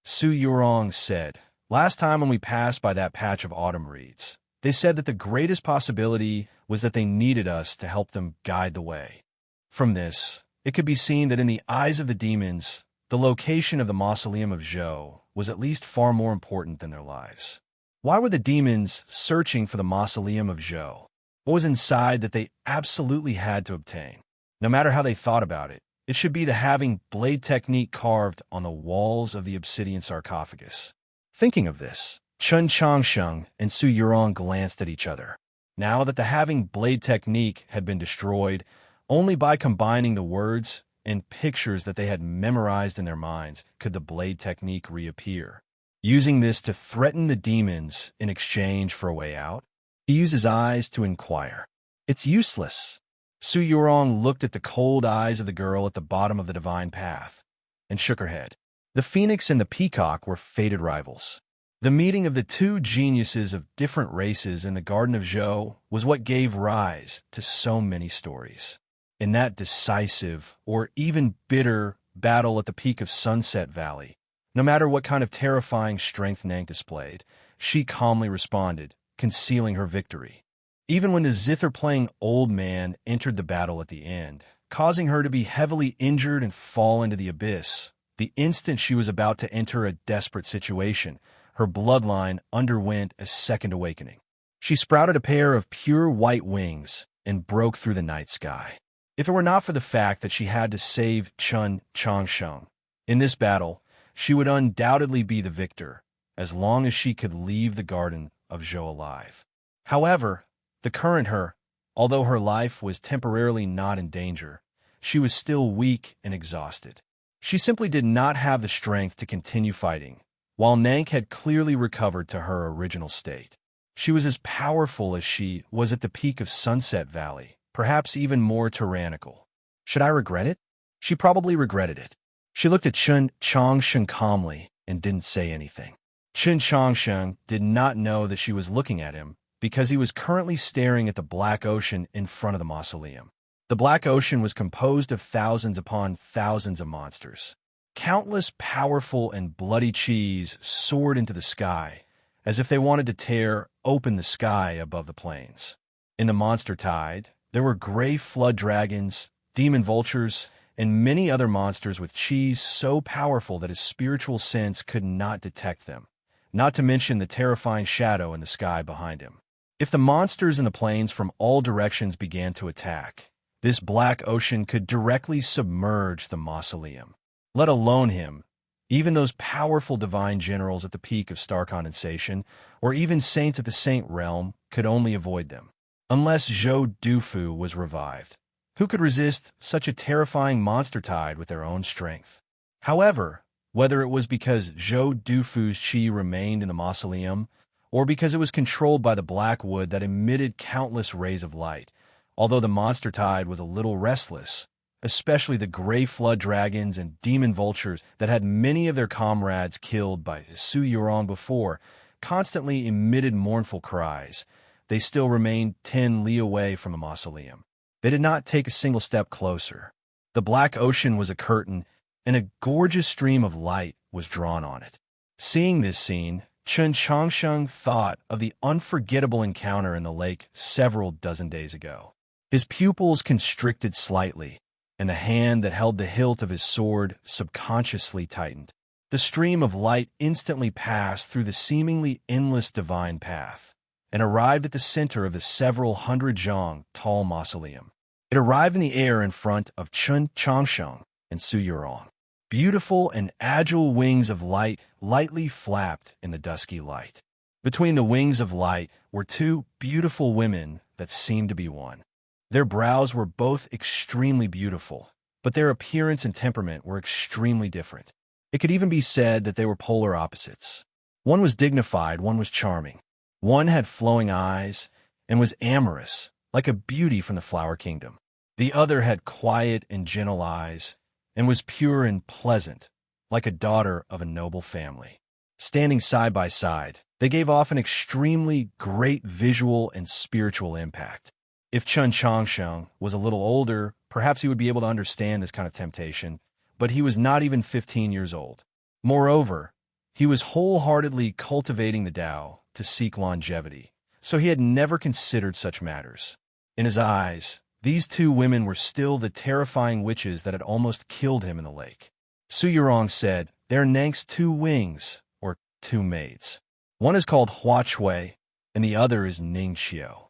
Su Yurong said, "Last time when we passed by that patch of autumn reeds, They said that the greatest possibility was that they needed us to help them guide the way. From this, it could be seen that in the eyes of the demons, the location of the mausoleum of Zhou was at least far more important than their lives. Why were the demons searching for the mausoleum of Zhou? What was inside that they absolutely had to obtain? No matter how they thought about it, it should be the having blade technique carved on the walls of the obsidian sarcophagus. Thinking of this, Chun Changsheng and Su Yurong glanced at each other. Now that the having blade technique had been destroyed, only by combining the words and pictures that they had memorized in their minds could the blade technique reappear. Using this to threaten the demons in exchange for a way out, he used his eyes to inquire. It's useless. Su Yurong looked at the cold eyes of the girl at the bottom of the divine path and shook her head. The phoenix and the peacock were fated rivals. The meeting of the two geniuses of different races in the Garden of Zhou was what gave rise to so many stories. In that decisive, or even bitter, battle at the peak of Sunset Valley, no matter what kind of terrifying strength Nank displayed, she calmly responded, concealing her victory. Even when the zither-playing old man entered the battle at the end, causing her to be heavily injured and fall into the abyss, the instant she was about to enter a desperate situation, her bloodline underwent a second awakening. She sprouted a pair of pure white wings and broke through the night sky. If it were not for the fact that she had to save Chun Changsheng in this battle, she would undoubtedly be the victor, as long as she could leave the Garden of Zhou alive. However, the current her, although her life was temporarily not in danger, she was still weak and exhausted. She simply did not have the strength to continue fighting, while Nank had clearly recovered to her original state. She was as powerful as she was at the peak of Sunset Valley, perhaps even more tyrannical. Should I regret it? She probably regretted it. She looked at Chun Changsheng calmly and didn't say anything. Chun Changsheng did not know that she was looking at him because he was currently staring at the black ocean in front of the mausoleum. The black ocean was composed of thousands upon thousands of monsters. Countless powerful and bloody cheese soared into the sky, as if they wanted to tear open the sky above the plains. In the monster tide, there were gray flood dragons, demon vultures, and many other monsters with cheese so powerful that his spiritual sense could not detect them, not to mention the terrifying shadow in the sky behind him. If the monsters in the plains from all directions began to attack, this black ocean could directly submerge the mausoleum. Let alone him, even those powerful divine generals at the peak of star condensation, or even saints at the saint realm, could only avoid them. Unless Zhou Dufu was revived, who could resist such a terrifying monster tide with their own strength? However, whether it was because Zhou Dufu's chi remained in the mausoleum, or because it was controlled by the black wood that emitted countless rays of light, although the monster tide was a little restless, especially the gray flood dragons and demon vultures that had many of their comrades killed by Su Yurong before, constantly emitted mournful cries, they still remained 10 li away from the mausoleum. They did not take a single step closer. The black ocean was a curtain, and a gorgeous stream of light was drawn on it. Seeing this scene, Chun Changsheng thought of the unforgettable encounter in the lake several dozen days ago. His pupils constricted slightly, and the hand that held the hilt of his sword subconsciously tightened. The stream of light instantly passed through the seemingly endless divine path, and arrived at the center of the several hundred zhang tall mausoleum. It arrived in the air in front of Chun Changsheng and Su Yurong. Beautiful and agile wings of light lightly flapped in the dusky light. Between the wings of light were two beautiful women that seemed to be one. Their brows were both extremely beautiful, but their appearance and temperament were extremely different. It could even be said that they were polar opposites. One was dignified, one was charming. One had flowing eyes and was amorous, like a beauty from the flower kingdom. The other had quiet and gentle eyes and was pure and pleasant, like a daughter of a noble family. Standing side by side, they gave off an extremely great visual and spiritual impact. If Chun Changsheng was a little older, perhaps he would be able to understand this kind of temptation, but he was not even 15 years old. Moreover, he was wholeheartedly cultivating the Tao to seek longevity, so he had never considered such matters. In his eyes, these two women were still the terrifying witches that had almost killed him in the lake. Su Yurong said, "They're Nank's two wings, or two maids. One is called Hua Chui, and the other is Ning Xiao."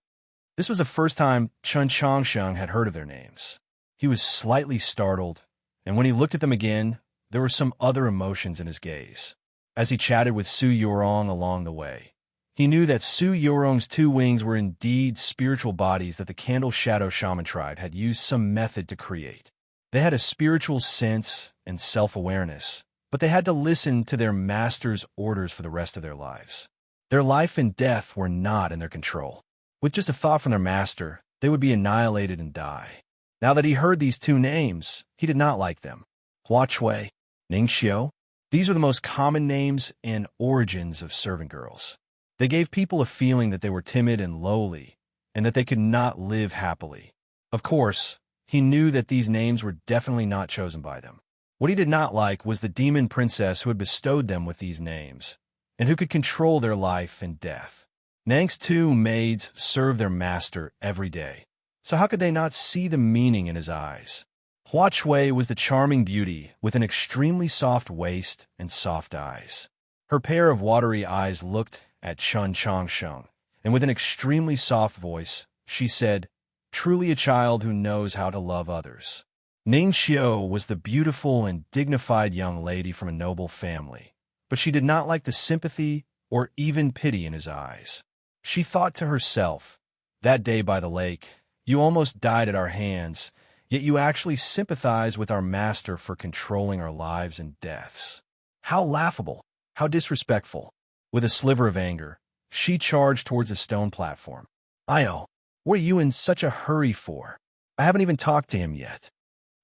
This was the first time Chun Changsheng had heard of their names. He was slightly startled, and when he looked at them again, there were some other emotions in his gaze. As he chatted with Su Yurong along the way, he knew that Su Yurong's two wings were indeed spiritual bodies that the Candle Shadow Shaman tribe had used some method to create. They had a spiritual sense and self-awareness, but they had to listen to their master's orders for the rest of their lives. Their life and death were not in their control. With just a thought from their master, they would be annihilated and die. Now that he heard these two names, he did not like them. Hua Chui, Ning Xiao, these were the most common names and origins of servant girls. They gave people a feeling that they were timid and lowly, and that they could not live happily. Of course, he knew that these names were definitely not chosen by them. What he did not like was the demon princess who had bestowed them with these names, and who could control their life and death. Nang's two maids served their master every day, so how could they not see the meaning in his eyes? Hua Chui was the charming beauty with an extremely soft waist and soft eyes. Her pair of watery eyes looked at Chun Changsheng, and with an extremely soft voice, she said, "Truly a child who knows how to love others." Ning Xiao was the beautiful and dignified young lady from a noble family, but she did not like the sympathy or even pity in his eyes. She thought to herself, "That day by the lake, you almost died at our hands, yet you actually sympathize with our master for controlling our lives and deaths. How laughable, how disrespectful." With a sliver of anger, she charged towards a stone platform. "Io, what are you in such a hurry for? I haven't even talked to him yet."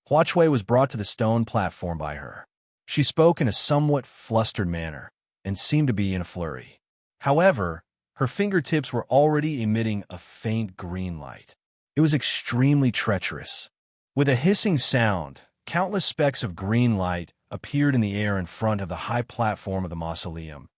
Hua Chui was brought to the stone platform by her. She spoke in a somewhat flustered manner, and seemed to be in a flurry. However, her fingertips were already emitting a faint green light. It was extremely treacherous. With a hissing sound, countless specks of green light appeared in the air in front of the high platform of the mausoleum,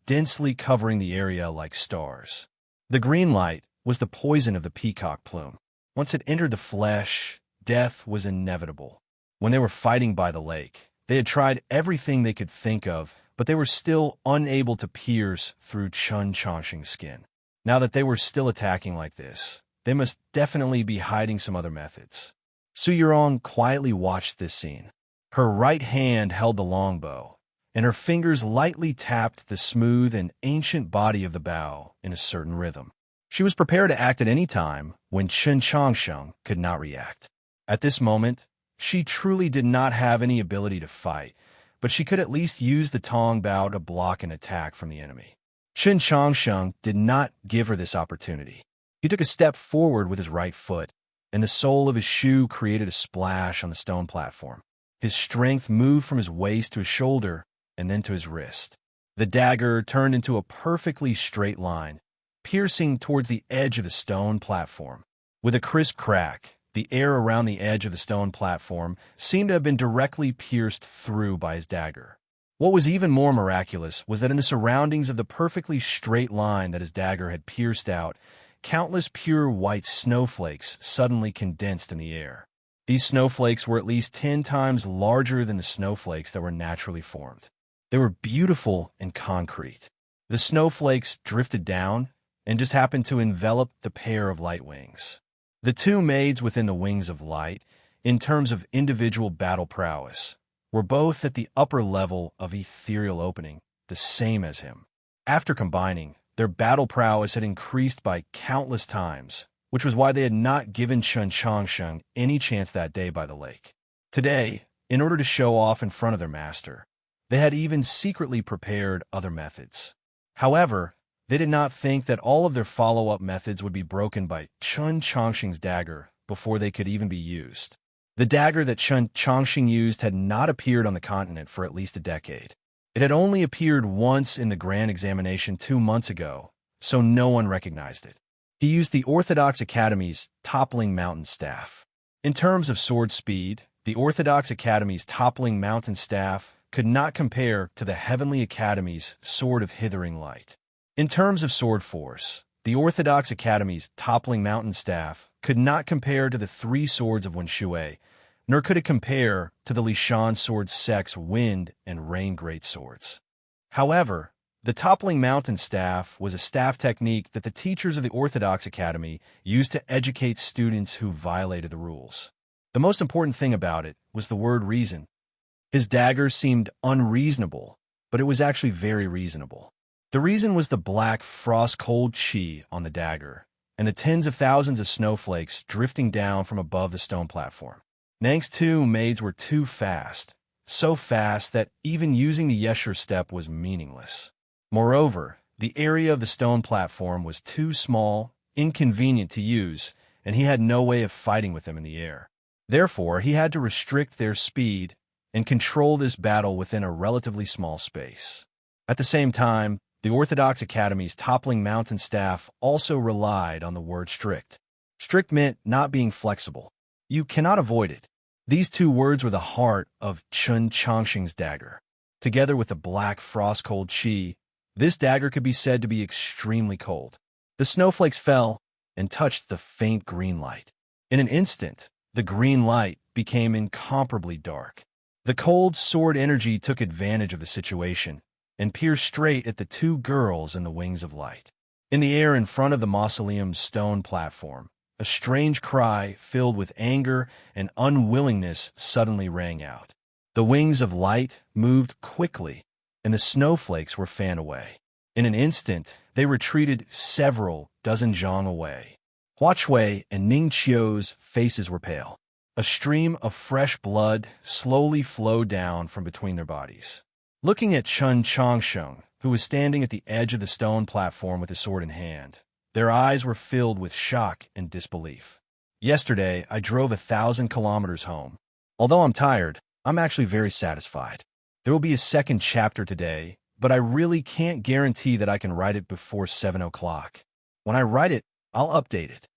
densely covering the area like stars. The green light was the poison of the peacock plume. Once it entered the flesh, death was inevitable. When they were fighting by the lake, they had tried everything they could think of, but they were still unable to pierce through Chun Changsheng's skin. Now that they were still attacking like this, they must definitely be hiding some other methods. Su Yurong quietly watched this scene. Her right hand held the longbow, and her fingers lightly tapped the smooth and ancient body of the bow in a certain rhythm. She was prepared to act at any time when Chun Changsheng could not react. At this moment, she truly did not have any ability to fight, but she could at least use the tong bow to block an attack from the enemy. Chun Changsheng did not give her this opportunity. He took a step forward with his right foot, and the sole of his shoe created a splash on the stone platform. His strength moved from his waist to his shoulder, and then to his wrist. The dagger turned into a perfectly straight line, piercing towards the edge of the stone platform. With a crisp crack, the air around the edge of the stone platform seemed to have been directly pierced through by his dagger. What was even more miraculous was that in the surroundings of the perfectly straight line that his dagger had pierced out, countless pure white snowflakes suddenly condensed in the air. These snowflakes were at least 10 times larger than the snowflakes that were naturally formed. They were beautiful and concrete. The snowflakes drifted down and just happened to envelop the pair of light wings. The two maids within the wings of light, in terms of individual battle prowess, were both at the upper level of ethereal opening, the same as him. After combining, their battle prowess had increased by countless times, which was why they had not given Chun Changsheng any chance that day by the lake. Today, in order to show off in front of their master, they had even secretly prepared other methods. However, they did not think that all of their follow-up methods would be broken by Chun Changsheng's dagger before they could even be used. The dagger that Chun Changsheng used had not appeared on the continent for at least a decade. It had only appeared once in the Grand Examination 2 months ago, so no one recognized it. He used the Orthodox Academy's toppling mountain staff. In terms of sword speed, the Orthodox Academy's toppling mountain staff could not compare to the Heavenly Academy's sword of hithering light. In terms of sword force, the Orthodox Academy's toppling mountain staff could not compare to the three swords of Wenshui, nor could it compare to the Lishan sword sect's wind and rain greatswords. However, the toppling mountain staff was a staff technique that the teachers of the Orthodox Academy used to educate students who violated the rules. The most important thing about it was the word reason. His dagger seemed unreasonable, but it was actually very reasonable. The reason was the black frost-cold chi on the dagger, and the tens of thousands of snowflakes drifting down from above the stone platform. Nang's two maids were too fast, so fast that even using the Yeshur step was meaningless. Moreover, the area of the stone platform was too small, inconvenient to use, and he had no way of fighting with them in the air. Therefore, he had to restrict their speed and control this battle within a relatively small space. At the same time, the Orthodox Academy's toppling mountain staff also relied on the word strict. Strict meant not being flexible. You cannot avoid it. These two words were the heart of Chun Changxing's dagger. Together with the black frost-cold chi, this dagger could be said to be extremely cold. The snowflakes fell and touched the faint green light. In an instant, the green light became incomparably dark. The cold sword energy took advantage of the situation and pierced straight at the two girls in the wings of light. In the air in front of the mausoleum's stone platform, a strange cry filled with anger and unwillingness suddenly rang out. The wings of light moved quickly, and the snowflakes were fanned away. In an instant, they retreated several dozen zhang away. Hua Chui and Ning Qiu's faces were pale. A stream of fresh blood slowly flowed down from between their bodies. Looking at Chun Changsheng, who was standing at the edge of the stone platform with his sword in hand, their eyes were filled with shock and disbelief. Yesterday, I drove 1,000 kilometers home. Although I'm tired, I'm actually very satisfied. There will be a second chapter today, but I really can't guarantee that I can write it before 7 o'clock. When I write it, I'll update it.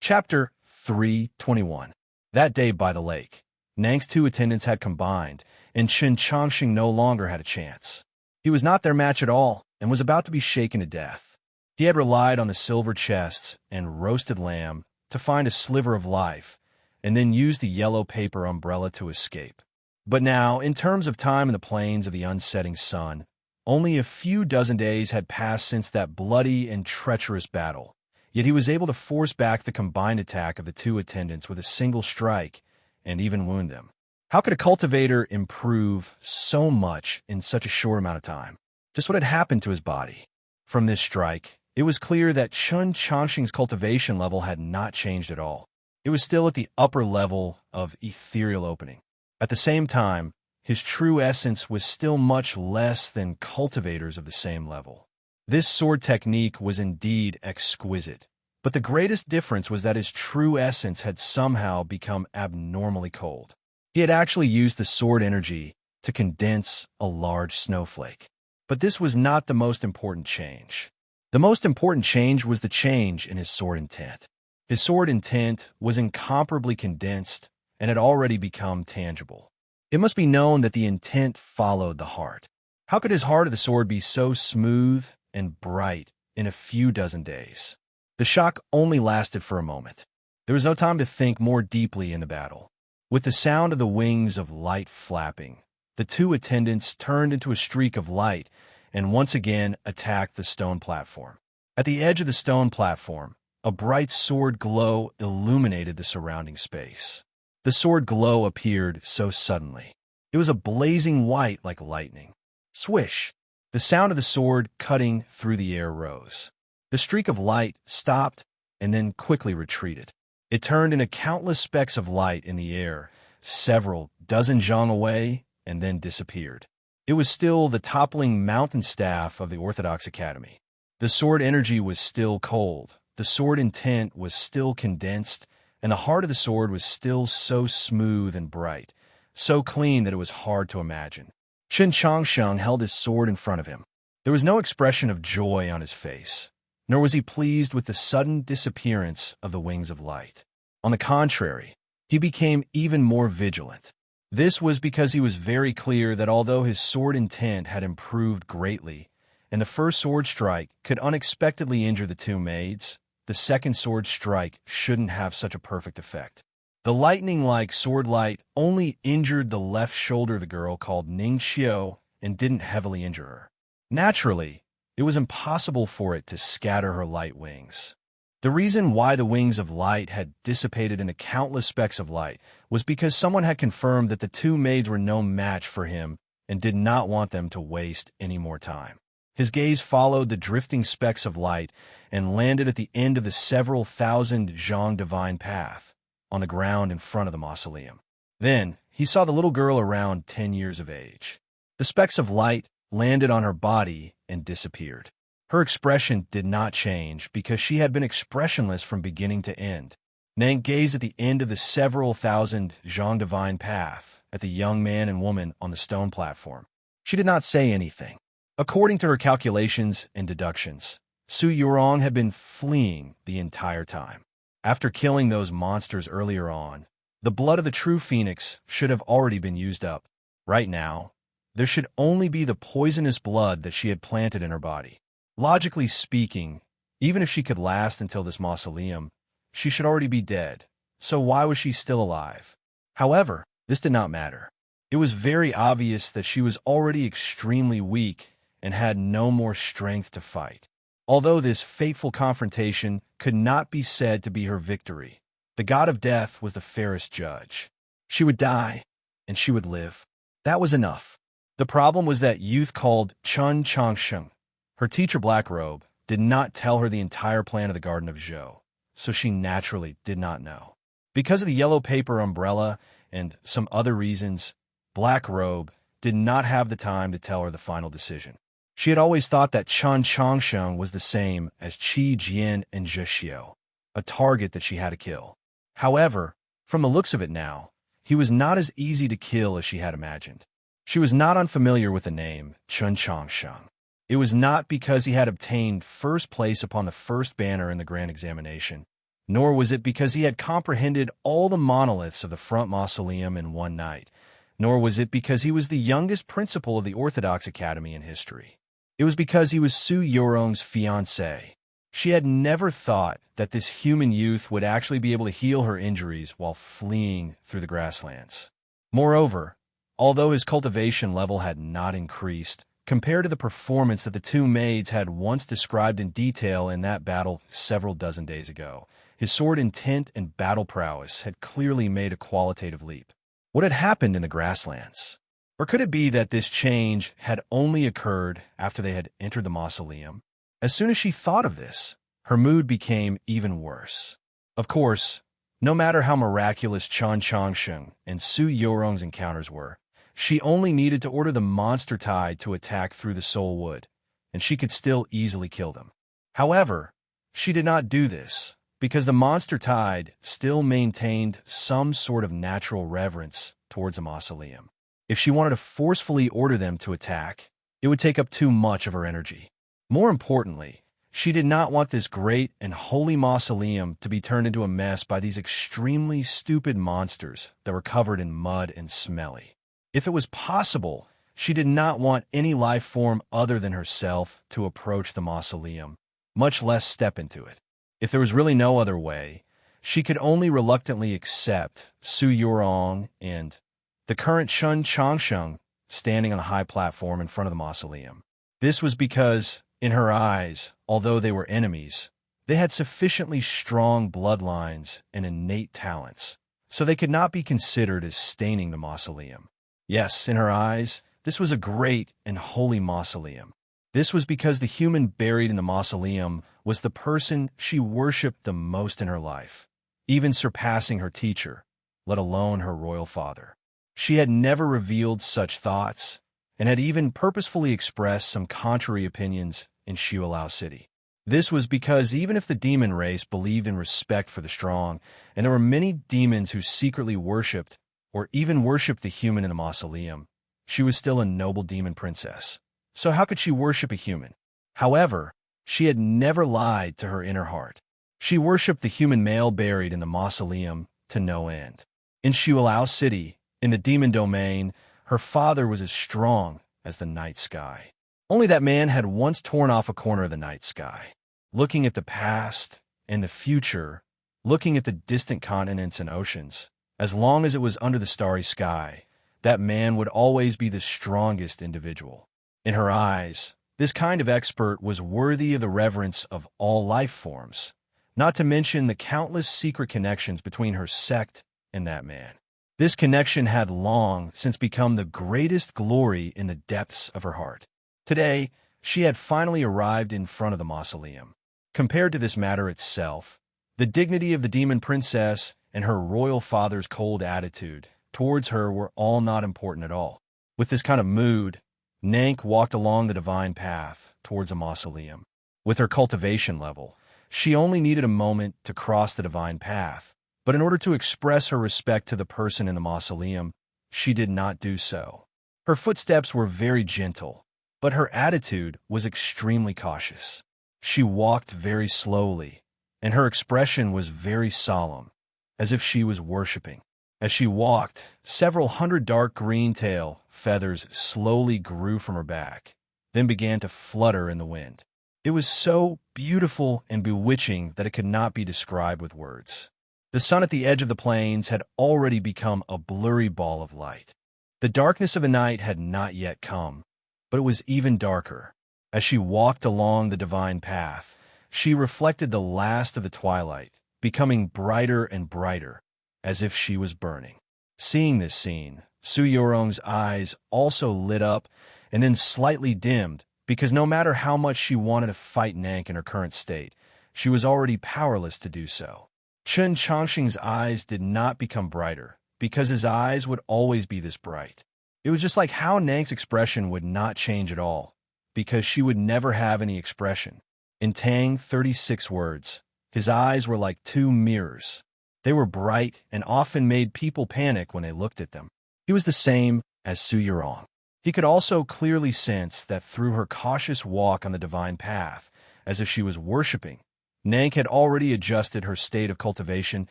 Chapter 321. That day by the lake, Nang's two attendants had combined, and Chun Changxing no longer had a chance. He was not their match at all, and was about to be shaken to death. He had relied on the silver chests and roasted lamb to find a sliver of life, and then used the yellow paper umbrella to escape. But now, in terms of time in the plains of the unsetting sun, only a few dozen days had passed since that bloody and treacherous battle, yet he was able to force back the combined attack of the two attendants with a single strike, and even wound them. How could a cultivator improve so much in such a short amount of time? Just what had happened to his body? From this strike, it was clear that Chun Changxing's cultivation level had not changed at all. It was still at the upper level of ethereal opening. At the same time, his true essence was still much less than cultivators of the same level. This sword technique was indeed exquisite, but the greatest difference was that his true essence had somehow become abnormally cold. He had actually used the sword energy to condense a large snowflake. But this was not the most important change. The most important change was the change in his sword intent. His sword intent was incomparably condensed and had already become tangible. It must be known that the intent followed the heart. How could his heart of the sword be so smooth and bright in a few dozen days? The shock only lasted for a moment. There was no time to think more deeply in the battle. With the sound of the wings of light flapping, the two attendants turned into a streak of light and once again attacked the stone platform. At the edge of the stone platform, a bright sword glow illuminated the surrounding space. The sword glow appeared so suddenly. It was a blazing white like lightning. Swish! The sound of the sword cutting through the air rose. The streak of light stopped and then quickly retreated. It turned into countless specks of light in the air, several dozen zhang away, and then disappeared. It was still the toppling mountain staff of the Orthodox Academy. The sword energy was still cold, the sword intent was still condensed, and the heart of the sword was still so smooth and bright, so clean that it was hard to imagine. Chun Changsheng held his sword in front of him. There was no expression of joy on his face, nor was he pleased with the sudden disappearance of the wings of light. On the contrary, he became even more vigilant. This was because he was very clear that although his sword intent had improved greatly, and the first sword strike could unexpectedly injure the two maids, the second sword strike shouldn't have such a perfect effect. The lightning-like sword light only injured the left shoulder of the girl called Ning Xiao and didn't heavily injure her. Naturally, it was impossible for it to scatter her light wings. The reason why the wings of light had dissipated into countless specks of light was because someone had confirmed that the two maids were no match for him and did not want them to waste any more time. His gaze followed the drifting specks of light and landed at the end of the several thousand zhang divine path, on the ground in front of the mausoleum. Then, he saw the little girl around 10 years of age. The specks of light landed on her body and disappeared. Her expression did not change because she had been expressionless from beginning to end. Nang gazed at the end of the several thousand zhang divine path, at the young man and woman on the stone platform. She did not say anything. According to her calculations and deductions, Su Yurong had been fleeing the entire time. After killing those monsters earlier on, the blood of the true phoenix should have already been used up. Right now, there should only be the poisonous blood that she had planted in her body. Logically speaking, even if she could last until this mausoleum, she should already be dead. So why was she still alive? However, this did not matter. It was very obvious that she was already extremely weak and had no more strength to fight. Although this fateful confrontation could not be said to be her victory, the god of death was the fairest judge. She would die, and she would live. That was enough. The problem was that youth called Chun Changsheng, her teacher Blackrobe, did not tell her the entire plan of the Garden of Zhou, so she naturally did not know. Because of the yellow paper umbrella and some other reasons, Blackrobe did not have the time to tell her the final decision. She had always thought that Chun Changsheng was the same as Qi Jian and Zhe, a target that she had to kill. However, from the looks of it now, he was not as easy to kill as she had imagined. She was not unfamiliar with the name Chun Changsheng. It was not because he had obtained first place upon the first banner in the grand examination, nor was it because he had comprehended all the monoliths of the front mausoleum in one night, nor was it because he was the youngest principal of the Orthodox Academy in history. It was because he was Su Yurong's fiancé. She had never thought that this human youth would actually be able to heal her injuries while fleeing through the grasslands. Moreover, although his cultivation level had not increased, compared to the performance that the two maids had once described in detail in that battle several dozen days ago, his sword intent and battle prowess had clearly made a qualitative leap. What had happened in the grasslands? Or could it be that this change had only occurred after they had entered the mausoleum? As soon as she thought of this, her mood became even worse. Of course, no matter how miraculous Chun Changsheng and Su Yurong's encounters were, she only needed to order the monster tide to attack through the soul wood, and she could still easily kill them. However, she did not do this, because the monster tide still maintained some sort of natural reverence towards the mausoleum. If she wanted to forcefully order them to attack, it would take up too much of her energy. More importantly, she did not want this great and holy mausoleum to be turned into a mess by these extremely stupid monsters that were covered in mud and smelly. If it was possible, she did not want any life form other than herself to approach the mausoleum, much less step into it. If there was really no other way, she could only reluctantly accept Su Yurong and the current Chun Changsheng standing on the high platform in front of the mausoleum. This was because, in her eyes, although they were enemies, they had sufficiently strong bloodlines and innate talents, so they could not be considered as staining the mausoleum. Yes, in her eyes, this was a great and holy mausoleum. This was because the human buried in the mausoleum was the person she worshipped the most in her life, even surpassing her teacher, let alone her royal father. She had never revealed such thoughts, and had even purposefully expressed some contrary opinions in Xiulao City. This was because even if the demon race believed in respect for the strong, and there were many demons who secretly worshipped, or even worshipped the human in the mausoleum, she was still a noble demon princess. So how could she worship a human? However, she had never lied to her inner heart. She worshipped the human male buried in the mausoleum to no end. In Xiulao City, in the demon domain, her father was as strong as the night sky. Only that man had once torn off a corner of the night sky, looking at the past and the future, looking at the distant continents and oceans. As long as it was under the starry sky, that man would always be the strongest individual. In her eyes, this kind of expert was worthy of the reverence of all life forms, not to mention the countless secret connections between her sect and that man. This connection had long since become the greatest glory in the depths of her heart. Today, she had finally arrived in front of the mausoleum. Compared to this matter itself, the dignity of the demon princess and her royal father's cold attitude towards her were all not important at all. With this kind of mood, Nank walked along the divine path towards a mausoleum. With her cultivation level, she only needed a moment to cross the divine path, but in order to express her respect to the person in the mausoleum, she did not do so. Her footsteps were very gentle, but her attitude was extremely cautious. She walked very slowly, and her expression was very solemn, as if she was worshipping. As she walked, several hundred dark green tail feathers slowly grew from her back, then began to flutter in the wind. It was so beautiful and bewitching that it could not be described with words. The sun at the edge of the plains had already become a blurry ball of light. The darkness of the night had not yet come, but it was even darker. As she walked along the divine path, she reflected the last of the twilight, becoming brighter and brighter, as if she was burning. Seeing this scene, Su Yorong's eyes also lit up and then slightly dimmed, because no matter how much she wanted to fight Nank in her current state, she was already powerless to do so. Chen Changxing's eyes did not become brighter, because his eyes would always be this bright. It was just like how Nank's expression would not change at all, because she would never have any expression. In Tang 36 words, his eyes were like two mirrors. They were bright and often made people panic when they looked at them. He was the same as Su Yurong. He could also clearly sense that through her cautious walk on the divine path, as if she was worshipping, Nank had already adjusted her state of cultivation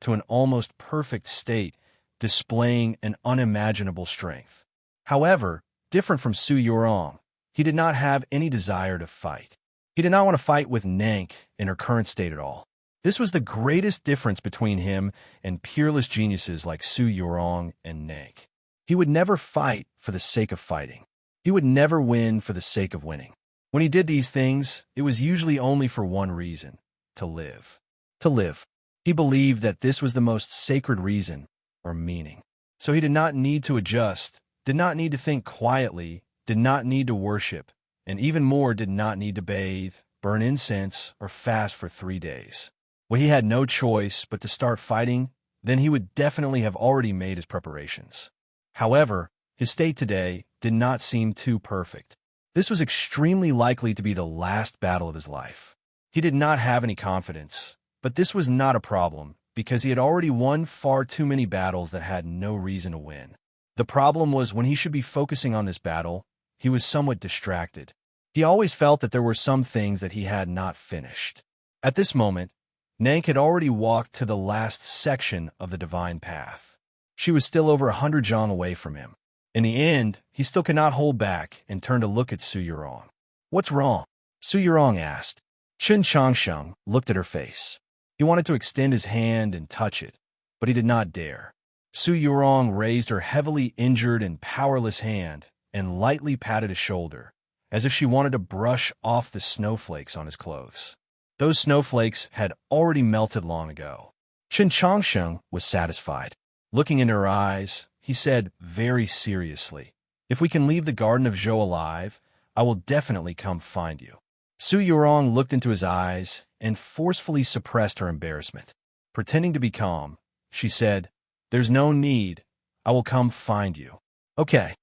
to an almost perfect state, displaying an unimaginable strength. However, different from Su Yurong, he did not have any desire to fight. He did not want to fight with Nank in her current state at all. This was the greatest difference between him and peerless geniuses like Su Yurong and Nank. He would never fight for the sake of fighting. He would never win for the sake of winning. When he did these things, it was usually only for one reason: to live. To live. He believed that this was the most sacred reason, or meaning. So he did not need to adjust, did not need to think quietly, did not need to worship, and even more did not need to bathe, burn incense, or fast for 3 days. When he had no choice but to start fighting, then he would definitely have already made his preparations. However, his state today did not seem too perfect. This was extremely likely to be the last battle of his life. He did not have any confidence, but this was not a problem, because he had already won far too many battles that had no reason to win. The problem was when he should be focusing on this battle, he was somewhat distracted. He always felt that there were some things that he had not finished. At this moment, Nank had already walked to the last section of the divine path. She was still over 100 zhang away from him. In the end, he still could not hold back and turned to look at Su Yurong. "What's wrong?" Su Yurong asked. Chen Changsheng looked at her face. He wanted to extend his hand and touch it, but he did not dare. Su Yurong raised her heavily injured and powerless hand and lightly patted his shoulder, as if she wanted to brush off the snowflakes on his clothes. Those snowflakes had already melted long ago. Chen Changsheng was satisfied. Looking into her eyes, he said very seriously, "If we can leave the Garden of Zhou alive, I will definitely come find you." Su Yurong looked into his eyes and forcefully suppressed her embarrassment. Pretending to be calm, she said, "There's no need. I will come find you." "Okay."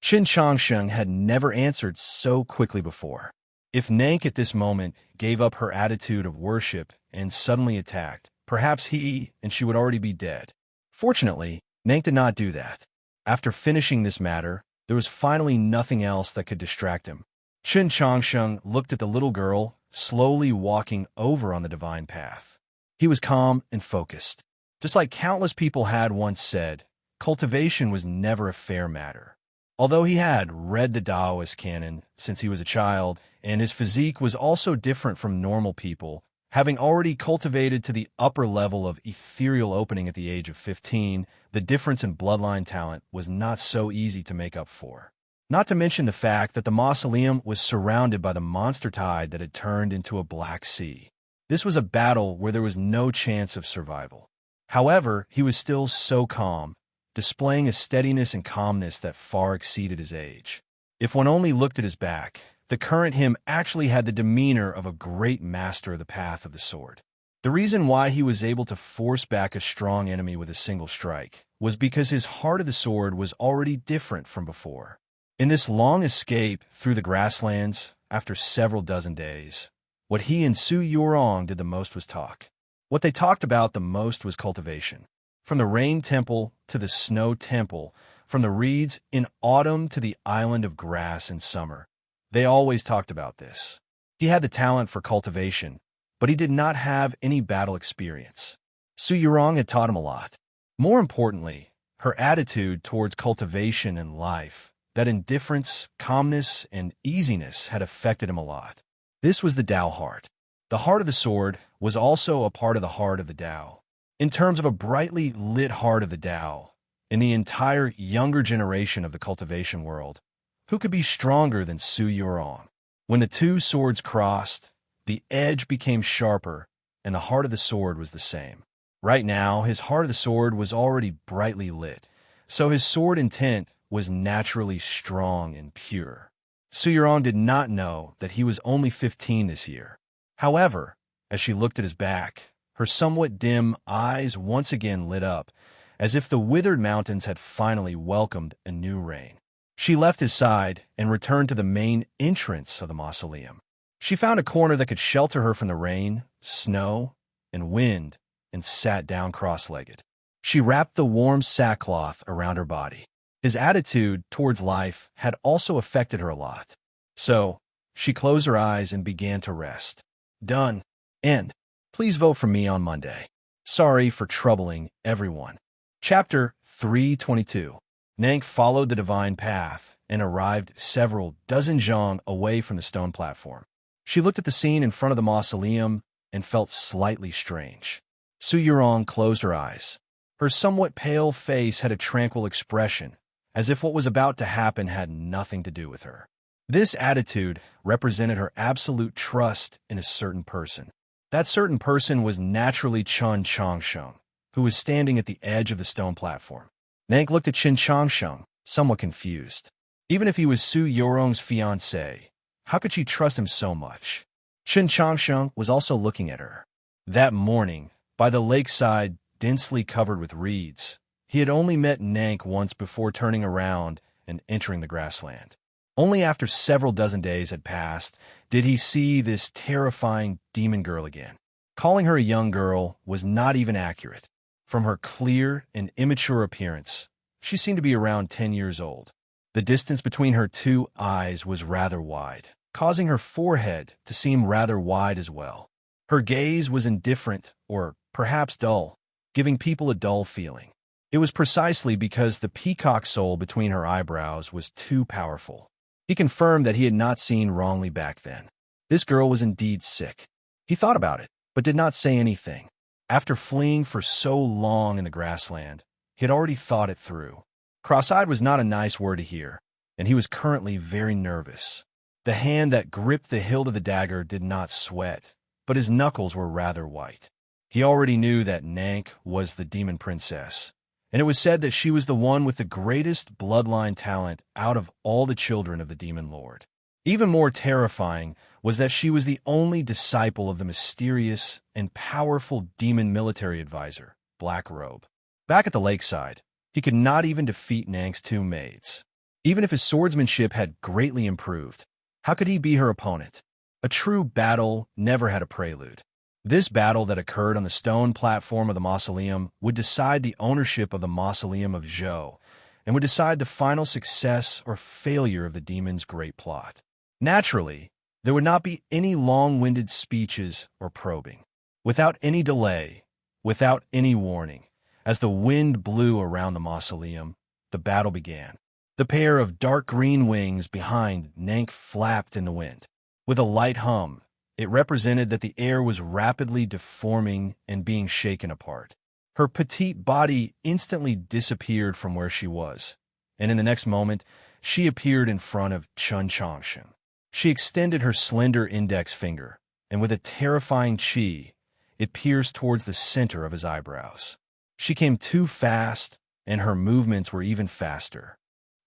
Chen Changsheng had never answered so quickly before. If Nank at this moment gave up her attitude of worship and suddenly attacked, perhaps he and she would already be dead. Fortunately, Nank did not do that. After finishing this matter, there was finally nothing else that could distract him. Chen Changsheng looked at the little girl slowly walking over on the divine path. He was calm and focused. Just like countless people had once said, cultivation was never a fair matter. Although he had read the Taoist canon since he was a child, and his physique was also different from normal people, having already cultivated to the upper level of ethereal opening at the age of 15, the difference in bloodline talent was not so easy to make up for. Not to mention the fact that the mausoleum was surrounded by the monster tide that had turned into a black sea. This was a battle where there was no chance of survival. However, he was still so calm, displaying a steadiness and calmness that far exceeded his age. If one only looked at his back, the current him actually had the demeanor of a great master of the path of the sword. The reason why he was able to force back a strong enemy with a single strike was because his heart of the sword was already different from before. In this long escape through the grasslands, after several dozen days, what he and Su Yurong did the most was talk. What they talked about the most was cultivation. From the rain temple to the snow temple, from the reeds in autumn to the island of grass in summer, they always talked about this. He had the talent for cultivation, but he did not have any battle experience. Su Yurong had taught him a lot. More importantly, her attitude towards cultivation and life, that indifference, calmness, and easiness had affected him a lot. This was the Tao heart. The heart of the sword was also a part of the heart of the Tao. In terms of a brightly lit heart of the Tao, in the entire younger generation of the cultivation world, who could be stronger than Su Yurong? When the two swords crossed, the edge became sharper, and the heart of the sword was the same. Right now, his heart of the sword was already brightly lit, so his sword intent was naturally strong and pure. Su Yurong did not know that he was only 15 this year. However, as she looked at his back, her somewhat dim eyes once again lit up, as if the withered mountains had finally welcomed a new rain. She left his side and returned to the main entrance of the mausoleum. She found a corner that could shelter her from the rain, snow, and wind, and sat down cross-legged. She wrapped the warm sackcloth around her body. His attitude towards life had also affected her a lot. So, she closed her eyes and began to rest. Done. End. Please vote for me on Monday. Sorry for troubling everyone. Chapter 322. Nank followed the divine path and arrived several dozen zhang away from the stone platform. She looked at the scene in front of the mausoleum and felt slightly strange. Su Yurong closed her eyes. Her somewhat pale face had a tranquil expression, as if what was about to happen had nothing to do with her. This attitude represented her absolute trust in a certain person. That certain person was naturally Chen Changsheng, who was standing at the edge of the stone platform. Nank looked at Chen Changsheng, somewhat confused. Even if he was Su Yurong's fiancé, how could she trust him so much? Chen Changsheng was also looking at her. That morning, by the lakeside densely covered with reeds, he had only met Nank once before turning around and entering the grassland. Only after several dozen days had passed did he see this terrifying demon girl again. Calling her a young girl was not even accurate. From her clear and immature appearance, she seemed to be around 10 years old. The distance between her two eyes was rather wide, causing her forehead to seem rather wide as well. Her gaze was indifferent or perhaps dull, giving people a dull feeling. It was precisely because the peacock soul between her eyebrows was too powerful. He confirmed that he had not seen wrongly back then. This girl was indeed sick. He thought about it, but did not say anything. After fleeing for so long in the grassland, he had already thought it through. Cross-eyed was not a nice word to hear, and he was currently very nervous. The hand that gripped the hilt of the dagger did not sweat, but his knuckles were rather white. He already knew that Nank was the demon princess, and it was said that she was the one with the greatest bloodline talent out of all the children of the demon lord. Even more terrifying was that she was the only disciple of the mysterious and powerful demon military advisor, Black Robe. Back at the lakeside, he could not even defeat Nank's two maids. Even if his swordsmanship had greatly improved, how could he be her opponent? A true battle never had a prelude. This battle that occurred on the stone platform of the mausoleum would decide the ownership of the mausoleum of Zhou, and would decide the final success or failure of the demon's great plot. Naturally, there would not be any long-winded speeches or probing. Without any delay, without any warning, as the wind blew around the mausoleum, the battle began. The pair of dark green wings behind Nank flapped in the wind. With a light hum, it represented that the air was rapidly deforming and being shaken apart. Her petite body instantly disappeared from where she was, and in the next moment, she appeared in front of Chun Changsheng. She extended her slender index finger, and with a terrifying chi, it pierced towards the center of his eyebrows. She came too fast, and her movements were even faster.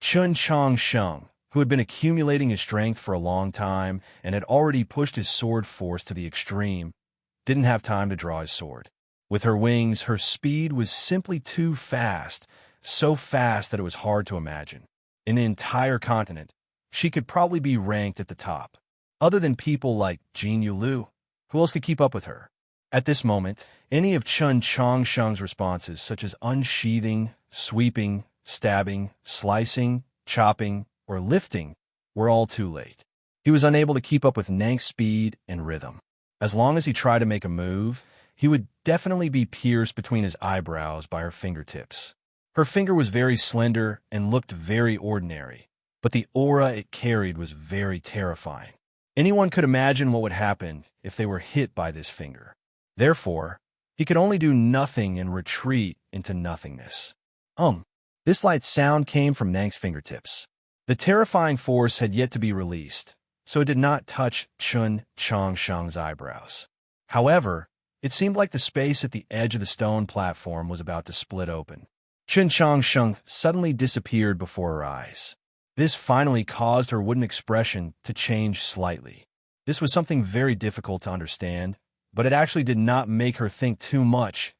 Chun Changsheng, who had been accumulating his strength for a long time and had already pushed his sword force to the extreme, didn't have time to draw his sword. With her wings, her speed was simply too fast, so fast that it was hard to imagine. In the entire continent, she could probably be ranked at the top. Other than people like Jin Yulu, who else could keep up with her? At this moment, any of Chun Changsheng's responses, such as unsheathing, sweeping, stabbing, slicing, chopping, or lifting, were all too late. He was unable to keep up with Nank's speed and rhythm. As long as he tried to make a move, he would definitely be pierced between his eyebrows by her fingertips. Her finger was very slender and looked very ordinary, but the aura it carried was very terrifying. Anyone could imagine what would happen if they were hit by this finger. Therefore, he could only do nothing and retreat into nothingness. This light sound came from Nank's fingertips. The terrifying force had yet to be released, so it did not touch Chun Changsheng's eyebrows. However, it seemed like the space at the edge of the stone platform was about to split open. Chun Changsheng suddenly disappeared before her eyes. This finally caused her wooden expression to change slightly. This was something very difficult to understand, but it actually did not make her think too much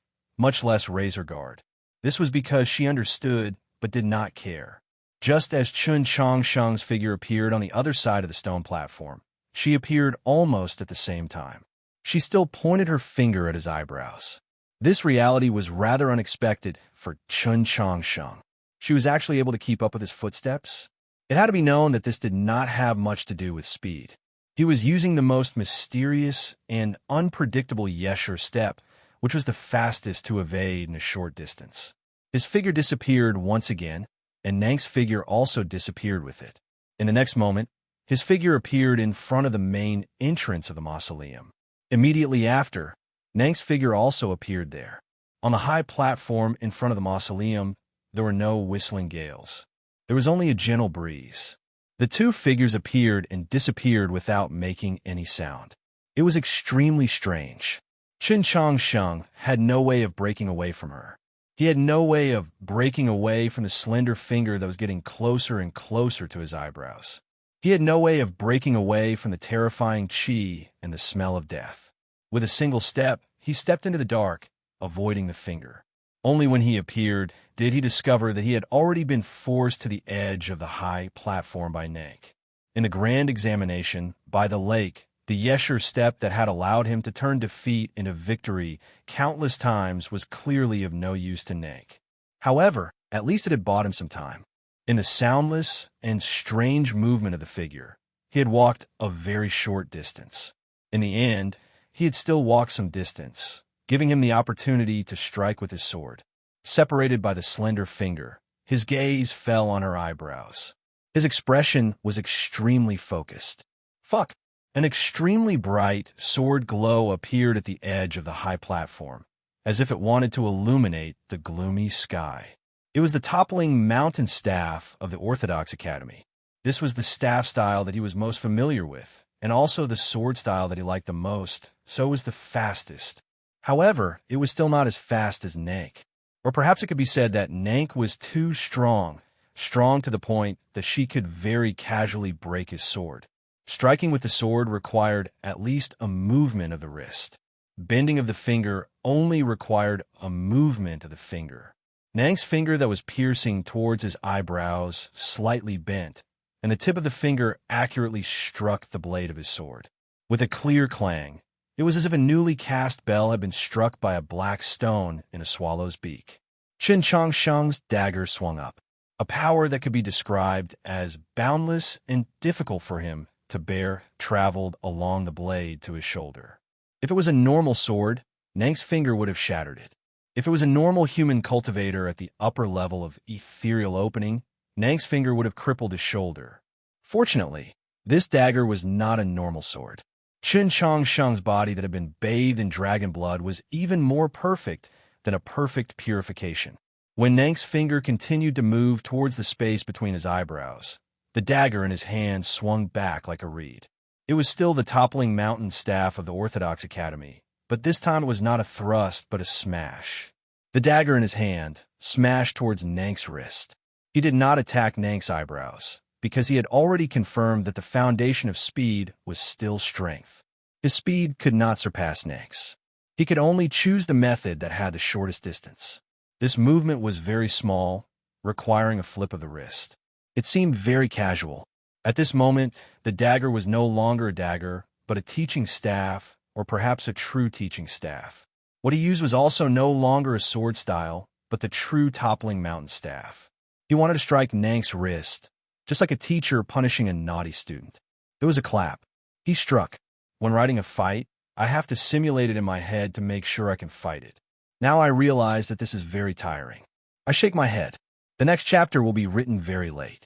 less raise her guard. This was because she understood but did not care. Just as Chun Changsheng's figure appeared on the other side of the stone platform, she appeared almost at the same time. She still pointed her finger at his eyebrows. This reality was rather unexpected for Chun Changsheng. She was actually able to keep up with his footsteps. It had to be known that this did not have much to do with speed. He was using the most mysterious and unpredictable Yesher step, which was the fastest to evade in a short distance. His figure disappeared once again, and Nank's figure also disappeared with it. In the next moment, his figure appeared in front of the main entrance of the mausoleum. Immediately after, Nank's figure also appeared there. On the high platform in front of the mausoleum, there were no whistling gales. There was only a gentle breeze. The two figures appeared and disappeared without making any sound. It was extremely strange. Chun Changsheng had no way of breaking away from her. He had no way of breaking away from the slender finger that was getting closer and closer to his eyebrows. He had no way of breaking away from the terrifying chi and the smell of death. With a single step, he stepped into the dark, avoiding the finger. Only when he appeared did he discover that he had already been forced to the edge of the high platform by Nank. In the grand examination, by the lake, the Yesher step that had allowed him to turn defeat into victory countless times was clearly of no use to Nank. However, at least it had bought him some time. In the soundless and strange movement of the figure, he had walked a very short distance. In the end, he had still walked some distance, giving him the opportunity to strike with his sword. Separated by the slender finger, his gaze fell on her eyebrows. His expression was extremely focused. Fuck! An extremely bright sword glow appeared at the edge of the high platform, as if it wanted to illuminate the gloomy sky. It was the toppling mountain staff of the Orthodox Academy. This was the staff style that he was most familiar with, and also the sword style that he liked the most, so it was the fastest. However, it was still not as fast as Nank. Or perhaps it could be said that Nank was too strong to the point that she could very casually break his sword. Striking with the sword required at least a movement of the wrist. Bending of the finger only required a movement of the finger. Nank's finger that was piercing towards his eyebrows slightly bent, and the tip of the finger accurately struck the blade of his sword. With a clear clang, it was as if a newly cast bell had been struck by a black stone in a swallow's beak. Chun Changsheng's dagger swung up, a power that could be described as boundless and difficult for him to bear traveled along the blade to his shoulder. If it was a normal sword, Nank's finger would have shattered it. If it was a normal human cultivator at the upper level of ethereal opening, Nang's finger would have crippled his shoulder. Fortunately, this dagger was not a normal sword. Chen Changsheng's body that had been bathed in dragon blood was even more perfect than a perfect purification. When Nang's finger continued to move towards the space between his eyebrows, the dagger in his hand swung back like a reed. It was still the toppling mountain staff of the Orthodox Academy, but this time it was not a thrust but a smash. The dagger in his hand smashed towards Nang's wrist. He did not attack Nang's eyebrows, because he had already confirmed that the foundation of speed was still strength. His speed could not surpass Nang's. He could only choose the method that had the shortest distance. This movement was very small, requiring a flip of the wrist. It seemed very casual. At this moment, the dagger was no longer a dagger, but a teaching staff, or perhaps a true teaching staff. What he used was also no longer a sword style, but the true toppling mountain staff. He wanted to strike Nang's wrist, just like a teacher punishing a naughty student. It was a clap. He struck. When writing a fight, I have to simulate it in my head to make sure I can fight it. Now I realize that this is very tiring. I shake my head. The next chapter will be written very late.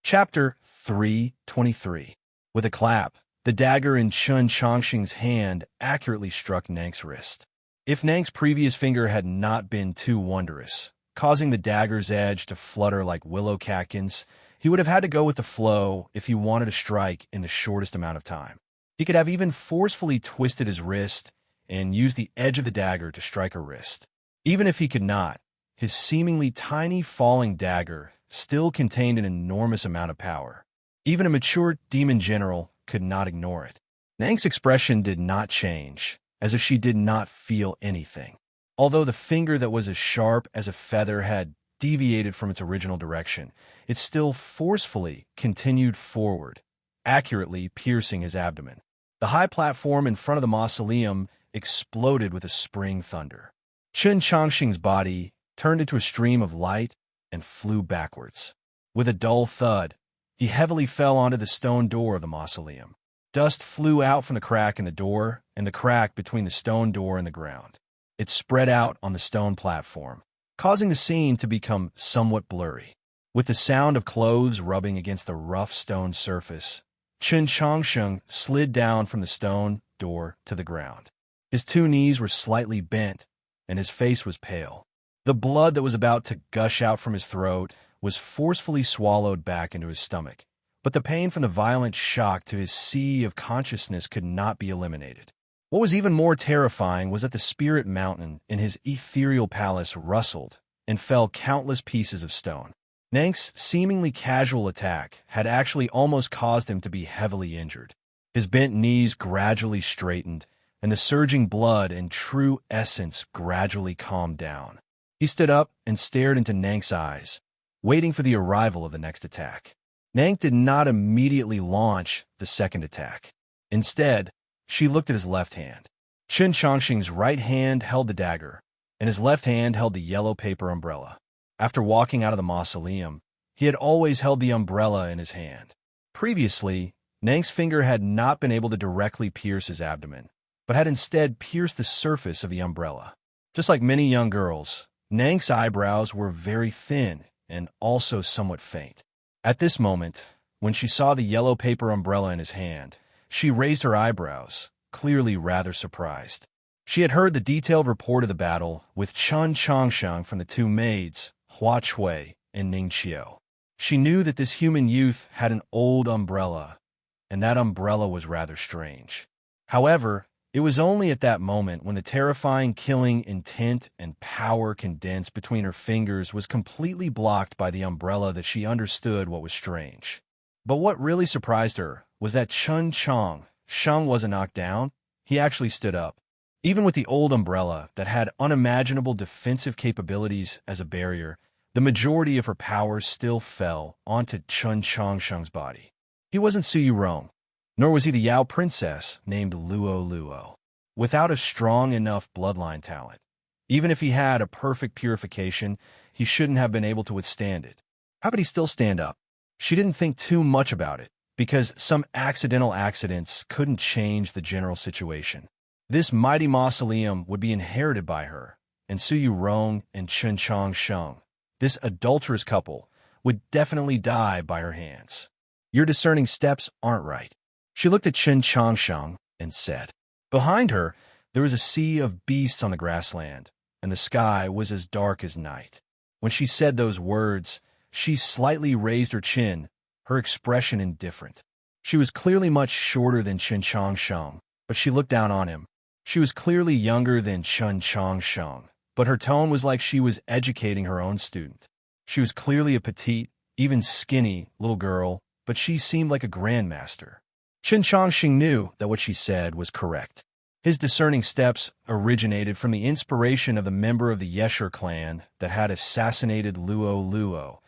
Chapter 3:23. With a clap, the dagger in Chen Changxing's hand accurately struck Nang's wrist. If Nang's previous finger had not been too wondrous, causing the dagger's edge to flutter like willow catkins, he would have had to go with the flow if he wanted to strike in the shortest amount of time. He could have even forcefully twisted his wrist and used the edge of the dagger to strike a wrist. Even if he could not, his seemingly tiny falling dagger still contained an enormous amount of power. Even a mature demon general could not ignore it. Nang's expression did not change, as if she did not feel anything. Although the finger that was as sharp as a feather had deviated from its original direction, it still forcefully continued forward, accurately piercing his abdomen. The high platform in front of the mausoleum exploded with a spring thunder. Chen Changxing's body turned into a stream of light and flew backwards. With a dull thud, he heavily fell onto the stone door of the mausoleum. Dust flew out from the crack in the door and the crack between the stone door and the ground. It spread out on the stone platform, causing the scene to become somewhat blurry. With the sound of clothes rubbing against the rough stone surface, Chen Changsheng slid down from the stone door to the ground. His two knees were slightly bent, and his face was pale. The blood that was about to gush out from his throat was forcefully swallowed back into his stomach, but the pain from the violent shock to his sea of consciousness could not be eliminated. What was even more terrifying was that the spirit mountain in his ethereal palace rustled and fell countless pieces of stone. Nang's seemingly casual attack had actually almost caused him to be heavily injured. His bent knees gradually straightened, and the surging blood and true essence gradually calmed down. He stood up and stared into Nang's eyes, waiting for the arrival of the next attack. Nang did not immediately launch the second attack. Instead, she looked at his left hand. Chen Changxing's right hand held the dagger, and his left hand held the yellow paper umbrella. After walking out of the mausoleum, he had always held the umbrella in his hand. Previously, Nang's finger had not been able to directly pierce his abdomen, but had instead pierced the surface of the umbrella. Just like many young girls, Nang's eyebrows were very thin and also somewhat faint. At this moment, when she saw the yellow paper umbrella in his hand, she raised her eyebrows, clearly rather surprised. She had heard the detailed report of the battle with Chen Changsheng from the two maids, Hua Chui and Ning Qiu. She knew that this human youth had an old umbrella, and that umbrella was rather strange. However, it was only at that moment when the terrifying killing intent and power condensed between her fingers was completely blocked by the umbrella that she understood what was strange. But what really surprised her was that Chen Changsheng wasn't knocked down, he actually stood up. Even with the old umbrella that had unimaginable defensive capabilities as a barrier, the majority of her powers still fell onto Chen Changsheng's body. He wasn't Su Yurong, nor was he the Yao princess named Luo Luo. Without a strong enough bloodline talent, even if he had a perfect purification, he shouldn't have been able to withstand it. How could he still stand up? She didn't think too much about it, because some accidental accidents couldn't change the general situation. This mighty mausoleum would be inherited by her, and Su Yurong and Chen Changsheng, this adulterous couple, would definitely die by her hands. Your discerning steps aren't right. She looked at Chen Changsheng and said. Behind her, there was a sea of beasts on the grassland, and the sky was as dark as night. When she said those words, she slightly raised her chin, her expression indifferent. She was clearly much shorter than Chen Changsheng, but she looked down on him. She was clearly younger than Chen Changsheng, but her tone was like she was educating her own student. She was clearly a petite, even skinny, little girl, but she seemed like a grandmaster. Chen Changsheng knew that what she said was correct. His discerning steps originated from the inspiration of the member of the Yesher clan that had assassinated Luo Luo,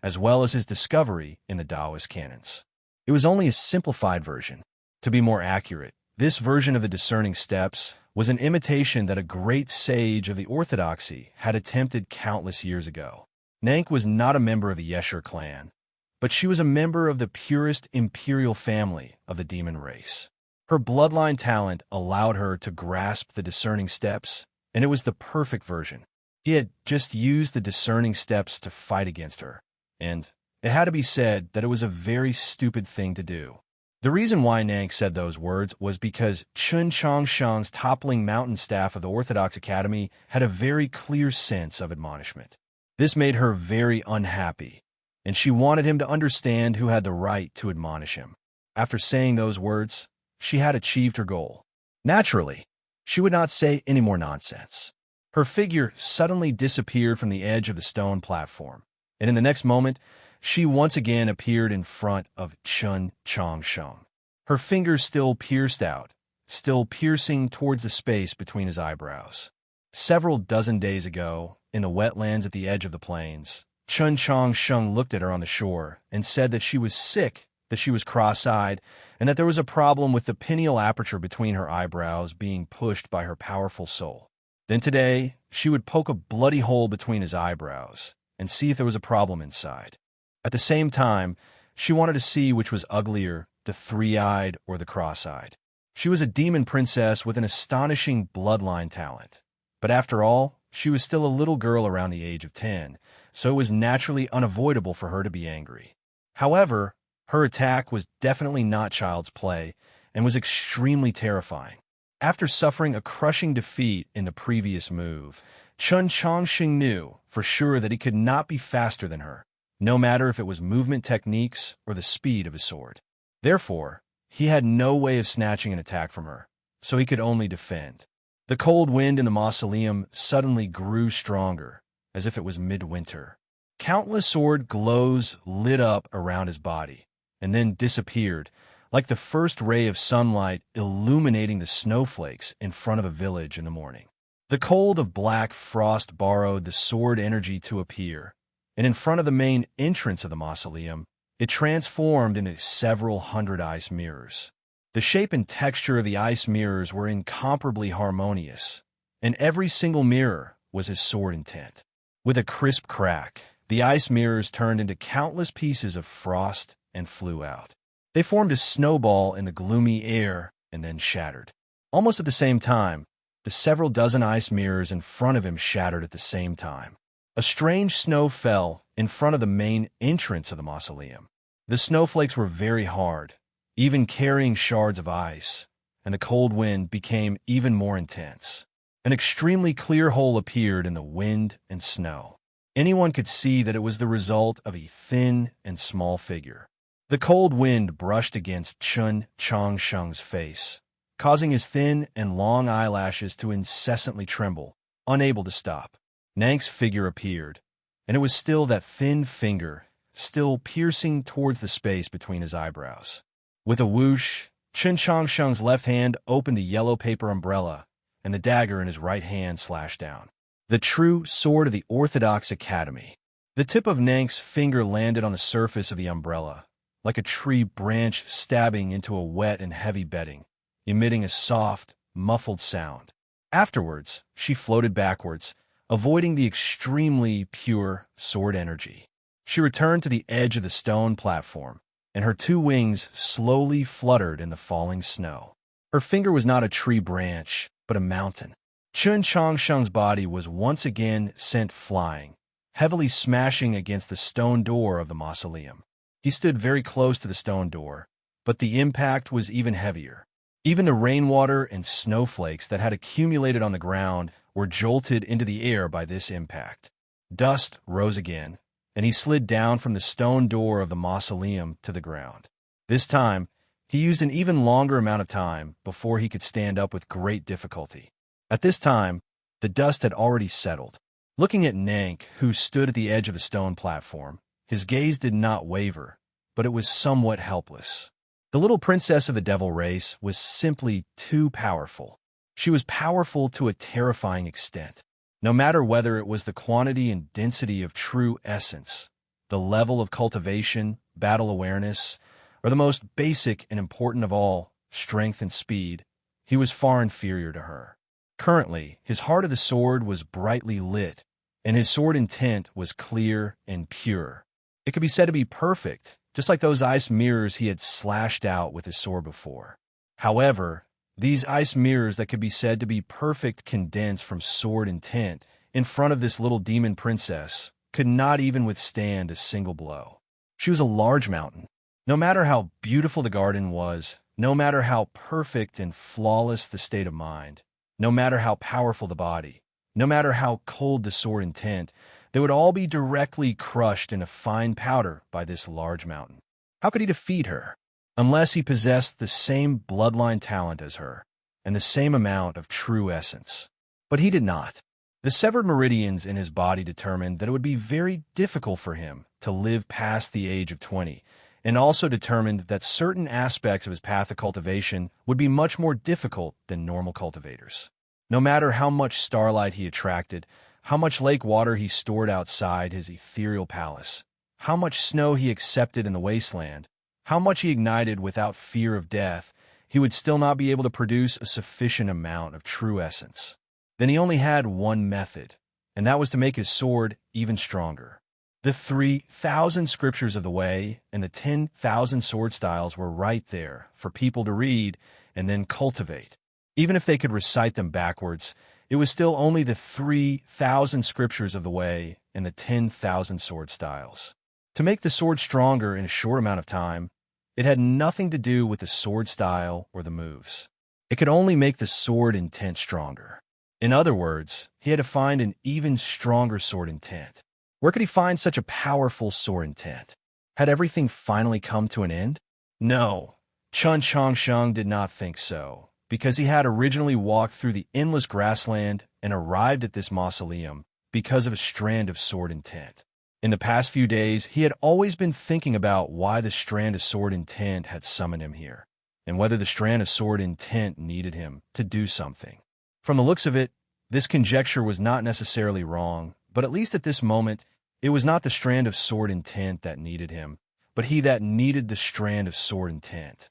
as well as his discovery in the Taoist canons. It was only a simplified version. To be more accurate, this version of the discerning steps was an imitation that a great sage of the orthodoxy had attempted countless years ago. Nank was not a member of the Yesher clan, but she was a member of the purest imperial family of the demon race. Her bloodline talent allowed her to grasp the discerning steps, and it was the perfect version. He had just used the discerning steps to fight against her, and it had to be said that it was a very stupid thing to do. The reason why Nank said those words was because Chen Changsheng's toppling mountain staff of the Orthodox Academy had a very clear sense of admonishment. This made her very unhappy, and she wanted him to understand who had the right to admonish him. After saying those words, she had achieved her goal. Naturally, she would not say any more nonsense. Her figure suddenly disappeared from the edge of the stone platform, and in the next moment, she once again appeared in front of Chen Changsheng. Her fingers still pierced out, still piercing towards the space between his eyebrows. Several dozen days ago, in the wetlands at the edge of the plains, Chen Changsheng looked at her on the shore and said that she was sick, that she was cross-eyed, and that there was a problem with the pineal aperture between her eyebrows being pushed by her powerful soul. Then today, she would poke a bloody hole between his eyebrows and see if there was a problem inside. At the same time, she wanted to see which was uglier, the three-eyed or the cross-eyed. She was a demon princess with an astonishing bloodline talent. But after all, she was still a little girl around the age of 10, so it was naturally unavoidable for her to be angry. However, her attack was definitely not child's play and was extremely terrifying. After suffering a crushing defeat in the previous move, Chen Changsheng knew for sure that he could not be faster than her, no matter if it was movement techniques or the speed of his sword. Therefore, he had no way of snatching an attack from her, so he could only defend. The cold wind in the mausoleum suddenly grew stronger, as if it was midwinter. Countless sword glows lit up around his body, and then disappeared, like the first ray of sunlight illuminating the snowflakes in front of a village in the morning. The cold of black frost borrowed the sword energy to appear, and in front of the main entrance of the mausoleum, it transformed into several hundred ice mirrors. The shape and texture of the ice mirrors were incomparably harmonious, and every single mirror was his sword intent. With a crisp crack, the ice mirrors turned into countless pieces of frost and flew out. They formed a snowball in the gloomy air and then shattered. Almost at the same time, the several dozen ice mirrors in front of him shattered at the same time. A strange snow fell in front of the main entrance of the mausoleum. The snowflakes were very hard, even carrying shards of ice, and the cold wind became even more intense. An extremely clear hole appeared in the wind and snow. Anyone could see that it was the result of a thin and small figure. The cold wind brushed against Chen Changsheng's face, causing his thin and long eyelashes to incessantly tremble, unable to stop. Nank's figure appeared, and it was still that thin finger, still piercing towards the space between his eyebrows. With a whoosh, Chen Changsheng's left hand opened the yellow paper umbrella, and the dagger in his right hand slashed down. The true sword of the Orthodox Academy. The tip of Nank's finger landed on the surface of the umbrella, like a tree branch stabbing into a wet and heavy bedding, emitting a soft, muffled sound. Afterwards, she floated backwards, avoiding the extremely pure sword energy. She returned to the edge of the stone platform, and her two wings slowly fluttered in the falling snow. Her finger was not a tree branch, but a mountain. Chen Changsheng's body was once again sent flying, heavily smashing against the stone door of the mausoleum. He stood very close to the stone door, but the impact was even heavier. Even the rainwater and snowflakes that had accumulated on the ground were jolted into the air by this impact. Dust rose again, and he slid down from the stone door of the mausoleum to the ground. This time, he used an even longer amount of time before he could stand up with great difficulty. At this time, the dust had already settled. Looking at Nank, who stood at the edge of the stone platform, his gaze did not waver, but it was somewhat helpless. The little princess of the devil race was simply too powerful. She was powerful to a terrifying extent. No matter whether it was the quantity and density of true essence, the level of cultivation, battle awareness, or the most basic and important of all, strength and speed, he was far inferior to her. Currently, his heart of the sword was brightly lit, and his sword intent was clear and pure. It could be said to be perfect, just like those ice mirrors he had slashed out with his sword before. However, these ice mirrors that could be said to be perfect condensed from sword intent in front of this little demon princess could not even withstand a single blow. She was a large mountain. No matter how beautiful the garden was, no matter how perfect and flawless the state of mind, no matter how powerful the body, no matter how cold the sword intent, they would all be directly crushed into fine powder by this large mountain. How could he defeat her? Unless he possessed the same bloodline talent as her, and the same amount of true essence. But he did not. The severed meridians in his body determined that it would be very difficult for him to live past the age of 20, and also determined that certain aspects of his path of cultivation would be much more difficult than normal cultivators. No matter how much starlight he attracted, how much lake water he stored outside his ethereal palace, how much snow he accepted in the wasteland, how much he ignited without fear of death, he would still not be able to produce a sufficient amount of true essence. Then he only had one method, and that was to make his sword even stronger. The 3,000 scriptures of the way and the 10,000 sword styles were right there for people to read and then cultivate. Even if they could recite them backwards, it was still only the 3,000 scriptures of the way and the 10,000 sword styles. To make the sword stronger in a short amount of time, it had nothing to do with the sword style or the moves. It could only make the sword intent stronger. In other words, he had to find an even stronger sword intent. Where could he find such a powerful sword intent? Had everything finally come to an end? No, Chun Changsheng did not think so, because he had originally walked through the endless grassland and arrived at this mausoleum because of a strand of sword intent. In the past few days, he had always been thinking about why the strand of sword intent had summoned him here, and whether the strand of sword intent needed him to do something. From the looks of it, this conjecture was not necessarily wrong, but at least at this moment, it was not the strand of sword intent that needed him, but he that needed the strand of sword intent.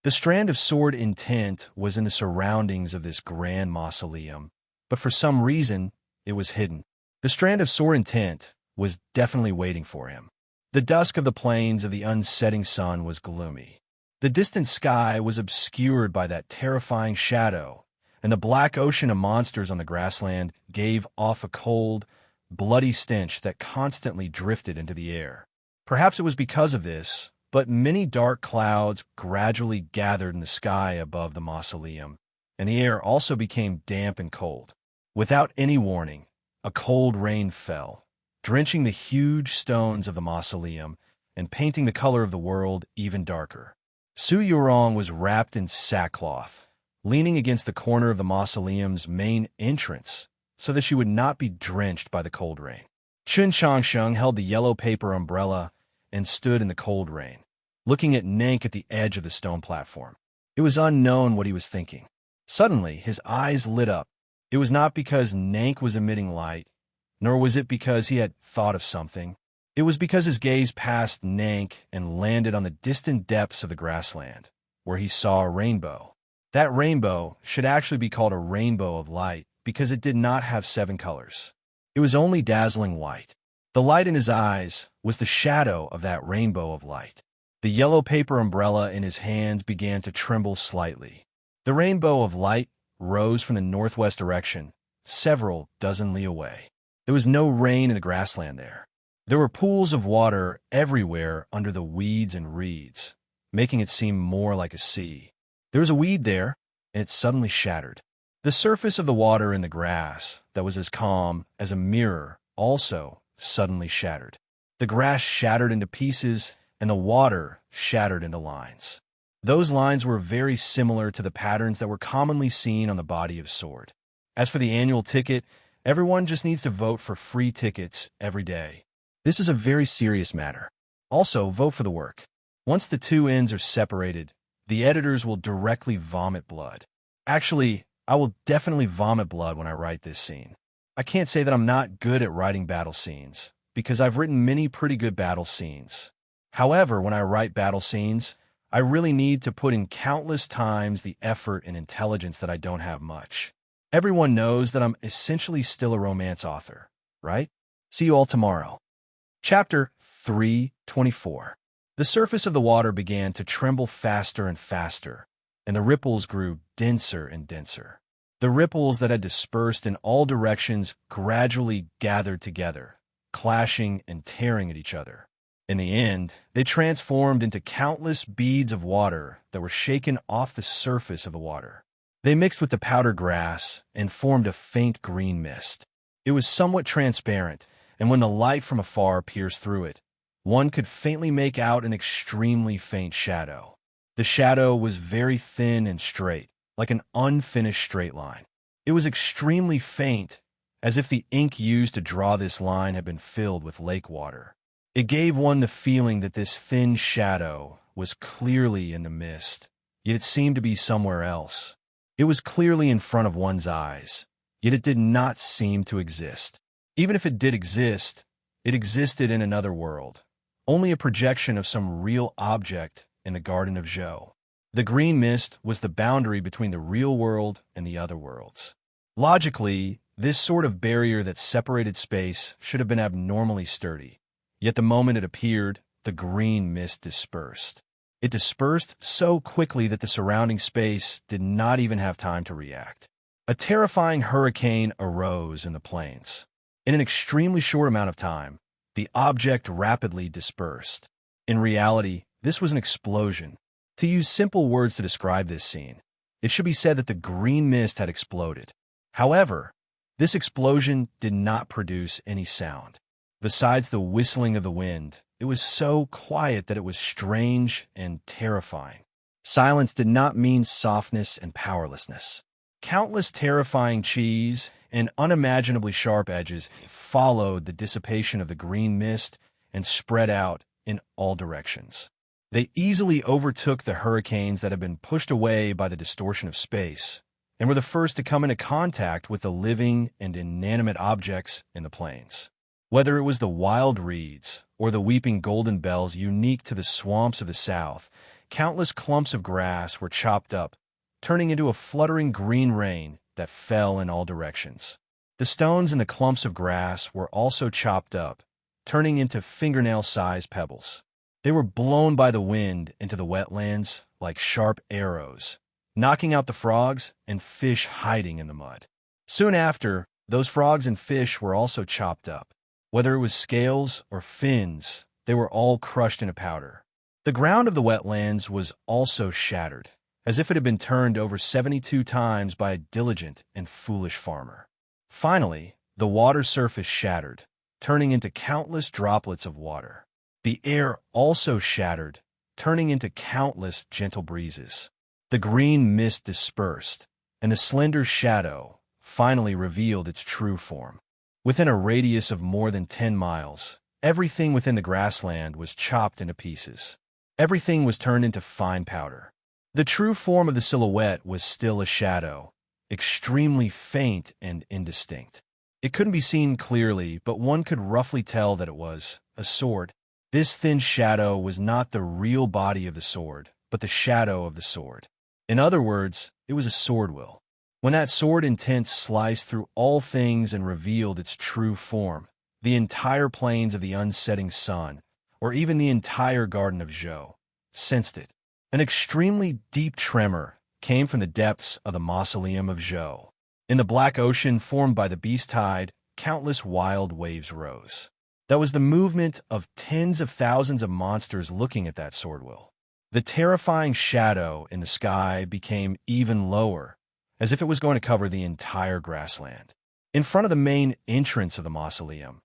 The strand of sword intent was in the surroundings of this grand mausoleum, but for some reason, it was hidden. The strand of sword intent was definitely waiting for him. The dusk of the plains of the unsetting sun was gloomy. The distant sky was obscured by that terrifying shadow, and the black ocean of monsters on the grassland gave off a cold, bloody stench that constantly drifted into the air. Perhaps it was because of this, but many dark clouds gradually gathered in the sky above the mausoleum, and the air also became damp and cold. Without any warning, a cold rain fell, drenching the huge stones of the mausoleum and painting the color of the world even darker. Su Yurong was wrapped in sackcloth, leaning against the corner of the mausoleum's main entrance so that she would not be drenched by the cold rain. Chun Changsheng held the yellow paper umbrella and stood in the cold rain, looking at Nank at the edge of the stone platform. It was unknown what he was thinking. Suddenly, his eyes lit up. It was not because Nank was emitting light, nor was it because he had thought of something. It was because his gaze passed Nank and landed on the distant depths of the grassland, where he saw a rainbow. That rainbow should actually be called a rainbow of light because it did not have 7 colors. It was only dazzling white. The light in his eyes was the shadow of that rainbow of light. The yellow paper umbrella in his hands began to tremble slightly. The rainbow of light rose from the northwest direction, several dozen li away. There was no rain in the grassland there. There were pools of water everywhere under the weeds and reeds, making it seem more like a sea. There was a weed there, and it suddenly shattered. The surface of the water in the grass, that was as calm as a mirror, also suddenly shattered. The grass shattered into pieces, and the water shattered into lines. Those lines were very similar to the patterns that were commonly seen on the body of sword. As for the annual ticket, everyone just needs to vote for free tickets every day. This is a very serious matter. Also, vote for the work. Once the two ends are separated, the editors will directly vomit blood. Actually, I will definitely vomit blood when I write this scene. I can't say that I'm not good at writing battle scenes, because I've written many pretty good battle scenes. However, when I write battle scenes, I really need to put in countless times the effort and intelligence that I don't have much. Everyone knows that I'm essentially still a romance author, right? See you all tomorrow. Chapter 3:24. The surface of the water began to tremble faster and faster, and the ripples grew denser and denser. The ripples that had dispersed in all directions gradually gathered together, clashing and tearing at each other. In the end, they transformed into countless beads of water that were shaken off the surface of the water. They mixed with the powdered grass and formed a faint green mist. It was somewhat transparent, and when the light from afar pierced through it, one could faintly make out an extremely faint shadow. The shadow was very thin and straight, like an unfinished straight line. It was extremely faint, as if the ink used to draw this line had been filled with lake water. It gave one the feeling that this thin shadow was clearly in the mist, yet it seemed to be somewhere else. It was clearly in front of one's eyes, yet it did not seem to exist. Even if it did exist, it existed in another world, only a projection of some real object in the Garden of Zhou. The green mist was the boundary between the real world and the other worlds. Logically, this sort of barrier that separated space should have been abnormally sturdy. Yet the moment it appeared, the green mist dispersed. It dispersed so quickly that the surrounding space did not even have time to react. A terrifying hurricane arose in the plains. In an extremely short amount of time, the object rapidly dispersed. In reality, this was an explosion. To use simple words to describe this scene, it should be said that the green mist had exploded. However, this explosion did not produce any sound. Besides the whistling of the wind, it was so quiet that it was strange and terrifying. Silence did not mean softness and powerlessness. Countless terrifying cheese and unimaginably sharp edges followed the dissipation of the green mist and spread out in all directions. They easily overtook the hurricanes that had been pushed away by the distortion of space, and were the first to come into contact with the living and inanimate objects in the plains. Whether it was the wild reeds or the weeping golden bells unique to the swamps of the south, countless clumps of grass were chopped up, turning into a fluttering green rain that fell in all directions. The stones in the clumps of grass were also chopped up, turning into fingernail-sized pebbles. They were blown by the wind into the wetlands like sharp arrows, knocking out the frogs and fish hiding in the mud. Soon after, those frogs and fish were also chopped up. Whether it was scales or fins, they were all crushed into powder. The ground of the wetlands was also shattered, as if it had been turned over 72 times by a diligent and foolish farmer. Finally, the water surface shattered, turning into countless droplets of water. The air also shattered, turning into countless gentle breezes. The green mist dispersed, and the slender shadow finally revealed its true form. Within a radius of more than 10 miles, everything within the grassland was chopped into pieces. Everything was turned into fine powder. The true form of the silhouette was still a shadow, extremely faint and indistinct. It couldn't be seen clearly, but one could roughly tell that it was a sword. This thin shadow was not the real body of the sword, but the shadow of the sword. In other words, it was a sword will. When that sword intent sliced through all things and revealed its true form, the entire plains of the unsetting sun, or even the entire Garden of Zhou, sensed it. An extremely deep tremor came from the depths of the mausoleum of Zhou. In the black ocean formed by the beast tide, countless wild waves rose. That was the movement of tens of thousands of monsters looking at that sword will. The terrifying shadow in the sky became even lower, as if it was going to cover the entire grassland. In front of the main entrance of the mausoleum,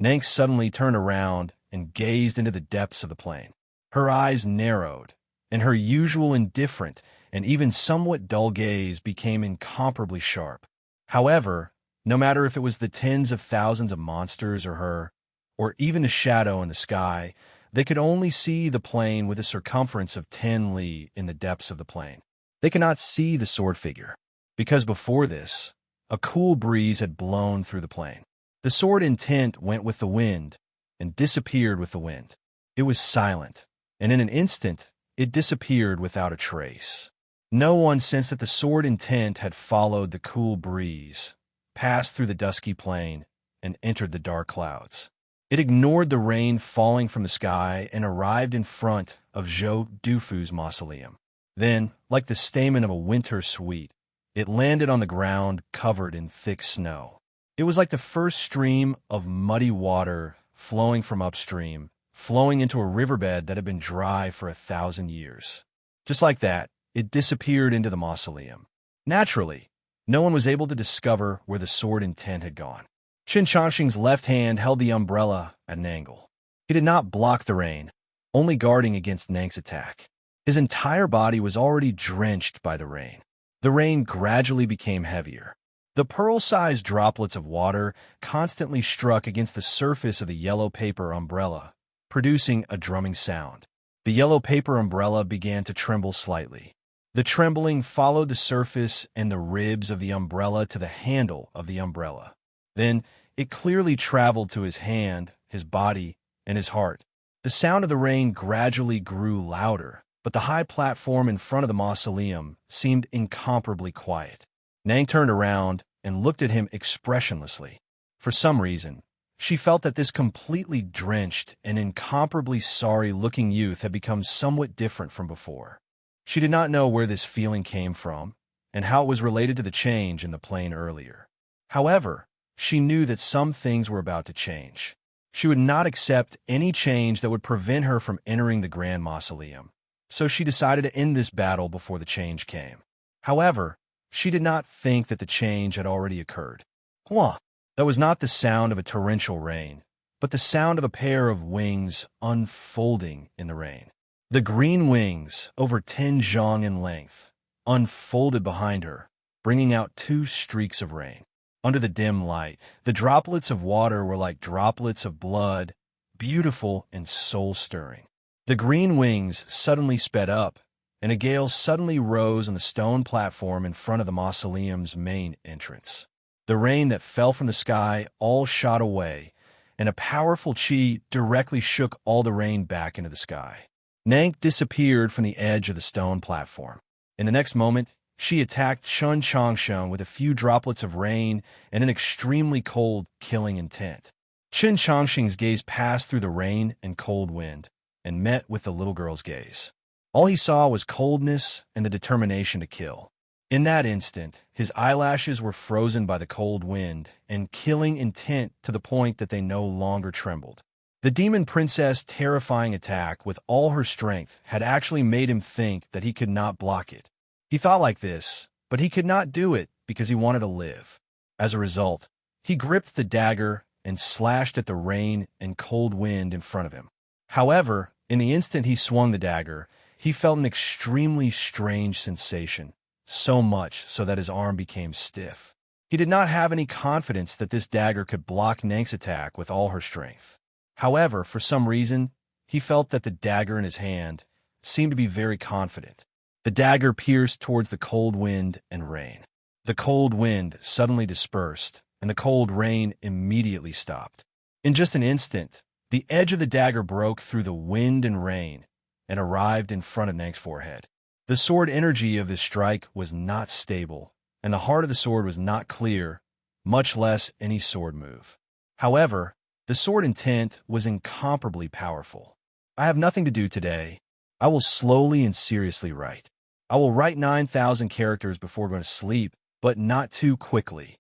Nank suddenly turned around and gazed into the depths of the plain. Her eyes narrowed, and her usual indifferent and even somewhat dull gaze became incomparably sharp. However, no matter if it was the tens of thousands of monsters or her, or even a shadow in the sky, they could only see the plain with a circumference of 10 li in the depths of the plain. They could not see the sword figure, because before this, a cool breeze had blown through the plain. The sword intent went with the wind and disappeared with the wind. It was silent, and in an instant, it disappeared without a trace. No one sensed that the sword intent had followed the cool breeze, passed through the dusky plain, and entered the dark clouds. It ignored the rain falling from the sky and arrived in front of Zhou Dufu's mausoleum. Then, like the stamen of a winter sweet, it landed on the ground covered in thick snow. It was like the first stream of muddy water flowing from upstream, flowing into a riverbed that had been dry for 1,000 years. Just like that, it disappeared into the mausoleum. Naturally, no one was able to discover where the sword intent had gone. Qin Changxing's left hand held the umbrella at an angle. He did not block the rain, only guarding against Nank's attack. His entire body was already drenched by the rain. The rain gradually became heavier. The pearl-sized droplets of water constantly struck against the surface of the yellow paper umbrella, producing a drumming sound. The yellow paper umbrella began to tremble slightly. The trembling followed the surface and the ribs of the umbrella to the handle of the umbrella. Then, it clearly traveled to his hand, his body, and his heart. The sound of the rain gradually grew louder, but the high platform in front of the mausoleum seemed incomparably quiet. Nang turned around and looked at him expressionlessly. For some reason, she felt that this completely drenched and incomparably sorry-looking youth had become somewhat different from before. She did not know where this feeling came from and how it was related to the change in the plain earlier. However, she knew that some things were about to change. She would not accept any change that would prevent her from entering the Grand Mausoleum, so she decided to end this battle before the change came. However, she did not think that the change had already occurred. Hua! That was not the sound of a torrential rain, but the sound of a pair of wings unfolding in the rain. The green wings, over 10 zhang in length, unfolded behind her, bringing out 2 streaks of rain. Under the dim light, the droplets of water were like droplets of blood, beautiful and soul-stirring. The green wings suddenly sped up, and a gale suddenly rose on the stone platform in front of the mausoleum's main entrance. The rain that fell from the sky all shot away, and a powerful qi directly shook all the rain back into the sky. Nank disappeared from the edge of the stone platform. In the next moment, she attacked Qin Changxing with a few droplets of rain and an extremely cold, killing intent. Qin Changxing's gaze passed through the rain and cold wind and met with the little girl's gaze. All he saw was coldness and the determination to kill. In that instant, his eyelashes were frozen by the cold wind and killing intent to the point that they no longer trembled. The demon princess' terrifying attack with all her strength had actually made him think that he could not block it. He thought like this, but he could not do it because he wanted to live. As a result, he gripped the dagger and slashed at the rain and cold wind in front of him. However, in the instant he swung the dagger, he felt an extremely strange sensation, so much so that his arm became stiff. He did not have any confidence that this dagger could block Nank's attack with all her strength. However, for some reason, he felt that the dagger in his hand seemed to be very confident. The dagger pierced towards the cold wind and rain. The cold wind suddenly dispersed, and the cold rain immediately stopped. In just an instant, the edge of the dagger broke through the wind and rain and arrived in front of Nank's forehead. The sword energy of this strike was not stable, and the heart of the sword was not clear, much less any sword move. However, the sword intent was incomparably powerful. I have nothing to do today. I will slowly and seriously write. I will write 9,000 characters before going to sleep, but not too quickly.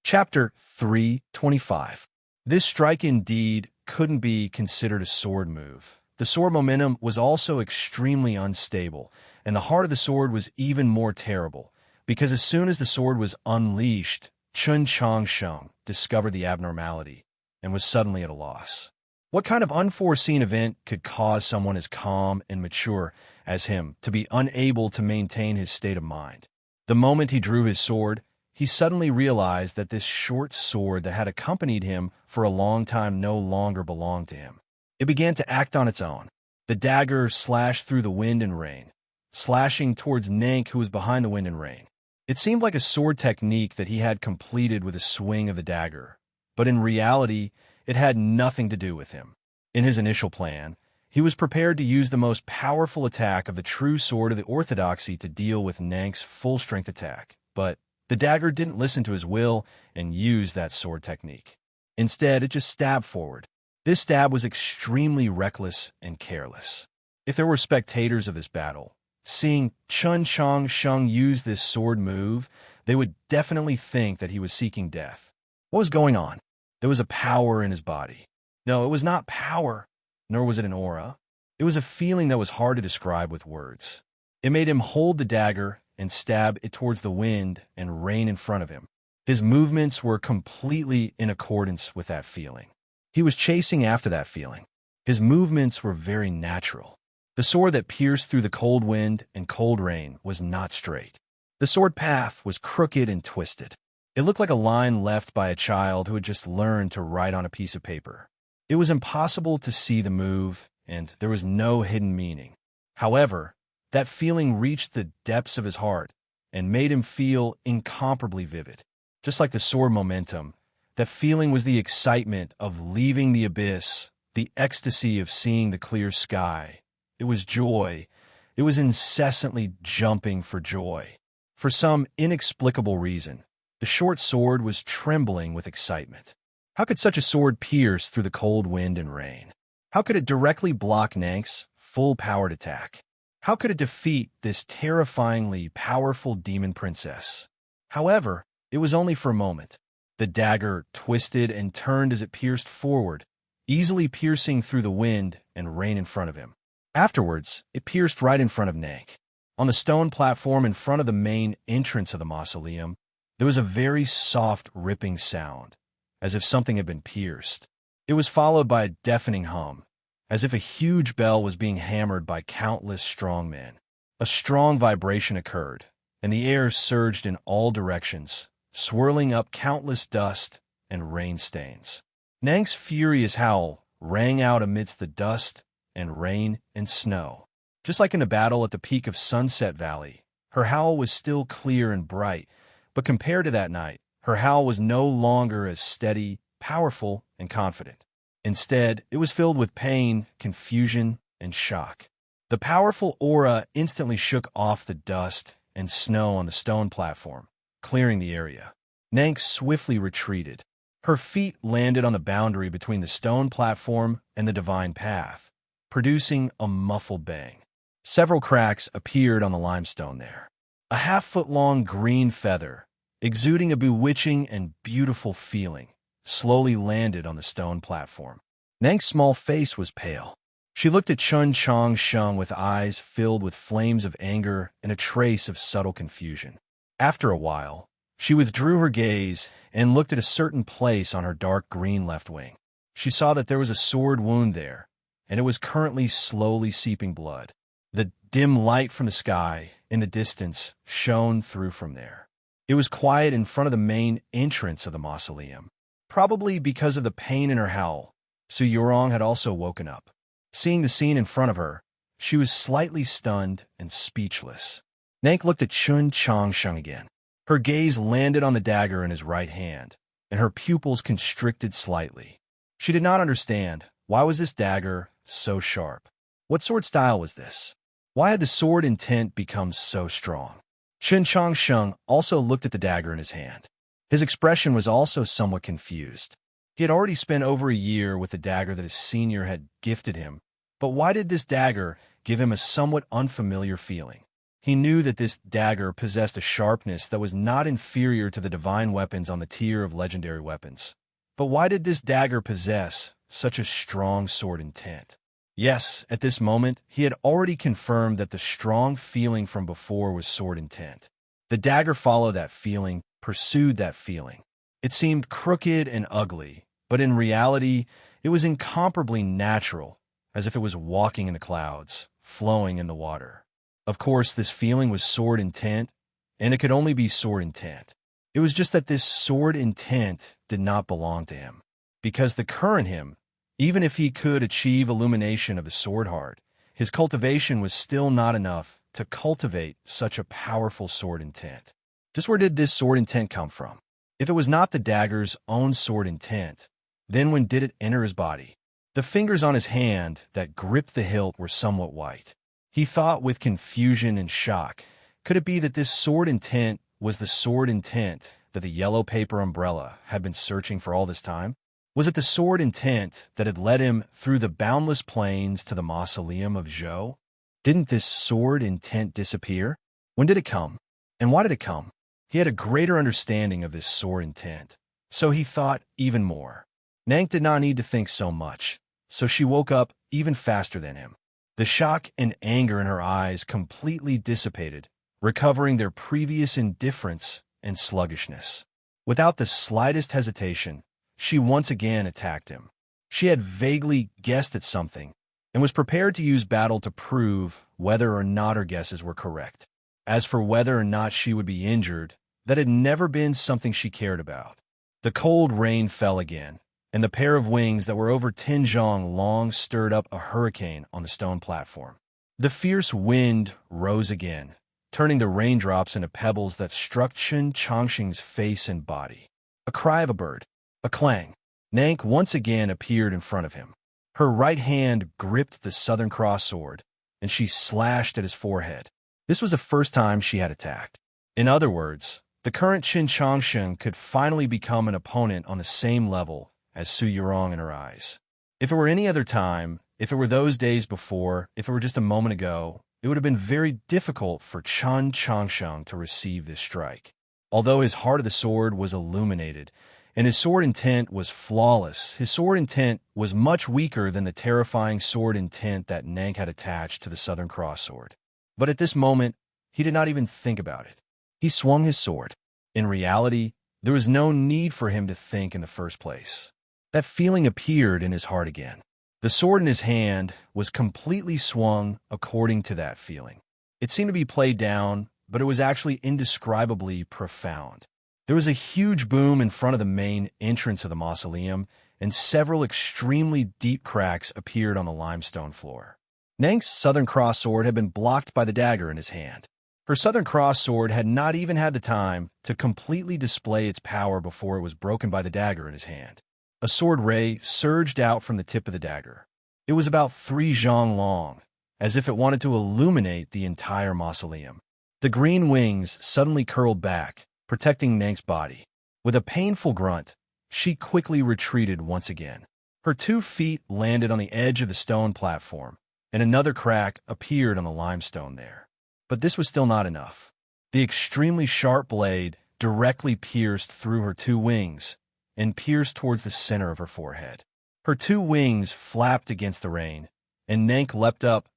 Chapter 325. This strike indeed couldn't be considered a sword move. The sword momentum was also extremely unstable, and the heart of the sword was even more terrible, because as soon as the sword was unleashed, Chun Changsheng discovered the abnormality and was suddenly at a loss. What kind of unforeseen event could cause someone as calm and mature as him to be unable to maintain his state of mind? The moment he drew his sword, he suddenly realized that this short sword that had accompanied him for a long time no longer belonged to him. It began to act on its own. The dagger slashed through the wind and rain, slashing towards Nank, who was behind the wind and rain. It seemed like a sword technique that he had completed with a swing of the dagger, but in reality, it had nothing to do with him. In his initial plan, he was prepared to use the most powerful attack of the true sword of the orthodoxy to deal with Nank's full-strength attack, but the dagger didn't listen to his will and use that sword technique. Instead, it just stabbed forward. This stab was extremely reckless and careless. If there were spectators of this battle, seeing Chun Changsheng use this sword move, they would definitely think that he was seeking death. What was going on? There was a power in his body. No, it was not power, nor was it an aura. It was a feeling that was hard to describe with words. It made him hold the dagger and stab it towards the wind and rain in front of him. His movements were completely in accordance with that feeling. He was chasing after that feeling. His movements were very natural. The sword that pierced through the cold wind and cold rain was not straight. The sword path was crooked and twisted. It looked like a line left by a child who had just learned to write on a piece of paper. It was impossible to see the move, and there was no hidden meaning. However, that feeling reached the depths of his heart and made him feel incomparably vivid. Just like the sword momentum, that feeling was the excitement of leaving the abyss, the ecstasy of seeing the clear sky. It was joy. It was incessantly jumping for joy. For some inexplicable reason, the short sword was trembling with excitement. How could such a sword pierce through the cold wind and rain? How could it directly block Nank's full-powered attack? How could it defeat this terrifyingly powerful demon princess? However, it was only for a moment. The dagger twisted and turned as it pierced forward, easily piercing through the wind and rain in front of him. Afterwards, it pierced right in front of Nank. On the stone platform in front of the main entrance of the mausoleum, there was a very soft, ripping sound, as if something had been pierced. It was followed by a deafening hum, as if a huge bell was being hammered by countless strong men. A strong vibration occurred, and the air surged in all directions, swirling up countless dust and rain stains. Nank's furious howl rang out amidst the dust and rain and snow. Just like in the battle at the peak of Sunset Valley, her howl was still clear and bright, but compared to that night, her howl was no longer as steady, powerful, and confident. Instead, it was filled with pain, confusion, and shock. The powerful aura instantly shook off the dust and snow on the stone platform, clearing the area. Nank swiftly retreated. Her feet landed on the boundary between the stone platform and the divine path, producing a muffled bang. Several cracks appeared on the limestone there. A half-foot-long green feather, exuding a bewitching and beautiful feeling, slowly landed on the stone platform. Nank's small face was pale. She looked at Chun Changsheng with eyes filled with flames of anger and a trace of subtle confusion. After a while, she withdrew her gaze and looked at a certain place on her dark green left wing. She saw that there was a sword wound there, and it was currently slowly seeping blood. The dim light from the sky in the distance shone through from there. It was quiet in front of the main entrance of the mausoleum. Probably because of the pain in her howl, Su Yurong had also woken up. Seeing the scene in front of her, she was slightly stunned and speechless. Nank looked at Chun Changsheng again. Her gaze landed on the dagger in his right hand, and her pupils constricted slightly. She did not understand, why was this dagger so sharp? What sword style was this? Why had the sword intent become so strong? Chun Changsheng also looked at the dagger in his hand. His expression was also somewhat confused. He had already spent over a year with the dagger that his senior had gifted him, but why did this dagger give him a somewhat unfamiliar feeling? He knew that this dagger possessed a sharpness that was not inferior to the divine weapons on the tier of legendary weapons. But why did this dagger possess such a strong sword intent? Yes, at this moment, he had already confirmed that the strong feeling from before was sword intent. The dagger followed that feeling, pursued that feeling. It seemed crooked and ugly, but in reality, it was incomparably natural, as if it was walking in the clouds, flowing in the water. Of course, this feeling was sword intent, and it could only be sword intent. It was just that this sword intent did not belong to him, because the current him, even if he could achieve illumination of the sword heart, his cultivation was still not enough to cultivate such a powerful sword intent. Just where did this sword intent come from? If it was not the dagger's own sword intent, then when did it enter his body? The fingers on his hand that gripped the hilt were somewhat white. He thought with confusion and shock, could it be that this sword intent was the sword intent that the yellow paper umbrella had been searching for all this time? Was it the sword intent that had led him through the boundless plains to the mausoleum of Zhou? Didn't this sword intent disappear? When did it come? And why did it come? He had a greater understanding of this sword intent, so he thought even more. Nang did not need to think so much, so she woke up even faster than him. The shock and anger in her eyes completely dissipated, recovering their previous indifference and sluggishness. Without the slightest hesitation, she once again attacked him. She had vaguely guessed at something and was prepared to use battle to prove whether or not her guesses were correct. As for whether or not she would be injured, that had never been something she cared about. The cold rain fell again, and the pair of wings that were over 10 zhang long stirred up a hurricane on the stone platform. The fierce wind rose again, turning the raindrops into pebbles that struck Chen Chongqing's face and body. A cry of a bird. A clang. Nank once again appeared in front of him. Her right hand gripped the Southern Cross sword, and she slashed at his forehead. This was the first time she had attacked. In other words, the current Qin Chongsheng could finally become an opponent on the same level as Su Yurong in her eyes. If it were any other time, if it were those days before, if it were just a moment ago, it would have been very difficult for Chen Chongsheng to receive this strike. Although his heart of the sword was illuminated, and his sword intent was flawless, his sword intent was much weaker than the terrifying sword intent that Nank had attached to the Southern Cross sword. But at this moment, he did not even think about it. He swung his sword. In reality, there was no need for him to think in the first place. That feeling appeared in his heart again. The sword in his hand was completely swung according to that feeling. It seemed to be played down, but it was actually indescribably profound. There was a huge boom in front of the main entrance of the mausoleum, and several extremely deep cracks appeared on the limestone floor. Nank's Southern Cross sword had been blocked by the dagger in his hand. Her Southern Cross sword had not even had the time to completely display its power before it was broken by the dagger in his hand. A sword ray surged out from the tip of the dagger. It was about 3 zhang long, as if it wanted to illuminate the entire mausoleum. The green wings suddenly curled back, protecting Nank's body. With a painful grunt, she quickly retreated once again. Her 2 feet landed on the edge of the stone platform, and another crack appeared on the limestone there. But this was still not enough. The extremely sharp blade directly pierced through her 2 wings and pierced towards the center of her forehead. Her 2 wings flapped against the rain, and Nank leapt up,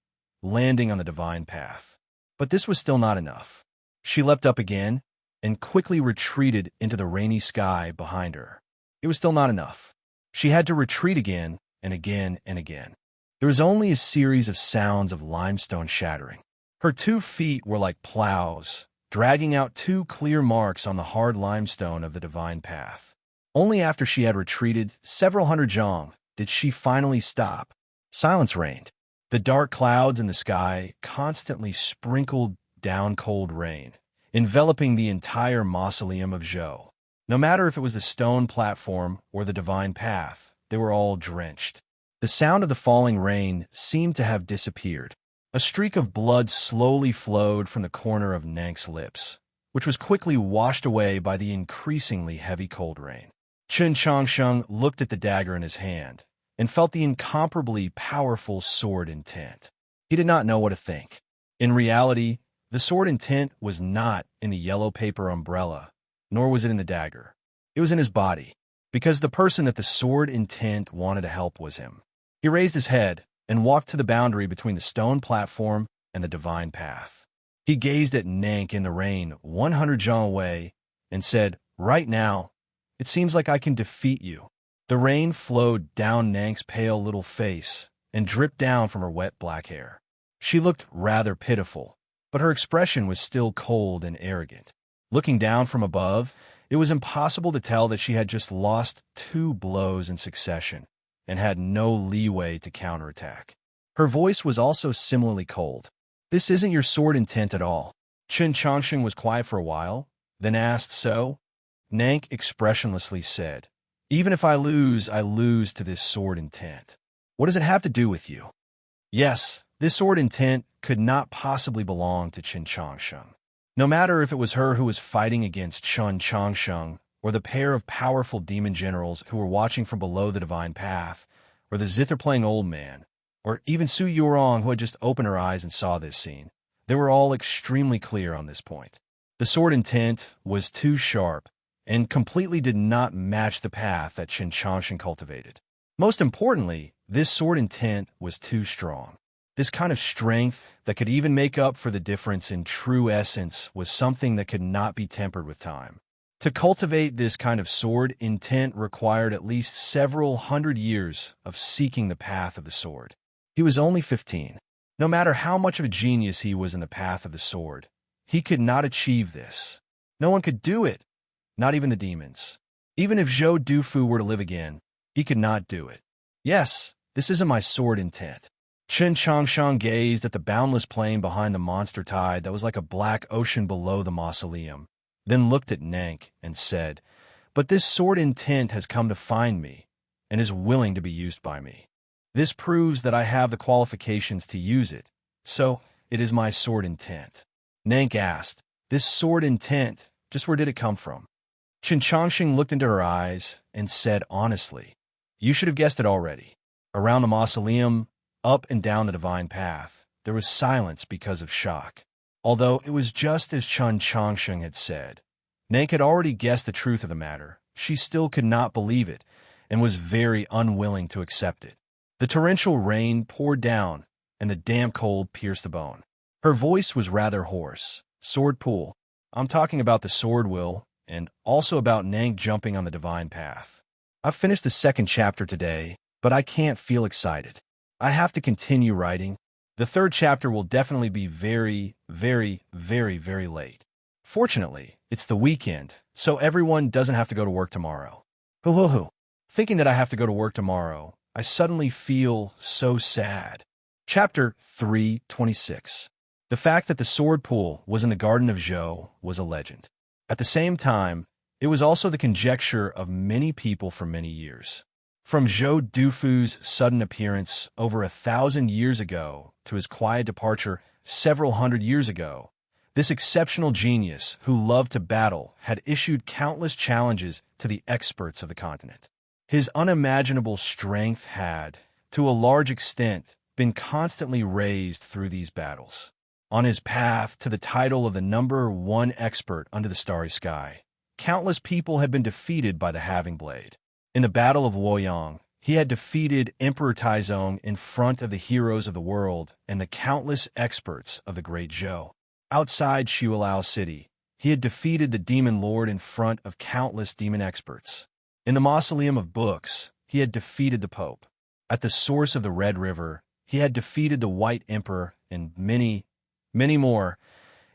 landing on the divine path. But this was still not enough. She leapt up again and quickly retreated into the rainy sky behind her. It was still not enough. She had to retreat again and again and again. There was only a series of sounds of limestone shattering. Her 2 feet were like plows, dragging out 2 clear marks on the hard limestone of the divine path. Only after she had retreated several hundred zhang did she finally stop. Silence reigned. The dark clouds in the sky constantly sprinkled down cold rain, enveloping the entire mausoleum of Zhou. No matter if it was the stone platform or the divine path, they were all drenched. The sound of the falling rain seemed to have disappeared. A streak of blood slowly flowed from the corner of Nank's lips, which was quickly washed away by the increasingly heavy cold rain. Chen Chongsheng looked at the dagger in his hand and felt the incomparably powerful sword intent. He did not know what to think. In reality, The sword intent was not in the yellow paper umbrella, nor was it in the dagger. It was in his body, because the person that the sword intent wanted to help was him. He raised his head and walked to the boundary between the stone platform and the divine path. He gazed at Nank in the rain 100 jong away and said, "Right now, it seems like I can defeat you." The rain flowed down Nank's pale little face and dripped down from her wet black hair. She looked rather pitiful, but her expression was still cold and arrogant. Looking down from above, it was impossible to tell that she had just lost 2 blows in succession and had no leeway to counterattack. Her voice was also similarly cold. "This isn't your sword intent at all." Chen Chongsheng was quiet for a while, then asked, "So?" Nank expressionlessly said, "Even if I lose to this sword intent. What does it have to do with you?" Yes, this sword intent could not possibly belong to Chen Chongsheng. No matter if it was her who was fighting against Chen Chongsheng, or the pair of powerful demon generals who were watching from below the divine path, or the zither-playing old man, or even Su Yurong who had just opened her eyes and saw this scene, they were all extremely clear on this point. The sword intent was too sharp and completely did not match the path that Chen Chongsheng cultivated. Most importantly, this sword intent was too strong. This kind of strength that could even make up for the difference in true essence was something that could not be tempered with time. To cultivate this kind of sword intent required at least several hundred years of seeking the path of the sword. He was only 15. No matter how much of a genius he was in the path of the sword, he could not achieve this. No one could do it, not even the demons. Even if Zhou Dufu were to live again, he could not do it. "Yes, this isn't my sword intent." Chen Chongsheng gazed at the boundless plain behind the monster tide that was like a black ocean below the mausoleum, then looked at Nank and said, "But this sword intent has come to find me and is willing to be used by me. This proves that I have the qualifications to use it, so it is my sword intent." Nank asked, "This sword intent, just where did it come from?" Chen Chongsheng looked into her eyes and said honestly, "You should have guessed it already. Around the mausoleum, up and down the divine path, there was silence because of shock." Although it was just as Chen Chongsheng had said, Nank had already guessed the truth of the matter. She still could not believe it and was very unwilling to accept it. The torrential rain poured down and the damp cold pierced the bone. Her voice was rather hoarse. "Sword pool. I'm talking about the sword will and also about Nank jumping on the divine path. I've finished the 2nd chapter today, but I can't feel excited. I have to continue writing. The 3rd chapter will definitely be very, very, very, very late. Fortunately, it's the weekend, so everyone doesn't have to go to work tomorrow." Hoo-hoo-hoo. Thinking that I have to go to work tomorrow, I suddenly feel so sad. Chapter 326. The fact that the sword pool was in the Garden of Zhou was a legend. At the same time, it was also the conjecture of many people for many years. From Zhou Dufu's sudden appearance over 1,000 years ago to his quiet departure several hundred years ago, this exceptional genius who loved to battle had issued countless challenges to the experts of the continent. His unimaginable strength had, to a large extent, been constantly raised through these battles. On his path to the title of the #1 expert under the starry sky, countless people had been defeated by the Having Blade. In the Battle of Luoyang, he had defeated Emperor Taizong in front of the heroes of the world and the countless experts of the Great Zhou. Outside Xuelao City, he had defeated the Demon Lord in front of countless demon experts. In the Mausoleum of Books, he had defeated the Pope. At the source of the Red River, he had defeated the White Emperor and many, many more.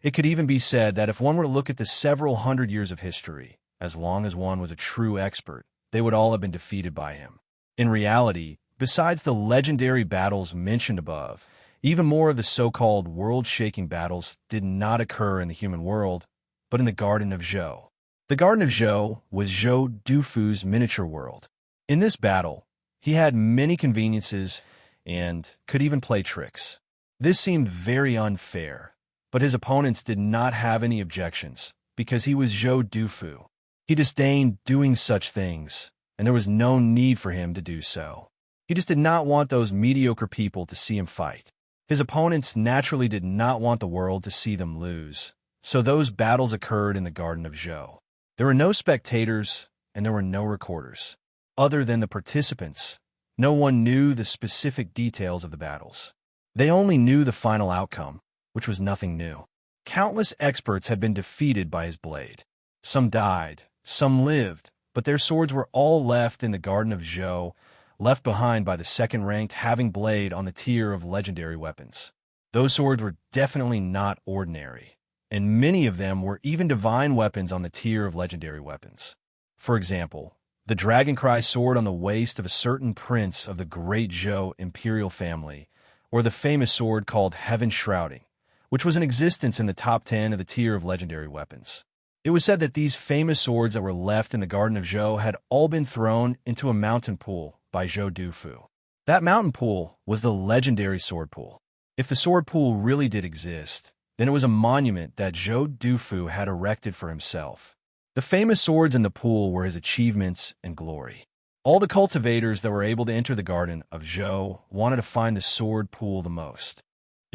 It could even be said that if one were to look at the several hundred years of history, as long as one was a true expert, they would all have been defeated by him. In reality, besides the legendary battles mentioned above, even more of the so-called world-shaking battles did not occur in the human world, but in the Garden of Zhou. The Garden of Zhou was Zhou Dufu's miniature world. In this battle, he had many conveniences and could even play tricks. This seemed very unfair, but his opponents did not have any objections, because he was Zhou Dufu. He disdained doing such things, and there was no need for him to do so. He just did not want those mediocre people to see him fight. His opponents naturally did not want the world to see them lose, so those battles occurred in the Garden of Zhou. There were no spectators, and there were no recorders. Other than the participants, no one knew the specific details of the battles. They only knew the final outcome, which was nothing new. Countless experts had been defeated by his blade. Some died, some lived, but their swords were all left in the Garden of Zhou, left behind by the second-ranked having blade on the tier of legendary weapons. Those swords were definitely not ordinary, and many of them were even divine weapons on the tier of legendary weapons. For example, the Dragoncry sword on the waist of a certain prince of the Great Zhou imperial family, or the famous sword called Heaven Shrouding, which was in existence in the top 10 of the tier of legendary weapons. It was said that these famous swords that were left in the Garden of Zhou had all been thrown into a mountain pool by Zhou Dufu. That mountain pool was the legendary sword pool. If the sword pool really did exist, then it was a monument that Zhou Dufu had erected for himself. The famous swords in the pool were his achievements and glory. All the cultivators that were able to enter the Garden of Zhou wanted to find the sword pool the most.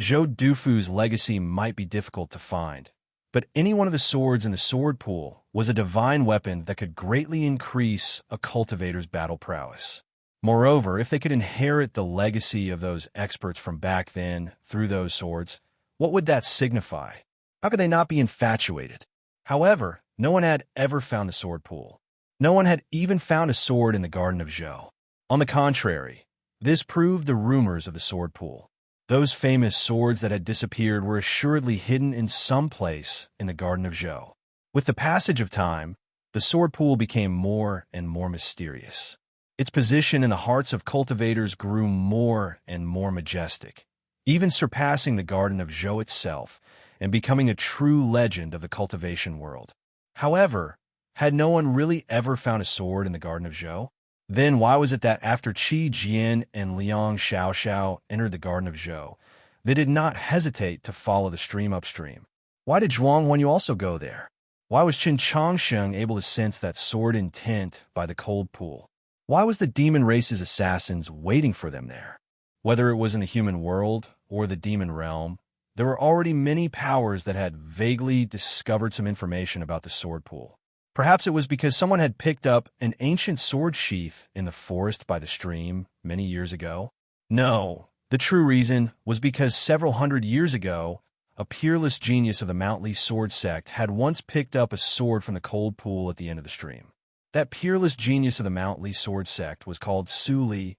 Zhou Dufu's legacy might be difficult to find, but any one of the swords in the sword pool was a divine weapon that could greatly increase a cultivator's battle prowess. Moreover, if they could inherit the legacy of those experts from back then through those swords, what would that signify? How could they not be infatuated? However, no one had ever found the sword pool. No one had even found a sword in the Garden of Zhou. On the contrary, this proved the rumors of the sword pool. Those famous swords that had disappeared were assuredly hidden in some place in the Garden of Zhou. With the passage of time, the sword pool became more and more mysterious. Its position in the hearts of cultivators grew more and more majestic, even surpassing the Garden of Zhou itself and becoming a true legend of the cultivation world. However, had no one really ever found a sword in the Garden of Zhou? Then why was it that after Qi Jian and Liang Xiaoxiao entered the Garden of Zhou, they did not hesitate to follow the stream upstream? Why did Zhuang Wenyu also go there? Why was Qin Changsheng able to sense that sword intent by the cold pool? Why was the demon race's assassins waiting for them there? Whether it was in the human world or the demon realm, there were already many powers that had vaguely discovered some information about the sword pool. Perhaps it was because someone had picked up an ancient sword sheath in the forest by the stream many years ago. No, the true reason was because several hundred years ago, a peerless genius of the Mount Li sword sect had once picked up a sword from the cold pool at the end of the stream. That peerless genius of the Mount Li sword sect was called Su Li.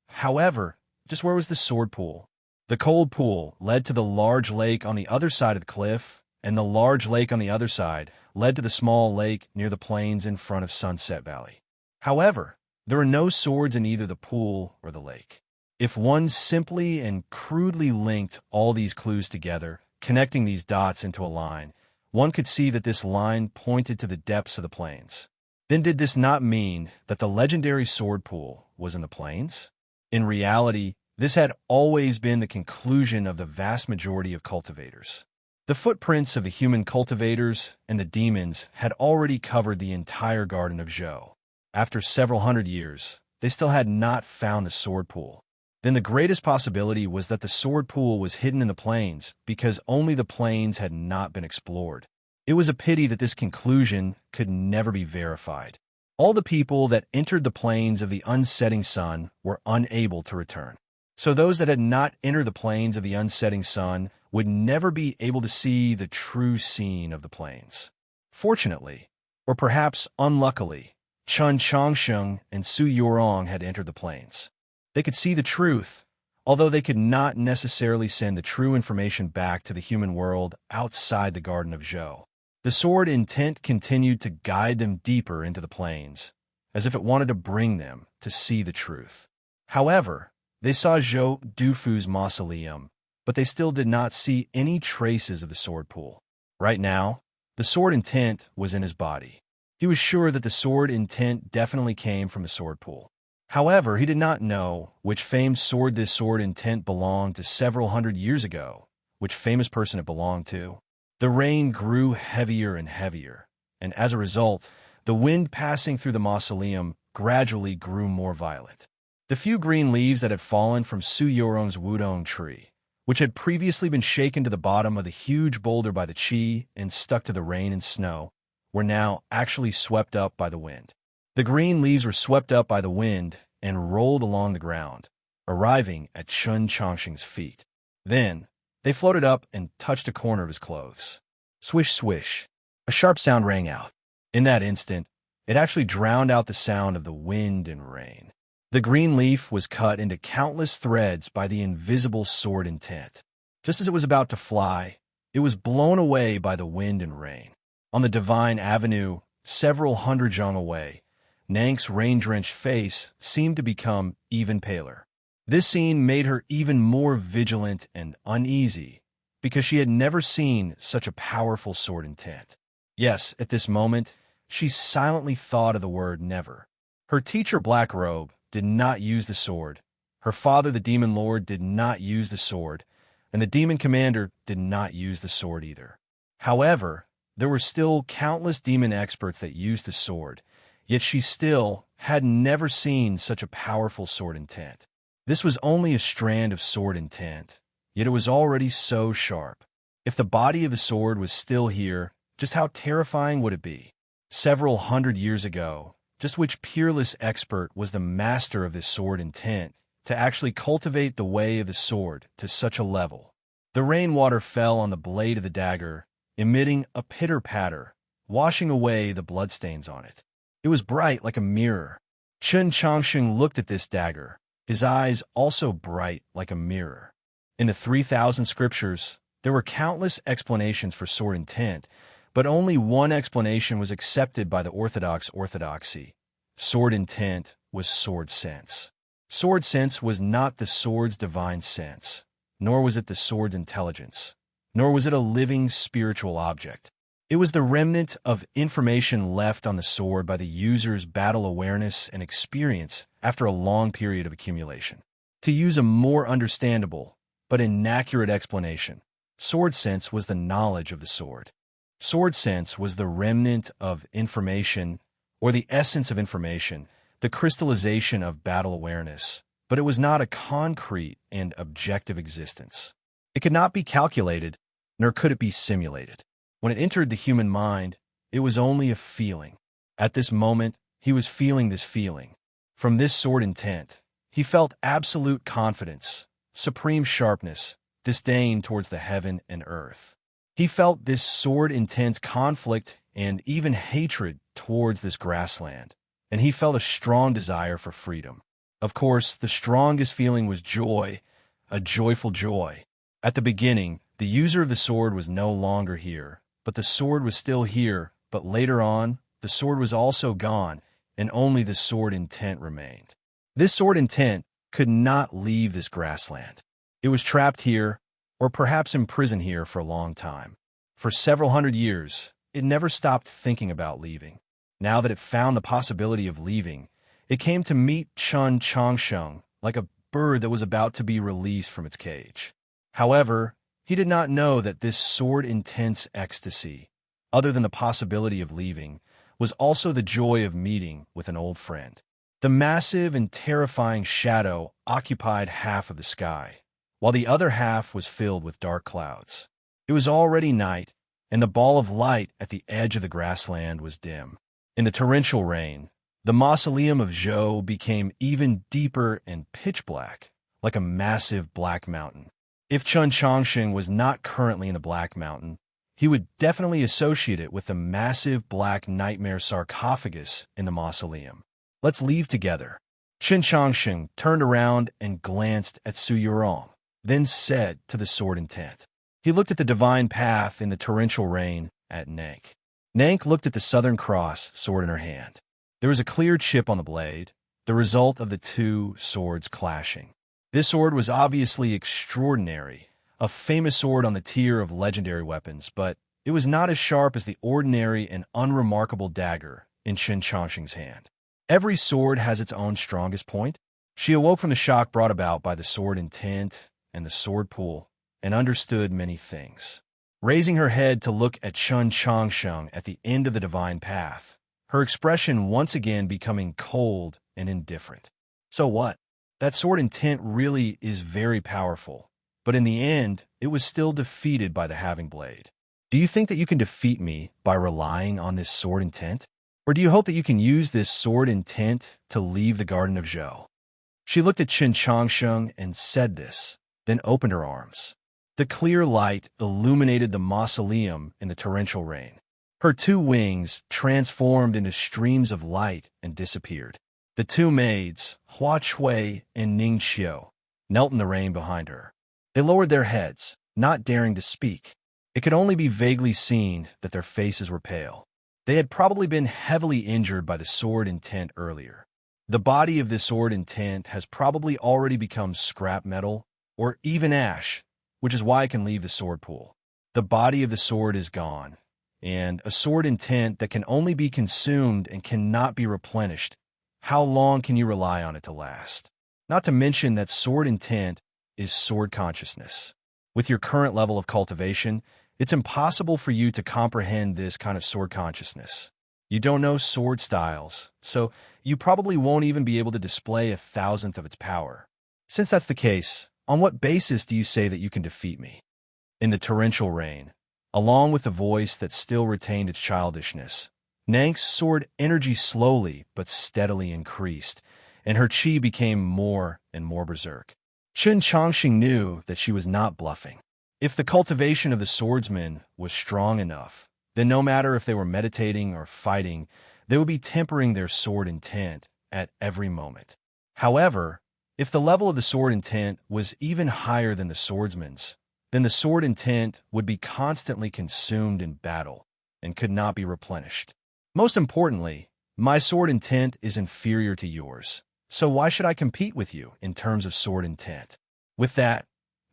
However, just where was the sword pool? The cold pool led to the large lake on the other side of the cliff, and the large lake on the other side led to the small lake near the plains in front of Sunset Valley. However, there were no swords in either the pool or the lake. If one simply and crudely linked all these clues together, connecting these dots into a line, one could see that this line pointed to the depths of the plains. Then did this not mean that the legendary sword pool was in the plains? In reality, this had always been the conclusion of the vast majority of cultivators. The footprints of the human cultivators and the demons had already covered the entire Garden of Zhou. After several hundred years, they still had not found the sword pool. Then the greatest possibility was that the sword pool was hidden in the plains because only the plains had not been explored. It was a pity that this conclusion could never be verified. All the people that entered the plains of the unsetting sun were unable to return. So those that had not entered the plains of the unsetting sun would never be able to see the true scene of the plains. Fortunately, or perhaps unluckily, Qin Changsheng and Su Yorong had entered the plains. They could see the truth, although they could not necessarily send the true information back to the human world outside the Garden of Zhou. The sword intent continued to guide them deeper into the plains, as if it wanted to bring them to see the truth. However, they saw Zhou Dufu's mausoleum, but they still did not see any traces of the sword pool. Right now, the sword intent was in his body. He was sure that the sword intent definitely came from the sword pool. However, he did not know which famed sword this sword intent belonged to several hundred years ago, which famous person it belonged to. The rain grew heavier and heavier, and as a result, the wind passing through the mausoleum gradually grew more violent. The few green leaves that had fallen from Su Yorong's wudong tree which had previously been shaken to the bottom of the huge boulder by the chi and stuck to the rain and snow, were now actually swept up by the wind. The green leaves were swept up by the wind and rolled along the ground, arriving at Chun Chongqing's feet. Then, they floated up and touched a corner of his clothes. Swish, swish. A sharp sound rang out. In that instant, it actually drowned out the sound of the wind and rain. The green leaf was cut into countless threads by the invisible sword intent. Just as it was about to fly, it was blown away by the wind and rain. On the divine avenue, several hundred jong away, Nank's rain-drenched face seemed to become even paler. This scene made her even more vigilant and uneasy, because she had never seen such a powerful sword intent. Yes, at this moment, she silently thought of the word never. Her teacher, Black Robe, did not use the sword. Her father, the Demon Lord, did not use the sword, and the Demon Commander did not use the sword either. However, there were still countless demon experts that used the sword, yet she still had never seen such a powerful sword intent. This was only a strand of sword intent, yet it was already so sharp. If the body of the sword was still here, just how terrifying would it be? Several hundred years ago, just which peerless expert was the master of this sword intent to actually cultivate the way of the sword to such a level? The rainwater fell on the blade of the dagger, emitting a pitter-patter, washing away the bloodstains on it. It was bright like a mirror. Chun Chongqing looked at this dagger, his eyes also bright like a mirror. In the 3,000 scriptures, there were countless explanations for sword intent, but only one explanation was accepted by the Orthodox orthodoxy. Sword intent was sword sense. Sword sense was not the sword's divine sense, nor was it the sword's intelligence, nor was it a living spiritual object. It was the remnant of information left on the sword by the user's battle awareness and experience after a long period of accumulation. To use a more understandable but inaccurate explanation, sword sense was the knowledge of the sword. Sword sense was the remnant of information, or the essence of information, the crystallization of battle awareness, but it was not a concrete and objective existence. It could not be calculated, nor could it be simulated. When it entered the human mind, it was only a feeling. At this moment, he was feeling this feeling. From this sword intent, he felt absolute confidence, supreme sharpness, disdain towards the heaven and earth. He felt this sword intense conflict and even hatred towards this grassland, and he felt a strong desire for freedom. Of course, the strongest feeling was joy, a joyful joy. At the beginning, the user of the sword was no longer here, but the sword was still here, but later on, the sword was also gone, and only the sword intent remained. This sword intent could not leave this grassland. It was trapped here, or perhaps imprisoned here for a long time. For several hundred years, it never stopped thinking about leaving. Now that it found the possibility of leaving, it came to meet Chun Chongqing like a bird that was about to be released from its cage. However, he did not know that this sword-intense ecstasy, other than the possibility of leaving, was also the joy of meeting with an old friend. The massive and terrifying shadow occupied half of the sky, while the other half was filled with dark clouds. It was already night, and the ball of light at the edge of the grassland was dim. In the torrential rain, the mausoleum of Zhou became even deeper and pitch black, like a massive black mountain. If Chun Chongqing was not currently in the Black Mountain, he would definitely associate it with the massive black nightmare sarcophagus in the mausoleum. Let's leave together. Chun Chongqing turned around and glanced at Su Yurong, then said to the sword intent. He looked at the divine path in the torrential rain at Nank. Nank looked at the Southern Cross sword in her hand. There was a clear chip on the blade, the result of the two swords clashing. This sword was obviously extraordinary, a famous sword on the tier of legendary weapons, but it was not as sharp as the ordinary and unremarkable dagger in Chun Chongqing's hand. Every sword has its own strongest point. She awoke from the shock brought about by the sword intent and the sword pull, and understood many things. Raising her head to look at Chun Chongqing at the end of the divine path, her expression once again becoming cold and indifferent. So what? That sword intent really is very powerful, but in the end, it was still defeated by the having blade. Do you think that you can defeat me by relying on this sword intent? Or do you hope that you can use this sword intent to leave the Garden of Zhou? She looked at Qin Changsheng and said this, then opened her arms. The clear light illuminated the mausoleum in the torrential rain. Her two wings transformed into streams of light and disappeared. The two maids, Hua Chui and Ning Xiu, knelt in the rain behind her. They lowered their heads, not daring to speak. It could only be vaguely seen that their faces were pale. They had probably been heavily injured by the sword intent earlier. The body of this sword intent has probably already become scrap metal or even ash, which is why it can leave the sword pool. The body of the sword is gone, and a sword intent that can only be consumed and cannot be replenished. How long can you rely on it to last? Not to mention that sword intent is sword consciousness. With your current level of cultivation, it's impossible for you to comprehend this kind of sword consciousness. You don't know sword styles, so you probably won't even be able to display 1,000th of its power. Since that's the case, on what basis do you say that you can defeat me? In the torrential rain, along with the voice that still retained its childishness, Nang's sword energy slowly but steadily increased, and her chi became more and more berserk. Qin Changxing knew that she was not bluffing. If the cultivation of the swordsman was strong enough, then no matter if they were meditating or fighting, they would be tempering their sword intent at every moment. However, if the level of the sword intent was even higher than the swordsman's, then the sword intent would be constantly consumed in battle and could not be replenished. Most importantly, my sword intent is inferior to yours, so why should I compete with you in terms of sword intent? With that,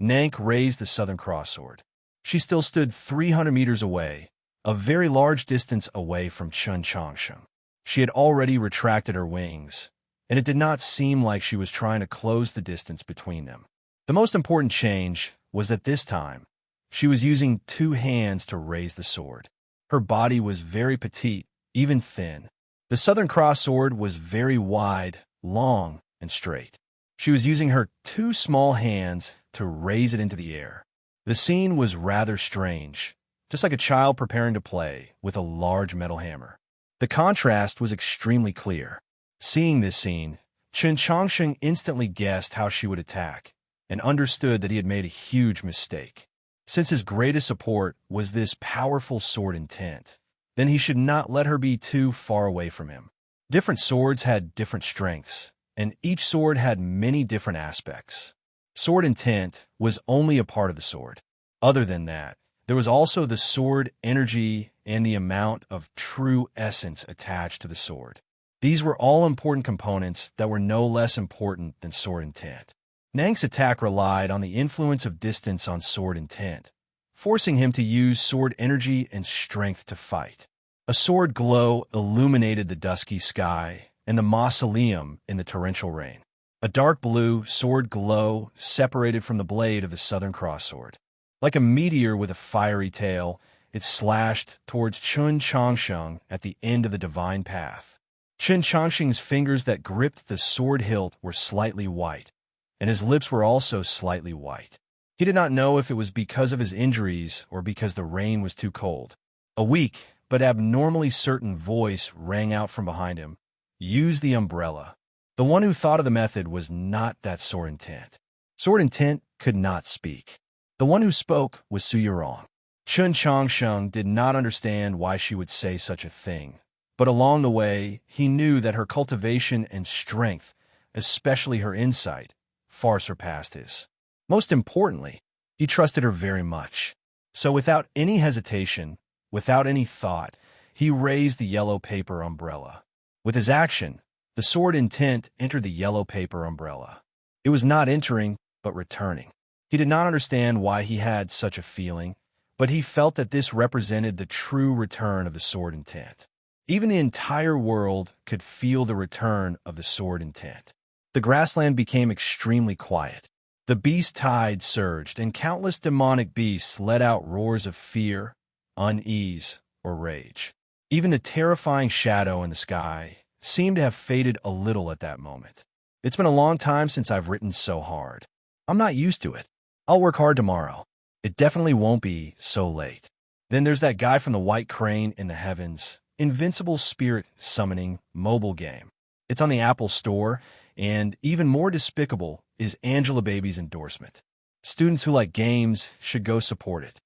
Nank raised the Southern Cross sword. She still stood 300 meters away, a very large distance away from Qin Changsheng. She had already retracted her wings, and it did not seem like she was trying to close the distance between them. The most important change was that this time, she was using two hands to raise the sword. Her body was very petite, even thin. The Southern Cross sword was very wide, long, and straight. She was using her two small hands to raise it into the air. The scene was rather strange, just like a child preparing to play with a large metal hammer. The contrast was extremely clear. Seeing this scene, Qin Changsheng instantly guessed how she would attack and understood that he had made a huge mistake. Since his greatest support was this powerful sword intent, then he should not let her be too far away from him. Different swords had different strengths, and each sword had many different aspects. Sword intent was only a part of the sword. Other than that, there was also the sword energy and the amount of true essence attached to the sword. These were all important components that were no less important than sword intent. Nang's attack relied on the influence of distance on sword intent, forcing him to use sword energy and strength to fight. A sword glow illuminated the dusky sky and the mausoleum in the torrential rain. A dark blue sword glow separated from the blade of the Southern Cross sword. Like a meteor with a fiery tail, it slashed towards Qin Changsheng at the end of the divine path. Qin Changsheng's fingers that gripped the sword hilt were slightly white, and his lips were also slightly white. He did not know if it was because of his injuries or because the rain was too cold. A weak but abnormally certain voice rang out from behind him. Use the umbrella. The one who thought of the method was not that sword intent. Sword intent could not speak. The one who spoke was Su Yurong. Qin Changsheng did not understand why she would say such a thing, but along the way, he knew that her cultivation and strength, especially her insight, far surpassed his. Most importantly, he trusted her very much. So without any hesitation, without any thought, he raised the yellow paper umbrella. With his action, the sword intent entered the yellow paper umbrella. It was not entering, but returning. He did not understand why he had such a feeling, but he felt that this represented the true return of the sword intent. Even the entire world could feel the return of the sword intent. The grassland became extremely quiet. The beast tide surged, and countless demonic beasts let out roars of fear, unease, or rage. Even the terrifying shadow in the sky seemed to have faded a little at that moment. It's been a long time since I've written so hard. I'm not used to it. I'll work hard tomorrow. It definitely won't be so late. Then there's that guy from the White Crane in the Heavens, Invincible Spirit Summoning mobile game. It's on the Apple Store, and even more despicable is Angela Baby's endorsement. Students who like games should go support it.